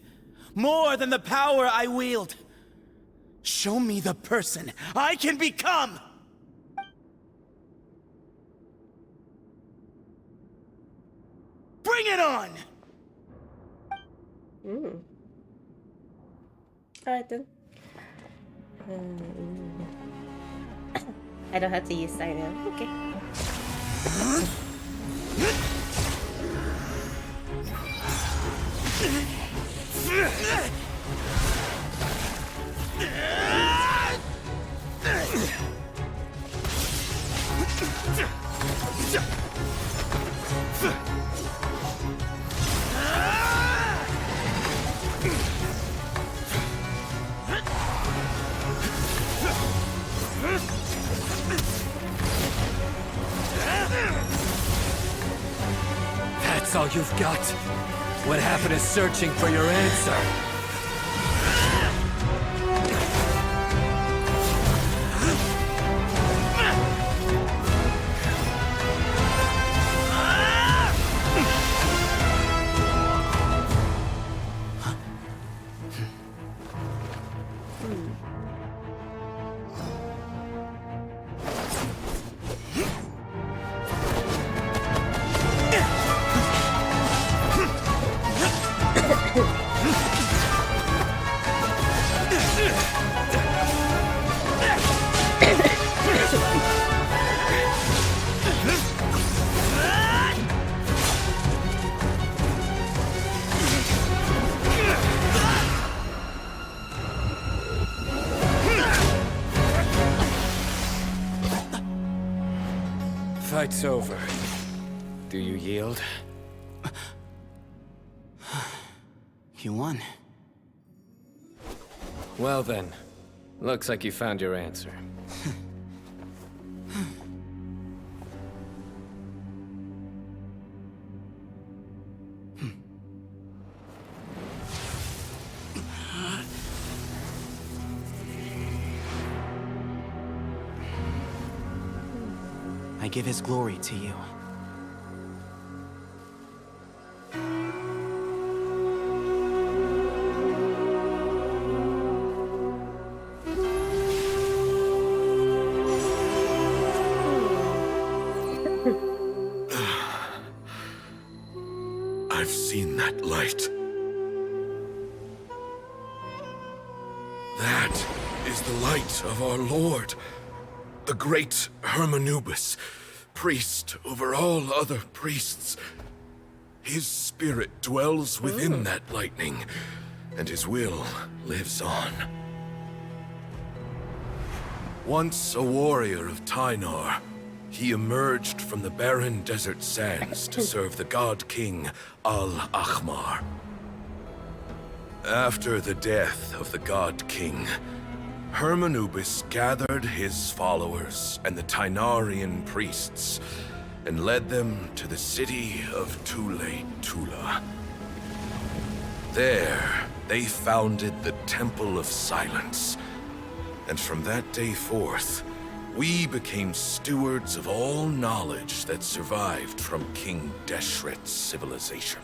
more than the power I wield. Show me the person I can become! Bring it on! Alright then. I don't have to use Cyno. Okay. That's all you've got? What happened is searching for your answer. fight's over. Do you yield? You won. Well then, looks like you found your answer. I give his glory to you. I've seen that light. That is the light of our Lord, the great Hermanubis, priest over all other priests. His spirit dwells within that lightning, and his will lives on. Once a warrior of Tynar, he emerged from the barren desert sands to serve the god king Al-Ahmar. After the death of the god king, Hermanubis gathered his followers and the Tynarian priests and led them to the city of Tule-Tula. There, they founded the Temple of Silence, and from that day forth, we became stewards of all knowledge that survived from King Deshret's civilization.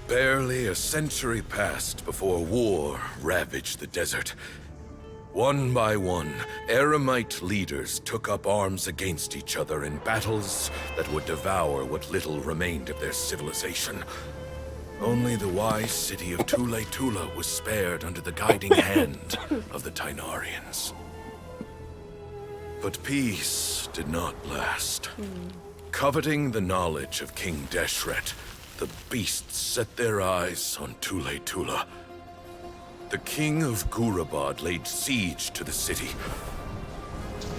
Barely a century passed before war ravaged the desert. One by one, Eremite leaders took up arms against each other in battles that would devour what little remained of their civilization. Only the wise city of Tule-Tula was spared under the guiding hand of the Tynarians. But peace did not last. Coveting the knowledge of King Deshret, the beasts set their eyes on Tule-Tula. The king of Gurabad laid siege to the city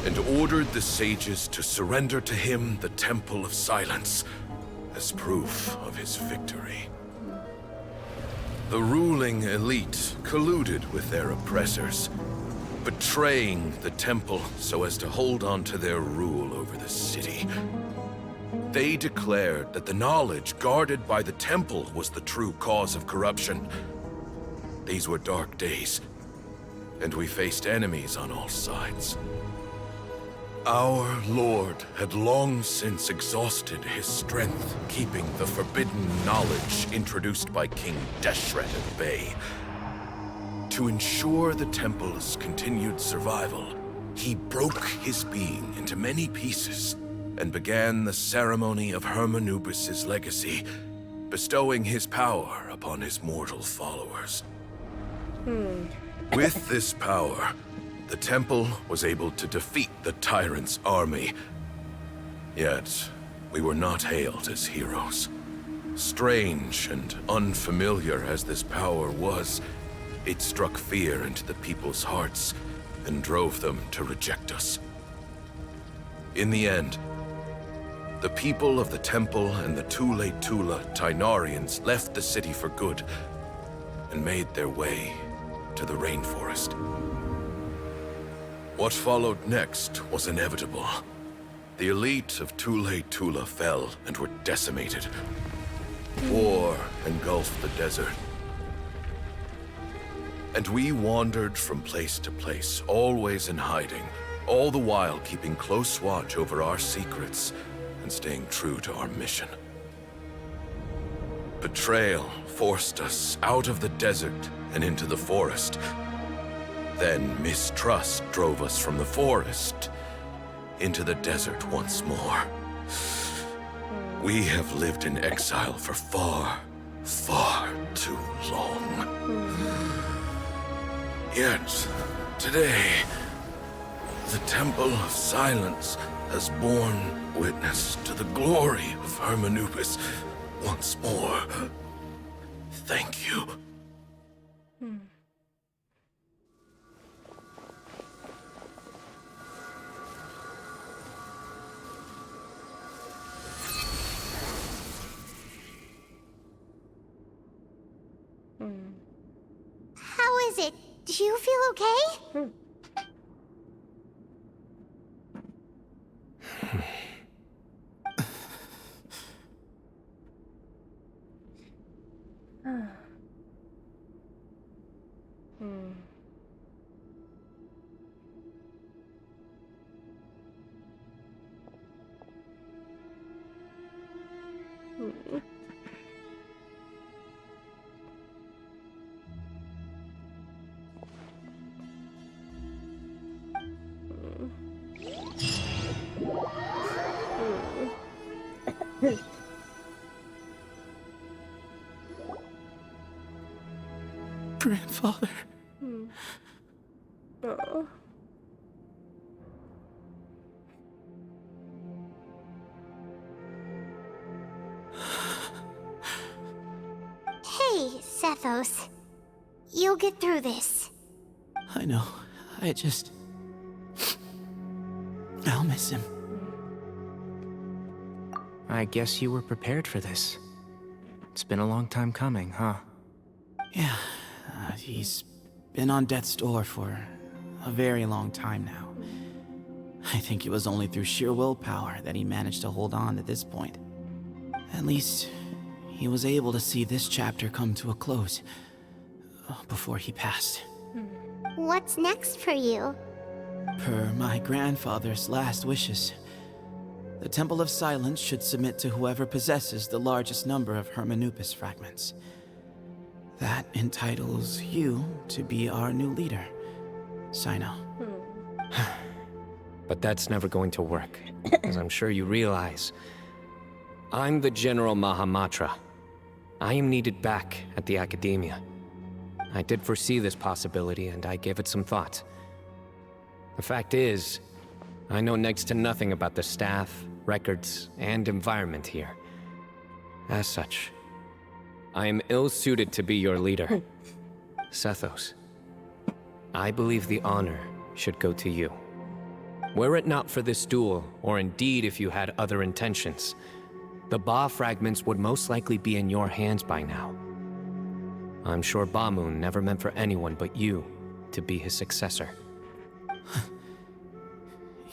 and ordered the sages to surrender to him the Temple of Silence as proof of his victory. The ruling elite colluded with their oppressors, betraying the temple so as to hold on to their rule over the city. They declared that the knowledge guarded by the temple was the true cause of corruption. These were dark days, and we faced enemies on all sides. Our Lord had long since exhausted his strength, keeping the forbidden knowledge introduced by King Deshret at bay. To ensure the temple's continued survival, he broke his being into many pieces and began the ceremony of Hermanubis' legacy, bestowing his power upon his mortal followers. With this power, the temple was able to defeat the tyrant's army. Yet, we were not hailed as heroes. Strange and unfamiliar as this power was, it struck fear into the people's hearts and drove them to reject us. In the end, the people of the temple and the Tule-Tula Tynarians left the city for good and made their way to the rainforest. What followed next was inevitable. The elite of Tule-Tula fell and were decimated. War engulfed the desert. And we wandered from place to place, always in hiding, all the while keeping close watch over our secrets and staying true to our mission. Betrayal forced us out of the desert and into the forest. Then mistrust drove us from the forest into the desert once more. We have lived in exile for far, far too long. Yet, today, the Temple of Silence has borne witness to the glory of Hermanubis once more. Thank you. is it? Do you feel okay? Grandfather. Oh. Hey, Sethos. You'll get through this. I know. I'll miss him. I guess you were prepared for this. It's been a long time coming, huh? Yeah, he's been on death's door for a very long time now. I think it was only through sheer willpower that he managed to hold on to this point. At least, he was able to see this chapter come to a close before he passed. What's next for you? Per my grandfather's last wishes, the Temple of Silence should submit to whoever possesses the largest number of Hermanupis fragments. That entitles you to be our new leader, Cyno. But that's never going to work, as I'm sure you realize. I'm the General Mahamatra. I am needed back at the Academia. I did foresee this possibility, and I gave it some thought. The fact is, I know next to nothing about the staff, records, and environment here. As such, I am ill-suited to be your leader. Sethos, I believe the honor should go to you. Were it not for this duel, or indeed if you had other intentions, the Ba fragments would most likely be in your hands by now. I'm sure Bamoon never meant for anyone but you to be his successor.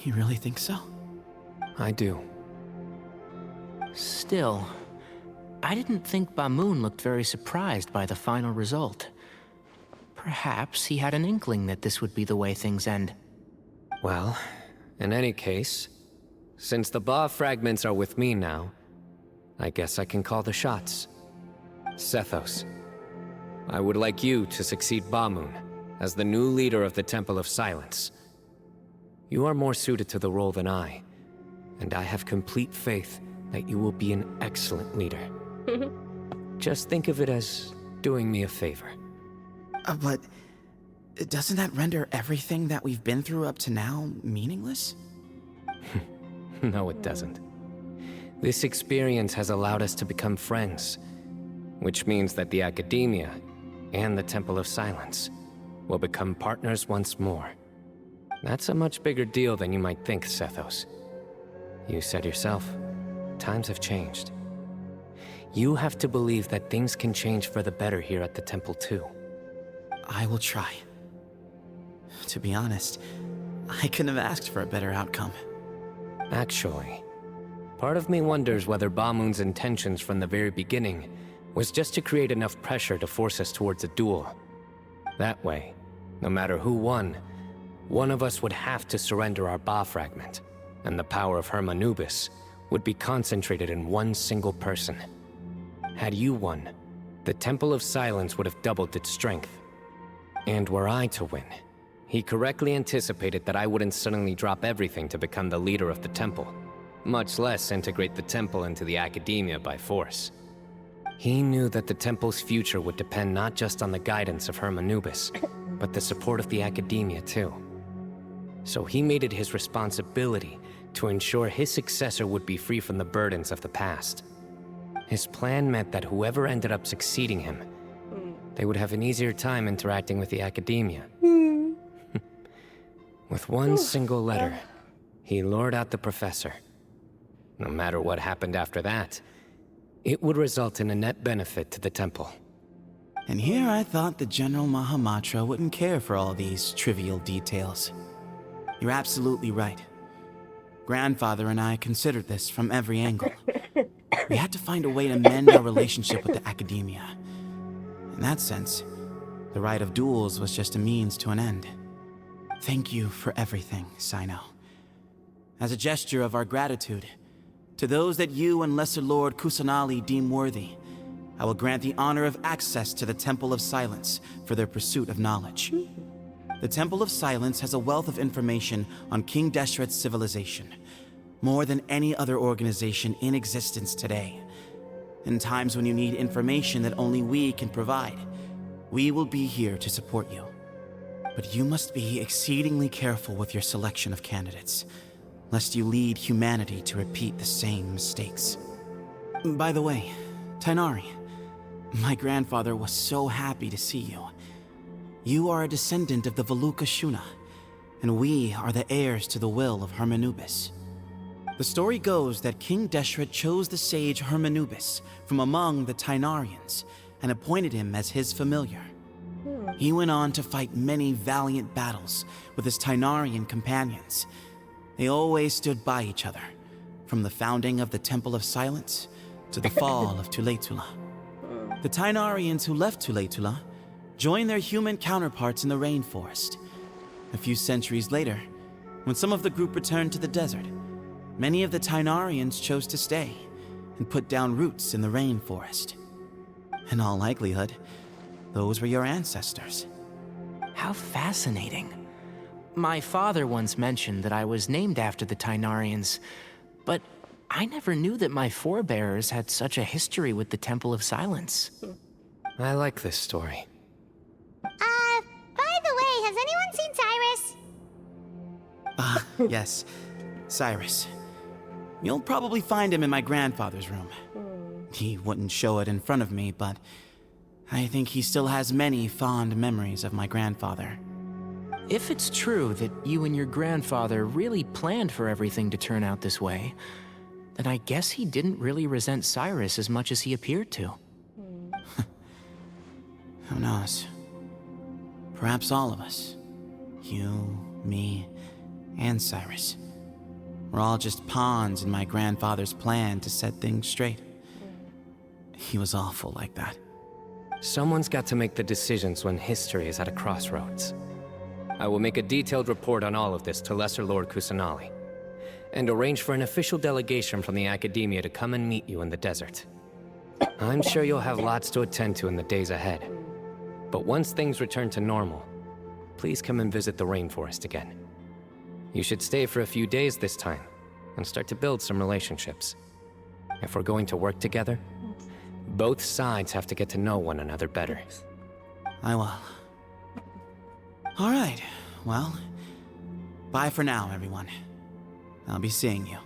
You really think so? I do. Still, I didn't think Bamoon looked very surprised by the final result. Perhaps he had an inkling that this would be the way things end. Well, in any case, since the Ba fragments are with me now, I guess I can call the shots. Sethos, I would like you to succeed Bamoon as the new leader of the Temple of Silence. You are more suited to the role than I, and I have complete faith that you will be an excellent leader. Just think of it as doing me a favor. But doesn't that render everything that we've been through up to now meaningless? No, it doesn't. This experience has allowed us to become friends, which means that the Academia and the Temple of Silence will become partners once more. That's a much bigger deal than you might think, Sethos. You said yourself, times have changed. You have to believe that things can change for the better here at the temple too. I will try. To be honest, I couldn't have asked for a better outcome. Actually, part of me wonders whether Bamoon's intentions from the very beginning was just to create enough pressure to force us towards a duel. That way, no matter who won, one of us would have to surrender our Ba fragment, and the power of Hermanubis would be concentrated in one single person. Had you won, the Temple of Silence would have doubled its strength. And were I to win, he correctly anticipated that I wouldn't suddenly drop everything to become the leader of the temple, much less integrate the temple into the Academia by force. He knew that the temple's future would depend not just on the guidance of Hermanubis, but the support of the Academia too. So he made it his responsibility to ensure his successor would be free from the burdens of the past. His plan meant that whoever ended up succeeding him, they would have an easier time interacting with the Academia. With one single letter, he lured out the professor. No matter what happened after that, it would result in a net benefit to the temple. And here I thought the General Mahamatra wouldn't care for all these trivial details. You're absolutely right. Grandfather and I considered this from every angle. We had to find a way to mend our relationship with the academia. In that sense, the right of duels was just a means to an end. Thank you for everything, Cyno. As a gesture of our gratitude, to those that you and Lesser Lord Kusanali deem worthy, I will grant the honor of access to the Temple of Silence for their pursuit of knowledge. The Temple of Silence has a wealth of information on King Deshret's civilization, more than any other organization in existence today. In times when you need information that only we can provide, we will be here to support you. But you must be exceedingly careful with your selection of candidates, lest you lead humanity to repeat the same mistakes. By the way, Tainari, my grandfather was so happy to see you. You are a descendant of the Veluca Shuna, and we are the heirs to the will of Hermanubis. The story goes that King Deshret chose the sage Hermanubis from among the Tainarians and appointed him as his familiar. He went on to fight many valiant battles with his Tainarian companions. They always stood by each other, from the founding of the Temple of Silence to the fall of Tuletula. The Tainarians who left Tuletula joined their human counterparts in the rainforest. A few centuries later, when some of the group returned to the desert, many of the Tainarians chose to stay and put down roots in the rainforest. In all likelihood, those were your ancestors. How fascinating. My father once mentioned that I was named after the Tainarians, but I never knew that my forebears had such a history with the Temple of Silence. I like this story. By the way, has anyone seen Cyrus? Yes, Cyrus. You'll probably find him in my grandfather's room. He wouldn't show it in front of me, but I think he still has many fond memories of my grandfather. If it's true that you and your grandfather really planned for everything to turn out this way, then I guess he didn't really resent Cyrus as much as he appeared to. Who knows? Perhaps all of us. You, me, and Cyrus. We're all just pawns in my grandfather's plan to set things straight. He was awful like that. Someone's got to make the decisions when history is at a crossroads. I will make a detailed report on all of this to Lesser Lord Kusanali, and arrange for an official delegation from the Academia to come and meet you in the desert. I'm sure you'll have lots to attend to in the days ahead. But once things return to normal, please come and visit the rainforest again. You should stay for a few days this time, and start to build some relationships. If we're going to work together, both sides have to get to know one another better. I will. All right, well, bye for now, everyone. I'll be seeing you.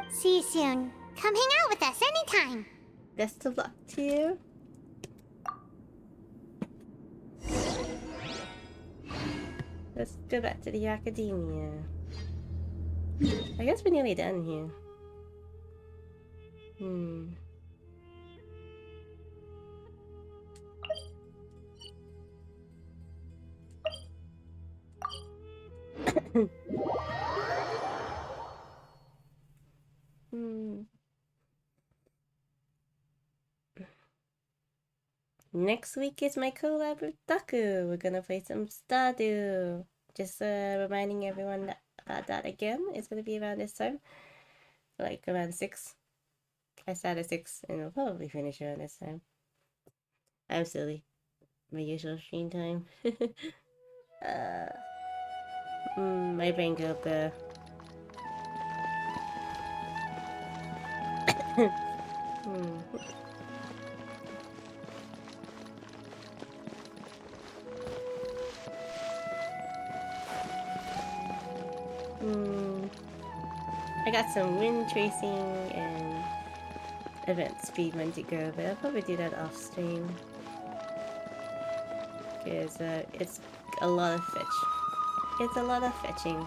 See you soon. Come hang out with us anytime. Best of luck to you. Let's go back to the academia. I guess we're nearly done here. Next week is my collab with Taku. We're gonna play some Stardew. Just reminding everyone about that again. It's gonna be around this time, like around 6. I start at 6 and we'll probably finish around this time. I'm silly. My usual stream time. My brain go up there. I got some wind tracing and event speed one to go, but I'll probably do that off stream. Because it's a lot of fetch. It's a lot of fetching.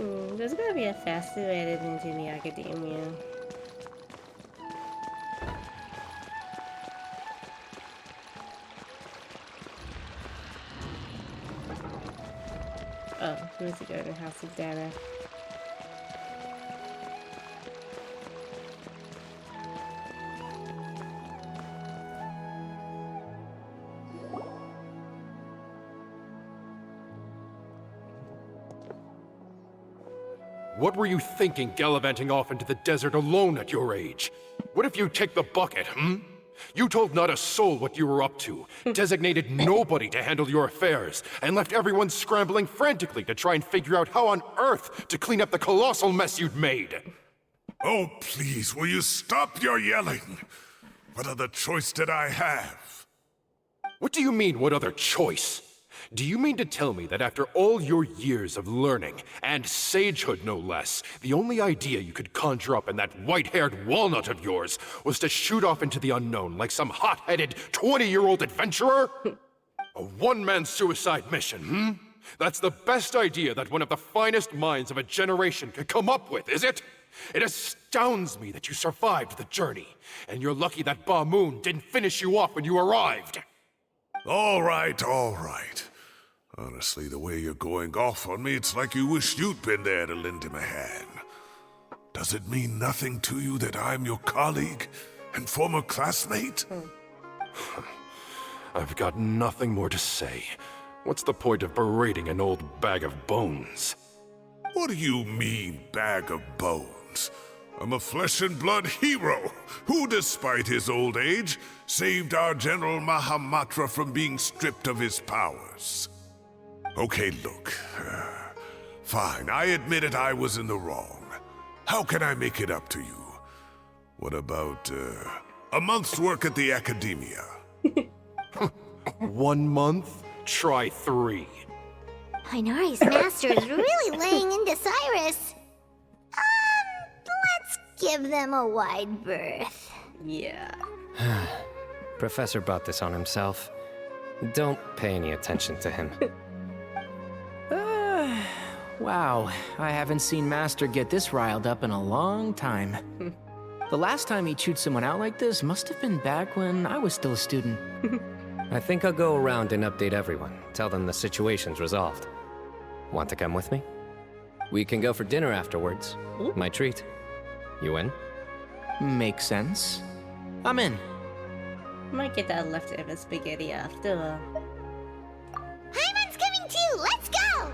There's gotta be a faster way to get into the academia. Oh, where's the garden house of Dana? What were you thinking gallivanting off into the desert alone at your age? What if you take the bucket, You told not a soul what you were up to, designated nobody to handle your affairs, and left everyone scrambling frantically to try and figure out how on earth to clean up the colossal mess you'd made. Oh, please, will you stop your yelling? What other choice did I have? What do you mean, what other choice? Do you mean to tell me that after all your years of learning, and sagehood no less, the only idea you could conjure up in that white-haired walnut of yours was to shoot off into the unknown like some hot-headed 20-year-old adventurer? A one-man suicide mission, That's the best idea that one of the finest minds of a generation could come up with, is it? It astounds me that you survived the journey, and you're lucky that Ba Moon didn't finish you off when you arrived. All right, all right. Honestly, the way you're going off on me, it's like you wish you'd been there to lend him a hand. Does it mean nothing to you that I'm your colleague and former classmate? I've got nothing more to say. What's the point of berating an old bag of bones? What do you mean, bag of bones? I'm a flesh-and-blood hero who, despite his old age, saved our General Mahamatra from being stripped of his powers. Okay, look. Fine, I admit it, I was in the wrong. How can I make it up to you? What about, a month's work at the Academia? 1 month? Try 3. Hinari's master is really laying into Cyrus. Let's give them a wide berth. Yeah. Professor brought this on himself. Don't pay any attention to him. Wow, I haven't seen Master get this riled up in a long time. The last time he chewed someone out like this must have been back when I was still a student. I think I'll go around and update everyone. Tell them the situation's resolved. Want to come with me? We can go for dinner afterwards. Ooh. My treat. You in? Makes sense. I'm in. Might get that leftover spaghetti after all. Hyman's coming too! Let's go!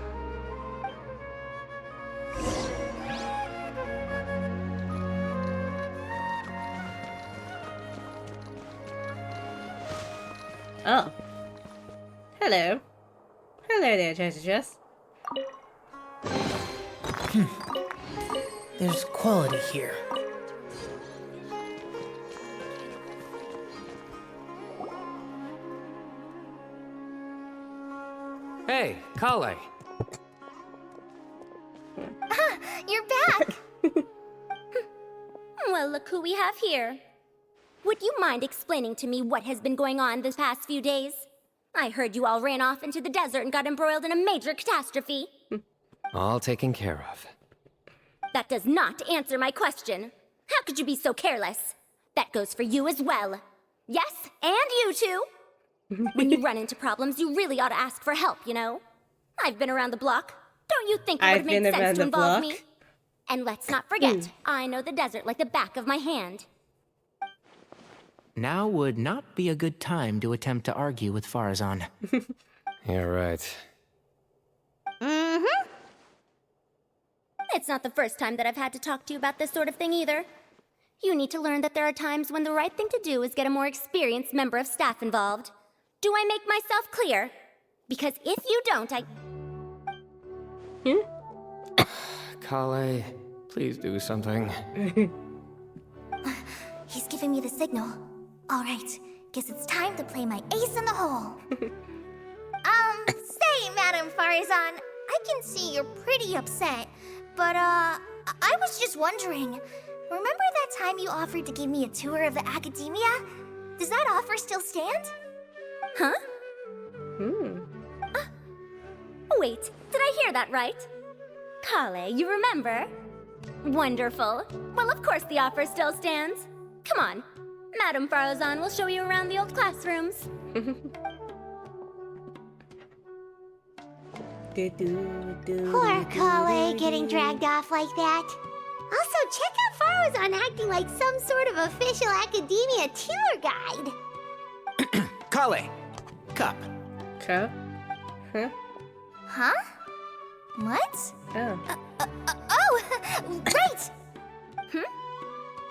Oh. Hello. Hello there, Treasure Chest. There's quality here. Hey, Kale. You're back! Well, look who we have here. Would you mind explaining to me what has been going on this past few days? I heard you all ran off into the desert and got embroiled in a major catastrophe. All taken care of. That does not answer my question. How could you be so careless? That goes for you as well. Yes, and you too. When you run into problems, you really ought to ask for help, you know? I've been around the block. Don't you think it would make sense to involve me? And let's not forget, I know the desert like the back of my hand. Now would not be a good time to attempt to argue with Farazan. You're right. Mm-hmm. It's not the first time that I've had to talk to you about this sort of thing either. You need to learn that there are times when the right thing to do is get a more experienced member of staff involved. Do I make myself clear? Because if you don't, Kale, please do something. He's giving me the signal. All right, guess it's time to play my ace in the hole. Say, Madam Farazan, I can see you're pretty upset, but, I was just wondering, remember that time you offered to give me a tour of the Academia? Does that offer still stand? Huh? Wait, did I hear that right? Kale, you remember? Wonderful. Well, of course the offer still stands. Come on. Madame Farozan will show you around the old classrooms. Poor Kale getting dragged off like that. Also, check out Farozan acting like some sort of official academia tour guide. Kale, cup. Cup? Huh? Huh? What? Oh. Oh, right!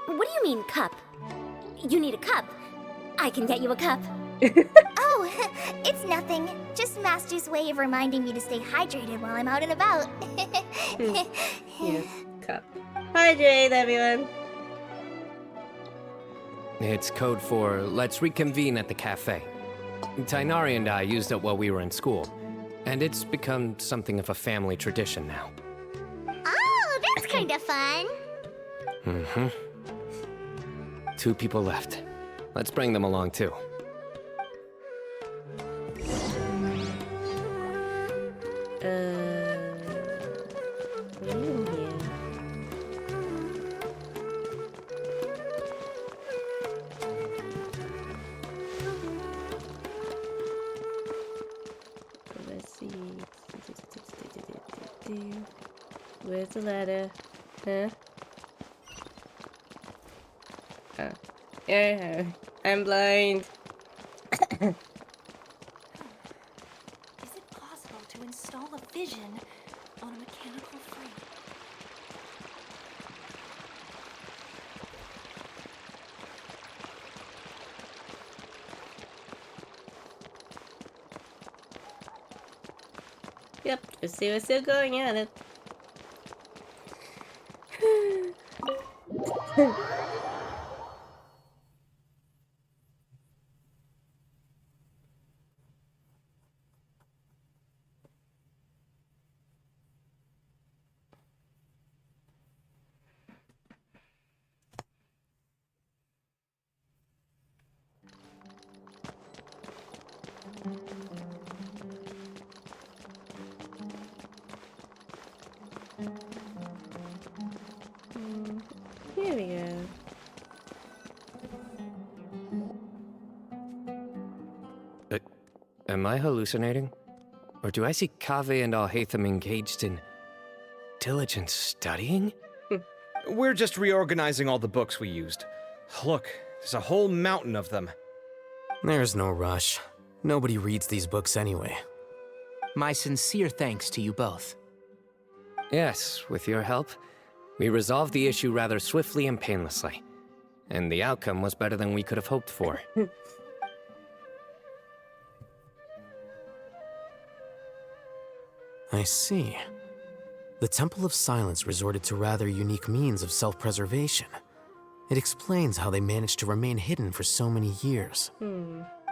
What do you mean, cup? You need a cup. I can get you a cup. Oh, it's nothing. Just Master's way of reminding me to stay hydrated while I'm out and about. Yes, cup. Hydrate, everyone. It's code for let's reconvene at the cafe. Tainari and I used it while we were in school, and it's become something of a family tradition now. Oh, that's kind of fun. Mm-hmm. 2 people left. Let's bring them along, too. What are you in here? Let's see. Where's the ladder? Huh? Oh. Yeah, I'm blind. Is it possible to install a vision on a mechanical frame? Yep, let's see we're still going at it. Here we go. Am I hallucinating? Or do I see Kaveh and Alhaitham engaged in diligent studying? We're just reorganizing all the books we used. Look, there's a whole mountain of them. There's no rush. Nobody reads these books anyway. My sincere thanks to you both. Yes, with your help, we resolved the issue rather swiftly and painlessly. And the outcome was better than we could have hoped for. I see. The Temple of Silence resorted to rather unique means of self-preservation. It explains how they managed to remain hidden for so many years.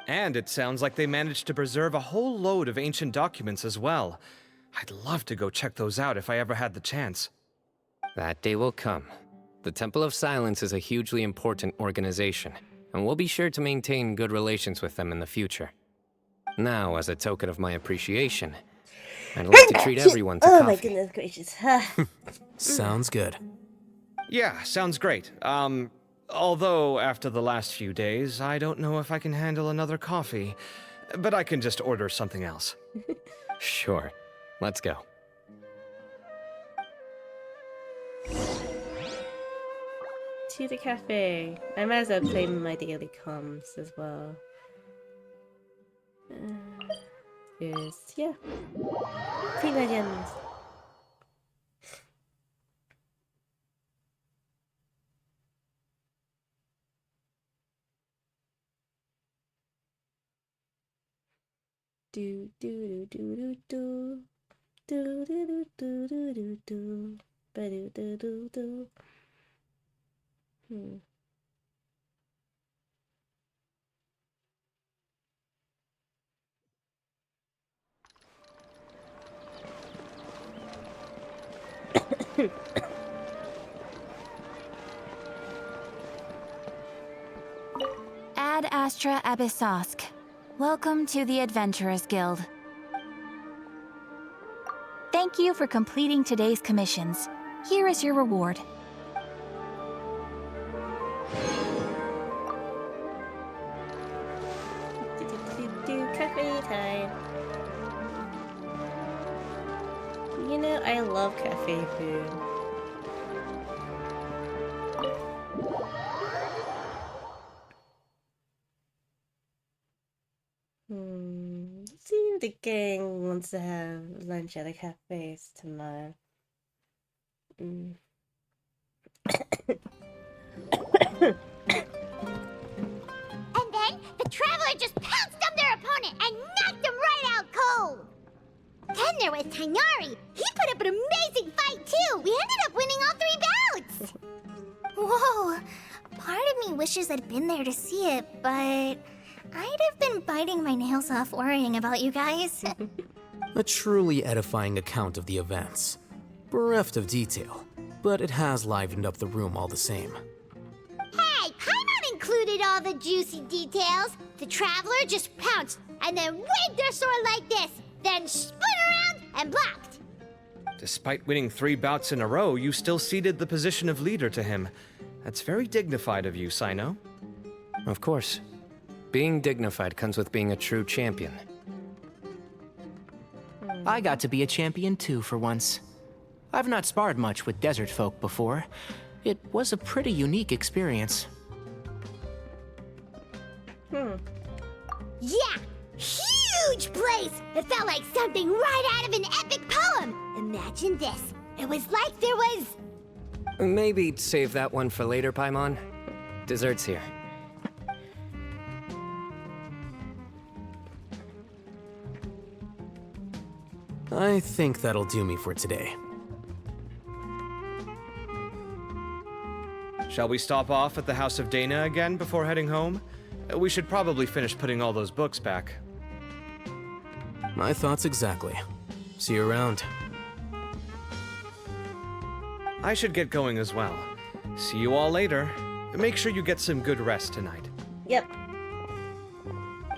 And it sounds like they managed to preserve a whole load of ancient documents as well. I'd love to go check those out if I ever had the chance. That day will come. The Temple of Silence is a hugely important organization, and we'll be sure to maintain good relations with them in the future. Now, as a token of my appreciation, I'd like to treat everyone to coffee. coffee. My goodness gracious. Sounds good. Yeah, sounds great. Although after the last few days, I don't know if I can handle another coffee. But I can just order something else. Sure. Let's go. To the cafe. I might as well claim my daily comms as well. Yes, yeah. 3 legends. Do do do do do do do do do do do do ba do do do do. Ad Astra Abyssosk. Welcome to the Adventurers Guild. Thank Thank you for completing today's commissions. Here is your reward. Cafe time. You know, I love cafe food. Let's see if the gang wants to have lunch at a cafe tomorrow. And then the Traveler just pounced on their opponent and knocked him right out cold. Then there was Tainari. He put up an amazing fight too. We ended up winning all 3 bouts. Whoa! Part of me wishes I'd been there to see it, but I'd have been biting my nails off worrying about you guys. A truly edifying account of the events. Bereft of detail, but it has livened up the room all the same. Hey, Paimon included all the juicy details. The Traveler just pounced and then waved their sword like this, then spun around and blocked. Despite winning 3 bouts in a row, you still ceded the position of leader to him. That's very dignified of you, Cyno. Of course. Being dignified comes with being a true champion. I got to be a champion too for once. I've not sparred much with desert folk before. It was a pretty unique experience. Yeah, huge place. It felt like something right out of an epic poem. Imagine this. It was like there was... Maybe save that one for later, Paimon. Dessert's here. I think that'll do me for today. Shall we stop off at the House of Dana again before heading home? We should probably finish putting all those books back. My thoughts exactly. See you around. I should get going as well. See you all later. Make sure you get some good rest tonight. Yep.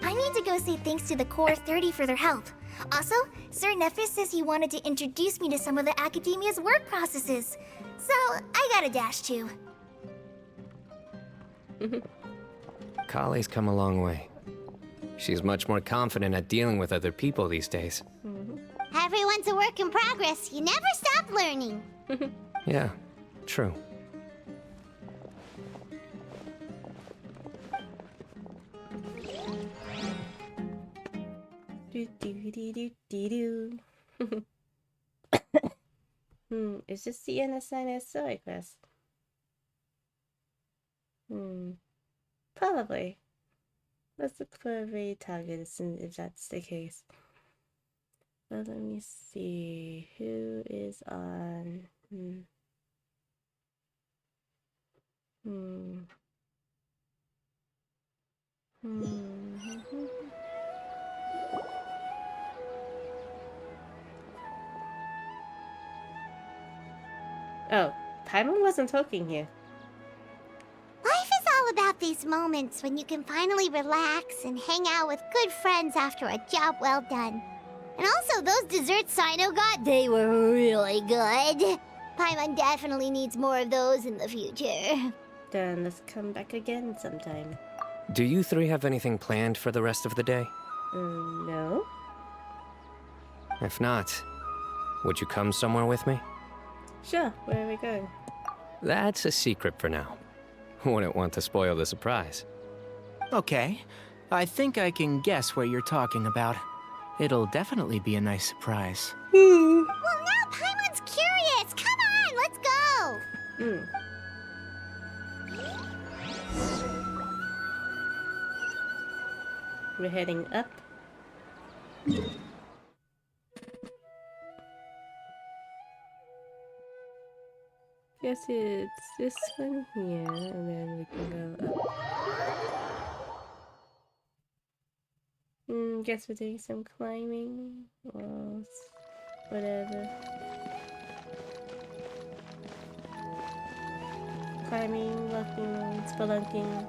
I need to go say thanks to the Core 30 for their help. Also, Sir Nephis says he wanted to introduce me to some of the Academia's work processes. So, I gotta dash too. Kale's come a long way. She's much more confident at dealing with other people these days. Everyone's a work in progress. You never stop learning. Yeah, true. Is this the Cyno story quest? Probably. Let's look for a raid target if that's the case. But let me see who is on. Oh, Paimon wasn't talking here. Life is all about these moments when you can finally relax and hang out with good friends after a job well done. And also, those desserts Cyno got, they were really good. Paimon definitely needs more of those in the future. Then let's come back again sometime. Do you 3 have anything planned for the rest of the day? No. If not, would you come somewhere with me? Sure, where are we going? That's a secret for now. Wouldn't want to spoil the surprise. Okay, I think I can guess what you're talking about. It'll definitely be a nice surprise. Well, now Paimon's curious. Come on, let's go. We're heading up. Guess it's this one here, and then we can go up. Guess we're doing some climbing, walls, whatever. Climbing, walking, spelunking.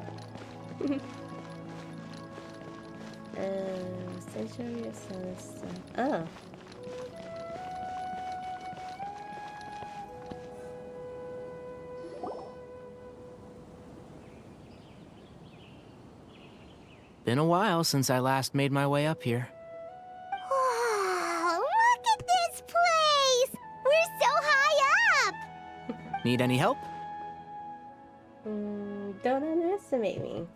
Sanctuary of Sunset. Oh. been a while since I last made my way up here. Wow, look at this place! We're so high up! Need any help? Don't underestimate me.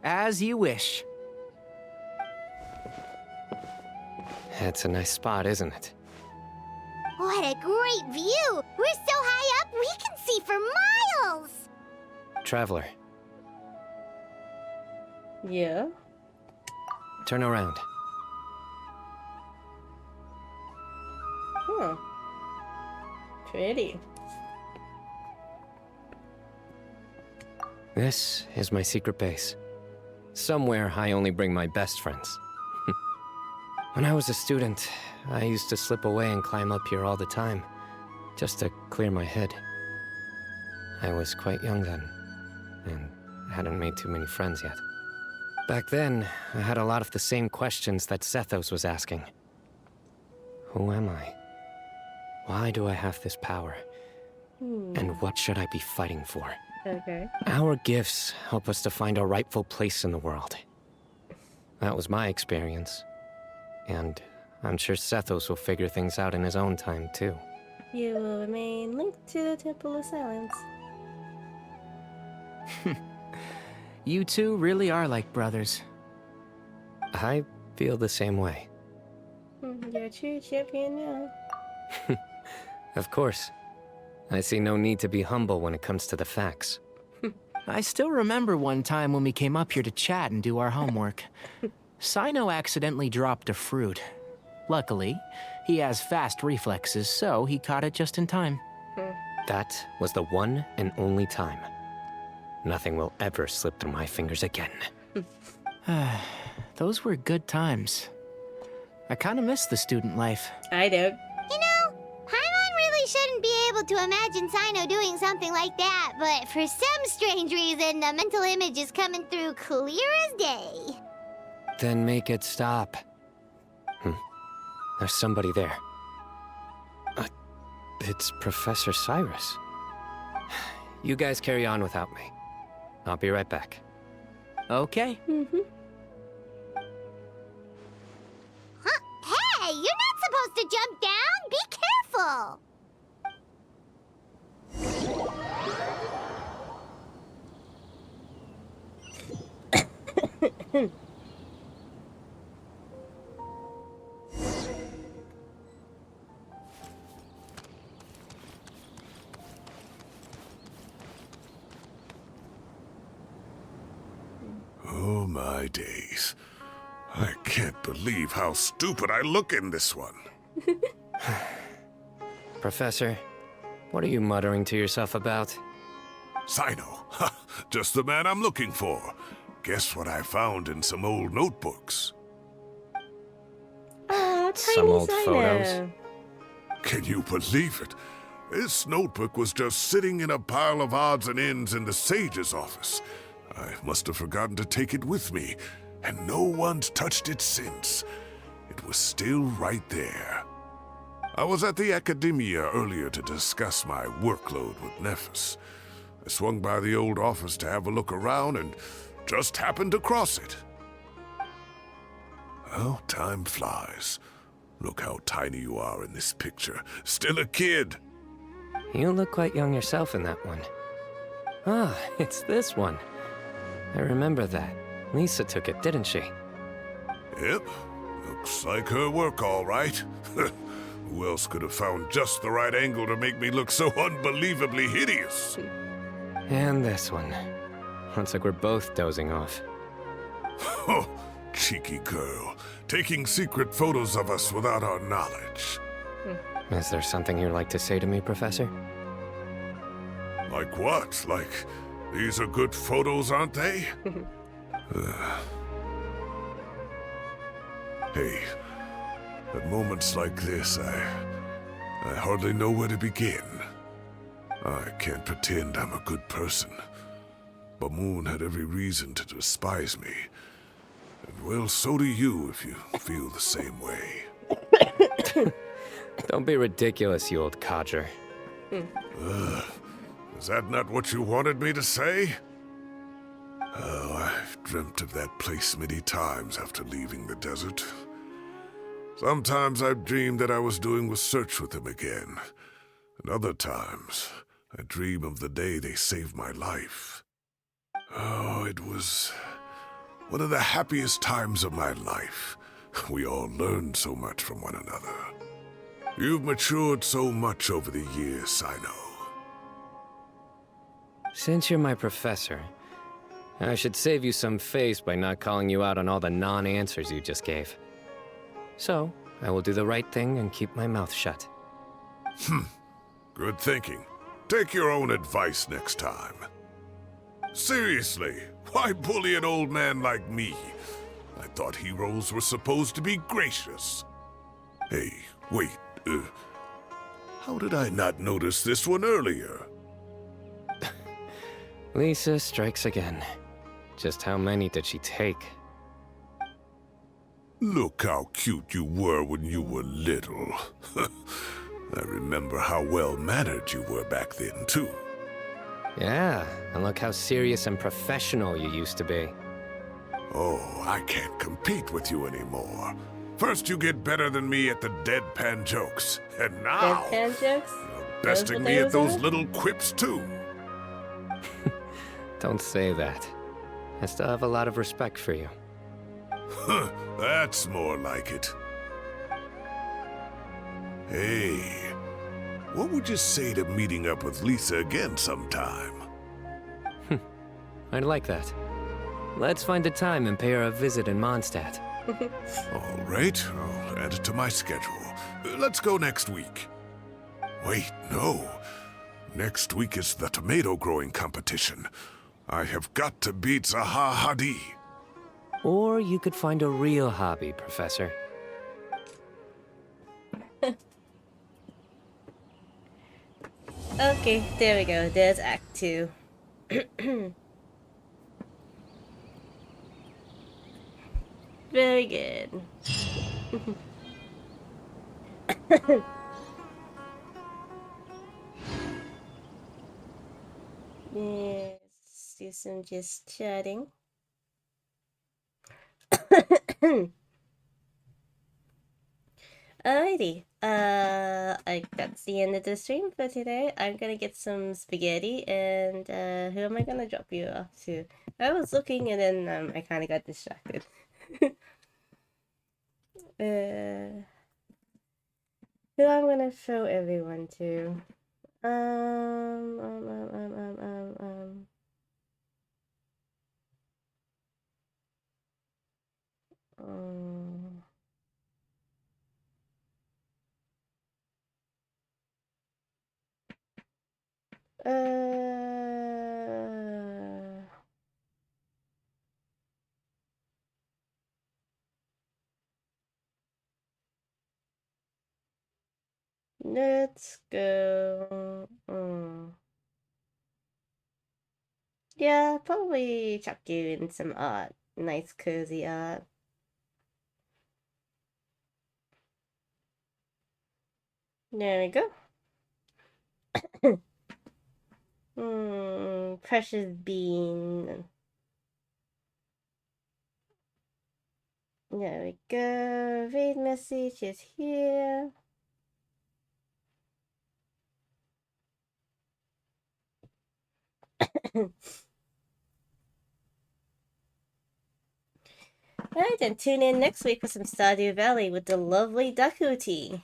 As you wish. It's a nice spot, isn't it? What a great view! We're so high up, we can see for miles! Traveler, Yeah? turn around. Huh. Pretty. This is my secret base. Somewhere I only bring my best friends. When I was a student, I used to slip away and climb up here all the time, just to clear my head. I was quite young then, and hadn't made too many friends yet. Back then, I had a lot of the same questions that Sethos was asking. Who am I? Why do I have this power? And what should I be fighting for? Okay. Our gifts help us to find our rightful place in the world. That was my experience. And I'm sure Sethos will figure things out in his own time, too. You will remain linked to the Temple of Silence. You two really are like brothers. I feel the same way. You're a true champion now. Of course. I see no need to be humble when it comes to the facts. I still remember one time when we came up here to chat and do our homework. Cyno accidentally dropped a fruit. Luckily, he has fast reflexes, so he caught it just in time. That was the one and only time. Nothing will ever slip through my fingers again. Those were good times. I kind of miss the student life. I do. You know, Paimon really shouldn't be able to imagine Cyno doing something like that, but for some strange reason, the mental image is coming through clear as day. Then make it stop. There's somebody there. It's Professor Cyrus. You guys carry on without me. I'll be right back. Okay. Huh? Hey, you're not supposed to jump down! Be careful! Oh my days. I can't believe how stupid I look in this one. Professor, what are you muttering to yourself about? Cyno. Ha, just the man I'm looking for. Guess what I found in some old notebooks? Oh, Some old photos. Can you believe it? This notebook was just sitting in a pile of odds and ends in the sage's office. I must have forgotten to take it with me, and no one's touched it since. It was still right there. I was at the Academia earlier to discuss my workload with Nephis. I swung by the old office to have a look around and just happened to cross it. Well, time flies. Look how tiny you are in this picture. Still a kid. You look quite young yourself in that one. Ah, it's this one. I remember that. Lisa took it, didn't she? Yep. Looks like her work, all right. Who else could have found just the right angle to make me look so unbelievably hideous? And this one. Looks like we're both dozing off. Oh, cheeky girl. Taking secret photos of us without our knowledge. Is there something you'd like to say to me, Professor? Like what? Like, these are good photos, aren't they? Hey, at moments like this, I hardly know where to begin. I can't pretend I'm a good person. Bamoon had every reason to despise me. And well, so do you if you feel the same way. Don't be ridiculous, you old codger. Is that not what you wanted me to say? Oh, I've dreamt of that place many times after leaving the desert. Sometimes I've dreamed that I was doing research with them again. And other times, I dream of the day they saved my life. Oh, it was one of the happiest times of my life. We all learned so much from one another. You've matured so much over the years, Cyno. Since you're my professor, I should save you some face by not calling you out on all the non-answers you just gave. So, I will do the right thing and keep my mouth shut. Good thinking. Take your own advice next time. Seriously, why bully an old man like me? I thought heroes were supposed to be gracious. Hey, wait, how did I not notice this one earlier? Lisa strikes again. Just how many did she take? Look how cute you were when you were little. I remember how well-mannered you were back then, too. Yeah, and look how serious and professional you used to be. Oh, I can't compete with you anymore. First you get better than me at the deadpan jokes, and now Deadpan jokes? you're besting me at those little quips, too. Don't say that. I still have a lot of respect for you. Huh, that's more like it. Hey, what would you say to meeting up with Lisa again sometime? I'd like that. Let's find a time and pay her a visit in Mondstadt. All right, I'll add it to my schedule. Let's go next week. Wait, no. Next week is the tomato growing competition. I have got to beat Zaha Hadi. Or you could find a real hobby, Professor. Okay, there we go. There's Act 2. Very good. Let's do some just chatting. Alrighty. That's the end of the stream for today. I'm gonna get some spaghetti, and who am I gonna drop you off to? I was looking, and then I kind of got distracted. Who I'm gonna show everyone to? Um, um, um, um, um, um, um. um. Let's go. Yeah, probably chuck you in some art. Nice, cozy art. There we go. Precious bean. There we go. Read message is here. Alright, then tune in next week for some Stardew Valley with the lovely Dakuti.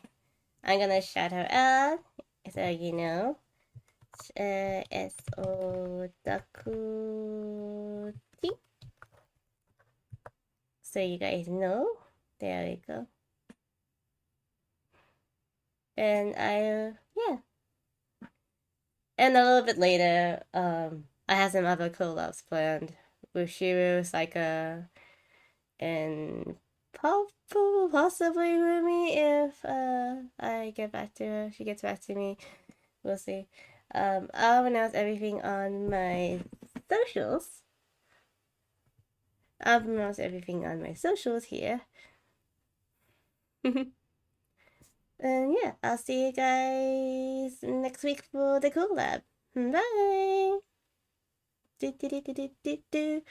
I'm gonna shout her out, so you know. S.O. Dakuti. So you guys know. There we go. And yeah. And a little bit later, I have some other collabs planned with Shiro, Saika, and possibly with me if I get back to her. She gets back to me. We'll see. I'll announce everything on my socials. I'll announce everything on my socials here. And yeah, I'll see you guys next week for the collab. Bye! Do, do, do, do, do, do, do.